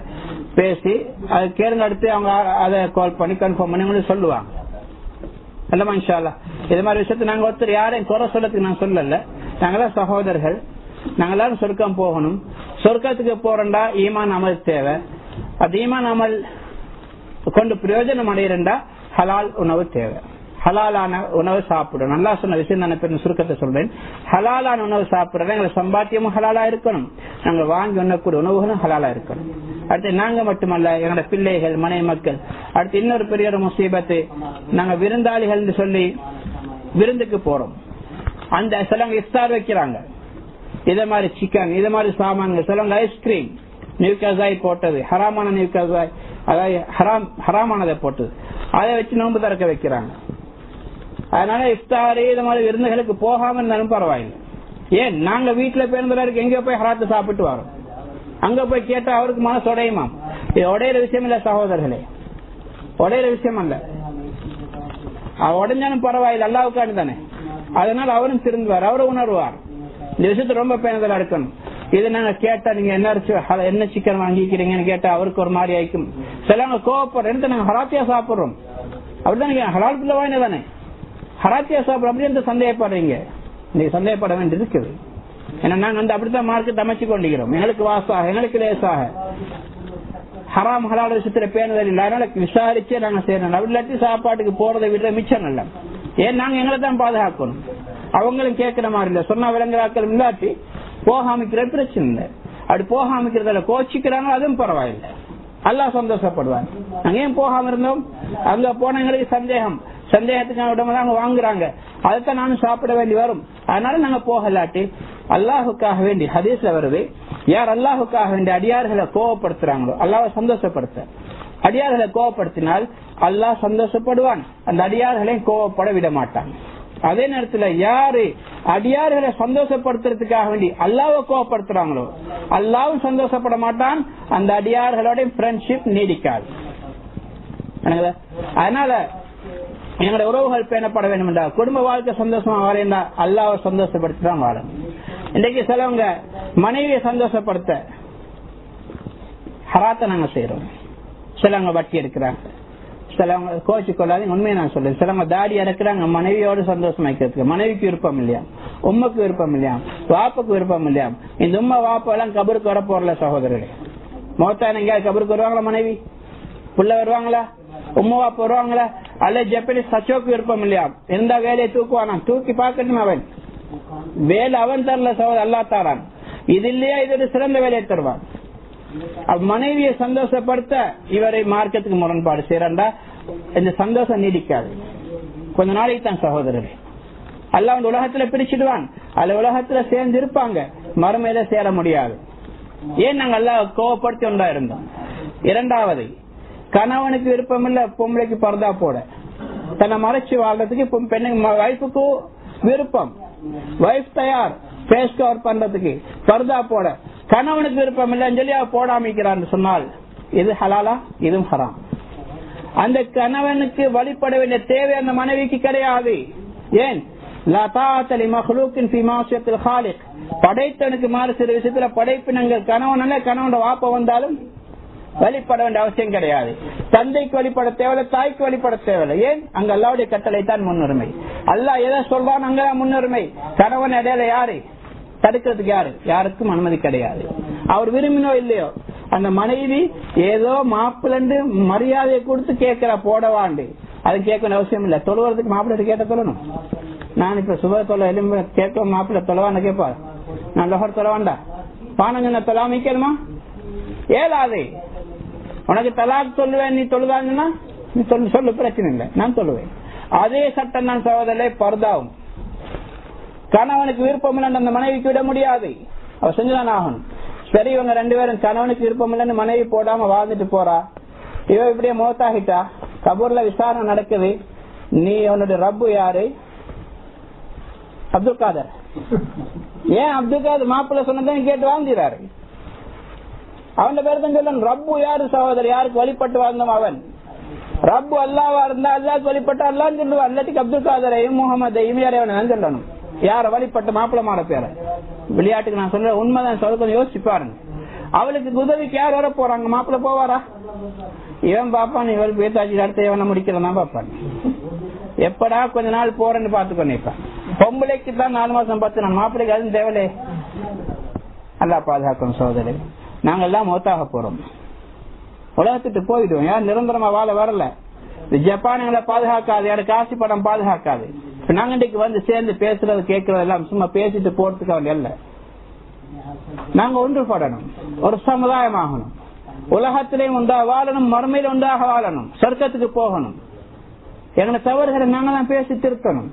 S1: பேசி அதை கேளுங்க. அடுத்து அவங்க அதை கால் பண்ணி கன்ஃபார்ம் பண்ணி உங்களுக்கு சொல்லுவாங்க. இல்லமா இன்ஷா அல்லாஹ். இது மாதிரி விஷயத்த நாங்க ஒருத்தர் யாரையும் குறை சொல்லத்துக்கு நான் சொல்லல. நாங்களாம் சகோதரர்கள், நாங்களாம் சொர்க்கம் போகணும். சொர்க்கத்துக்கு போறண்டா ஈமான் அமல் தேவை. அது ஈமான் அமல் கொண்டு பிரயோஜனம் அடையிறா ஹலால் உணவு தேவை. ஹலாலான உணவு சாப்பிடணும். நல்லா சொன்ன விஷயம் நான் சுருக்கத்தை சொல்றேன். ஹலாலான உணவு சாப்பிடுறத எங்களை சம்பாத்தியமும் ஹலாலா இருக்கணும், நாங்க வாங்கி உண்ணக்கூடிய உணவுகளும் ஹலாலா இருக்கணும். அடுத்து நாங்க மட்டுமல்ல, எங்களோட பிள்ளைகள், மனை மக்கள். அடுத்து இன்னொரு பெரிய ஒரு முசீபத்து, நாங்க விருந்தாளிகள் சொல்லி விருந்துக்கு போறோம். அந்த சிலவங்க இஃப்தார் வைக்கிறாங்க, இத மாதிரி சிக்கன், இத மாதிரி சாமான்கள், சிலவங்க ஐஸ்கிரீம் நியூகாசாய் போட்டது, ஹராமான நியூகாசாய், அதாவது ஹராமானதை போட்டது, அதை வச்சு நோன்பு திறக்க வைக்கிறாங்க. அதனால இஃப்தாரி இந்த மாதிரி விருந்துகளுக்கு போகாம இருந்தாலும் பரவாயில்லை. ஏன் நாங்க வீட்டுல பேருந்தருக்கு எங்க போய் ஹராத்து சாப்பிட்டு வரோம், அங்க போய் கேட்டா அவருக்கு மனசு உடையுமா? இது உடையிற விஷயம் இல்ல சகோதரர்களே, உடையிற விஷயம் அல்ல. உடைஞ்சாலும் பரவாயில்லை, அல்லாவுக்காண்டி தானே. அதனால அவரும் திருந்துவார், அவரும் உணர்வார். இந்த விஷயத்த ரொம்ப பேருந்தலா இருக்கணும். இது நாங்க கேட்டா நீங்க என்ன சிக்கன் வாங்கிக்கிறீங்கன்னு கேட்டா அவருக்கு ஒரு மாதிரி ஆயிக்கும். சிலவங்க கோவப்படுற நாங்க ஹராத்தியா சாப்பிடுறோம், அப்படிதான் ஹலால் பிள்ளை வாங்கின தானே ஹராத்தியா சாப்பிடுறோம் அப்படின்னு சந்தேகப்படுறீங்க. நீங்க சந்தேகப்பட வேண்டியது இருக்குது. ஏன்னா நாங்க அப்படித்தான் மார்க்கெட் அமைச்சு கொண்டிருக்கிறோம். எங்களுக்கு வாசாக, எங்களுக்கு லேசாக ஹராம் ஹலால் விஷயத்துல பேணுதல் இல்லை. அதனால விசாரிச்சே நாங்க செய்யணும். அப்படி இல்லாட்டி சாப்பாட்டுக்கு போறதை விட மிச்சம் நல்ல. ஏன் நாங்க எங்களை தான் பாதுகாக்கணும், அவங்களும் கேட்கிற மாதிரி இல்ல. சொன்னா விலங்குறாக்கள் இல்லாட்டி போகாமிக்கிற பிரச்சனை இல்லை. அப்படி போகாமிக்கிறதுல கோச்சிக்கிறாங்க, அதுவும் பரவாயில்லை, அல்லாஹ் சந்தோஷப்படுவாங்க. நாங்க ஏன் போகாம இருந்தோம்? அங்க போன எங்களுக்கு சந்தேகத்துக்கு அவங்க வாங்குறாங்க, அதைத்தான் நானும் சாப்பிட வேண்டி வரும். அதனால நாங்க போகலாட்டி அல்லாஹுக்காக வேண்டி ஹதீஸ்ல வருது, யார் அல்லாஹுக்காக வேண்டி அடியார்களை கோவப்படுத்துறாங்களோ அல்லாஹ் சந்தோஷப்படுத்த, அடியார்களை கோவப்படுத்தினால் அல்லாஹ் சந்தோஷப்படுவான், அந்த அடியார்களையும் கோவப்பட விட மாட்டான். அதே நேரத்தில் யாரு அடியார்களை சந்தோஷப்படுத்துறதுக்காக வேண்டி அல்லாஹ்வை கோவப்படுத்துறாங்களோ அல்லாஹ்வும் சந்தோஷப்பட மாட்டான், அந்த அடியார்களோட ஃப்ரெண்ட்ஷிப் நீடிக்காது. அதனால எங்களுடைய உறவுகள் பேணப்பட வேண்டும் என்றால், குடும்ப வாழ்க்கை சந்தோஷமா வாழா அல்லாஹ்வை சந்தோஷப்படுத்திதான் வாழணும். இன்றைக்கு சிலவங்க மனைவியை சந்தோஷப்படுத்த ஹராத்தை நாங்க செய்யறோம். சிலவங்க வட்டி எடுக்கிறாங்க, சிலவங்க கோச்சு கொள்ளாதீங்க, உண்மையை நான் சொல்றேன். சிலவங்க தாடி இறக்குறாங்க மனைவியோட சந்தோஷமா இருக்கிறதுக்கு. மனைவிக்கு விருப்பம் இல்லையா, உம்மைக்கு விருப்பம் இல்லையா, வாப்புக்கு விருப்பம் இல்லையா. இந்த உம்மை வாப்பா எல்லாம் கபருக்கு வர போறல சகோதரர்களே. மொத்தம் எங்கேயாவது கபருக்கு வருவாங்களா? மனைவி புள்ள வருவாங்களா? உம்மா வாப்பா வருவாங்களா? அல்ல ஜப்பனீஸ் சச்சோக்கு விருப்பம் இல்லையா, எந்த வேலையை தூக்குவானா, தூக்கி பார்க்கணும். அவன் வேலை அவன் தரல சகோதரர், அல்லா தாரான். இது இல்லையா, இது ஒரு சிறந்த வேலையை தருவான். மனைவியை சந்தோஷப்படுத்த இவரை மார்க்கத்துக்கு முரண்பாடு செய்யறா, இந்த சந்தோஷம் நீடிக்காது, கொஞ்ச நாளைக்கு தான் சகோதரர். அல்லாஹ் உலகத்துல பிரிச்சிடுவான், அல்ல உலகத்துல சேர்ந்து இருப்பாங்க, மறுமையில சேர முடியாது. ஏன் நாங்க அல்லாஹ் கோவப்படுத்தி ஒன்றா இருந்தோம். இரண்டாவது, கணவனுக்கு விருப்பம் இல்ல பொம்பளைக்கு பர்தா போட, தன்னை மறைச்சு வாழ்றதுக்கு பெண்ணுக்கு வைஃபுக்கு விருப்பம், வைஃப் தயார் ஃபேஸ் கவர் பண்றதுக்கு பர்தா போட, கணவனுக்கு விருப்பம் இல்லைன்னு சொல்லி அவ போடாமிக்கிறான்னு சொன்னால் இது ஹலாலா? இதுவும் ஹராம். அந்த கணவனுக்கு வழிபட வேண்டிய தேவை அந்த மனைவிக்கு கிடையாது. ஏன்? படைத்தனுக்கு மாறு சில விஷயத்துல படைப்பினங்கள் கணவன் அல்ல, கணவனோட வாப்ப வந்தாலும் வழிபட வேண்டிய அவசியம் கிடையாது. தந்தைக்கு வழிபட தேவையில்லை, தாய்க்கு வழிபட தேவையில்லை. ஏன்? அங்க அல்லாஹ்வுடைய கட்டளை தான் முன்னுரிமை. அல்லாஹ் எதை சொல்றான் அங்கதான் முன்னுரிமை. கணவன் இடையில யாரு தடுக்கிறதுக்கு யாருக்கும் அனுமதி கிடையாது. அவர் விரும்பினோ இல்லையோ அந்த மனைவி ஏதோ மாப்பிள்ளண்டு மரியாதையை கொடுத்து கேட்கிற போடவாண்டு அது கேட்கணும் அவசியம் இல்ல. தொழுவதுக்கு மாப்பிள்ளை கேட்ட சொல்லணும். நான் இப்ப சுப தொலை எலும்பு கேட்க மாப்பிள்ளை தொலைவாண்ட கேட்பாரு, நான் லோகர் தொலைவாண்டா பானங்க தொலாமிக்கணுமா? ஏலாதே. உனக்கு தலாக் சொல்லுவேன், நீ தொழுதாங்கன்னா நீ சொல்லு, பிரச்சனை இல்லை, நான் சொல்லுவேன். அதே சட்டம் தான் சகோதரே பர்தாவும். கணவனுக்கு விருப்பம் இல்லைன்னு அந்த மனைவிக்கு விட முடியாது, அவர் செஞ்சுதான் ஆகணும். சரி, இவங்க 2 பேரும் கணவனுக்கு விருப்பம் இல்லைன்னு மனைவி போடாம வாழ்ந்துட்டு போறா, இவ இப்படியே மௌத்தாகிட்டா, கபூர்ல விசாரணை நடக்குது. நீ அவனுடைய ரப்பு யாரு? அப்துல் காதர். ஏன் அப்துல் காதர் மாப்பிள்ள சொன்னதையும் கேட்டு வாழ்ந்துறாரு. அவன் பேர் தான் சொல்லணும். ரப்பு யாரு சகோதரர்? யாருக்கு வழிபட்டு வாழ்ந்தோம் அவன். ரப்பு அல்லாவா இருந்தா அல்லாஹ்க்கு வழிபட்டு அல்லான்னு சொல்லுவான். இல்லாட்டிக்கு அப்துல் காதரையும் முகமதையும் யாரையும் சொல்லணும். யார வழிபட்ட மாப்பிளமான பேர விளையாட்டுக்கு நான் சொல்ற உண்மைதான். சொல்ல யோசிச்சு பாருங்க. அவளுக்கு உதவிக்கு யார் வர போறாங்க? மாப்பிள்ள போவாரா? இவன் பாப்பான், இவள் பேத்தாச்சு அடுத்த இவனை முடிக்கிறதான் பாப்பான். எப்படா கொஞ்ச நாள் போறேன்னு பாத்து பண்ணிப்பான். பொம்பளைக்கு தான் 4 மாசம் 10 நாள், மாப்பிள்ளைக்கு அதுவும் தேவலே. அல்லா பாதுகாக்கணும் சோதரி. நாங்க எல்லாம் மௌத்தாக போறோம், உலகத்துக்கு போயிடுவோம். யார் நிரந்தரமா வாழ வரல. ஜப்பான்களை பாதுகாக்காது, யாருக்கு காசு படம் பாதுகாக்காது. நாங்க இன்றைக்கு வந்து சேர்ந்து பேசுறது கேட்கறது எல்லாம் சும்மா பேசிட்டு போறதுக்கு அவன் இல்ல. நாங்க ஒன்றுபடணும், ஒரு சமுதாயம் ஆகணும். உலகத்திலேயும் உண்டாக வாழணும், மறுமையில உண்டாக வாழணும், சொர்க்கத்துக்கு போகணும். எங்களை தவறுகளை நாங்க தான் பேசி திருத்தணும்.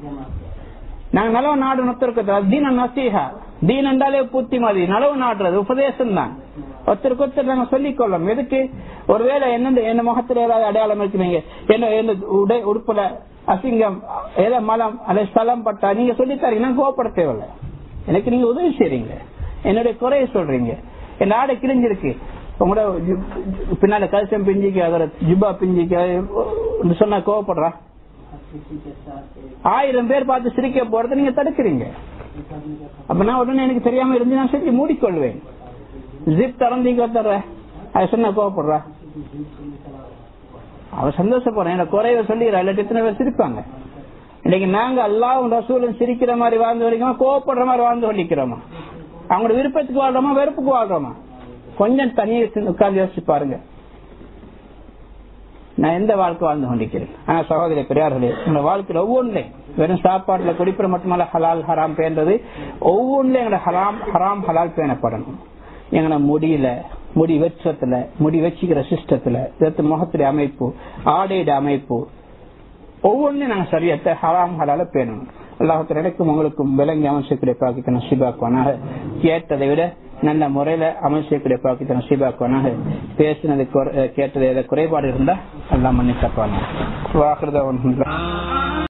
S1: நாங்க நலவு நாடு நொத்திருக்கிறது. தீன நசீஹா, தீன் என்றாலே புத்திமதி, நலவு நாடுறது உபதேசம் தான். ஒருத்தருக்கு ஒருத்தர் நாங்க சொல்லிக் கொள்ளணும். எதுக்கு? ஒருவேளை என்ன முகத்துல ஏதாவது அடையாளம் இருக்கிறீங்க, என்ன உடை உடுப்புல அசிங்கம், ஏதோ மலம் அதை ஸ்தலம் பட்டா நீங்க சொல்லித்தாரீங்க, நான் கோவப்பட தேவையில்லை. எனக்கு நீங்க உதவி செய்றீங்க, என்னுடைய குறைய சொல்றீங்க. என் ஆடை கிழிஞ்சிருக்கு, உங்களோட பின்னால கல்சம் பிஞ்சிக்கு, அதோட ஜிப்பா பிஞ்சிக்கு சொன்னா கோவப்படுறா? 1000 பேர் பார்த்து சிரிக்க போறது நீங்க தடுக்கிறீங்க. அப்ப நான் உடனே எனக்கு தெரியாம இருந்து நான் சரி மூடிக்கொள்வேன். ஜிப் திறந்தீங்க தர்ற அதை சொன்ன கோவப்படுறா? அவ சந்தோஷப்படுறேன், எனக்கு குறைய சொல்லிடுறா. இல்லாட்டி எத்தனை பேர் சிரிப்பாங்க. இன்னைக்கு நாங்க அல்லாஹ்வும் ரசூலும் சிரிக்கிற மாதிரி வாழ்ந்து வலிக்கிறோமா, கோவப்படுற மாதிரி வாழ்ந்து வலிக்கிறோமா? அவங்களோட விருப்பத்துக்கு வாழ்றோமா, வெறுப்புக்கு வாழ்றோமா? கொஞ்சம் தனியை உட்கார்ந்து யோசிச்சு பாருங்க. நான் எந்த வாழ்க்கை வாழ்ந்து கொண்டிருக்கிறேன்? ஆனா சகோதரி பெரியார்களே, உங்க வாழ்க்கையில ஒவ்வொன்றையும் வெறும் சாப்பாட்டுல குடிப்புற மட்டுமல்ல, ஹலால் ஹராம் பேன்றது ஒவ்வொன்றும் எங்களோட ஹராம் ஹலால் பேணப்படணும். எங்களோட முடியல, முடி வெற்றத்துல, முடி வச்சுக்கிற சிஸ்டத்துல, முகத்துடைய அமைப்பு, ஆடையிட அமைப்பு, ஒவ்வொன்றையும் நாங்க சரியத்தை ஹராம் ஹலால பேணணும். அல்லாஹ் எனக்கும் உங்களுக்கும் விளங்கி அமைச்சக்கூடிய பாக்கித்த நசீபாக்குவானாக. கேட்டதை விட நல்ல முறையில அமைச்சக்கூடிய பாக்கித்த நசீபாக்குவானாக. பேசினது கேட்டது ஏதாவது குறைபாடு இருந்தா அல்லாஹ் மன்னிக்கப்பானாக.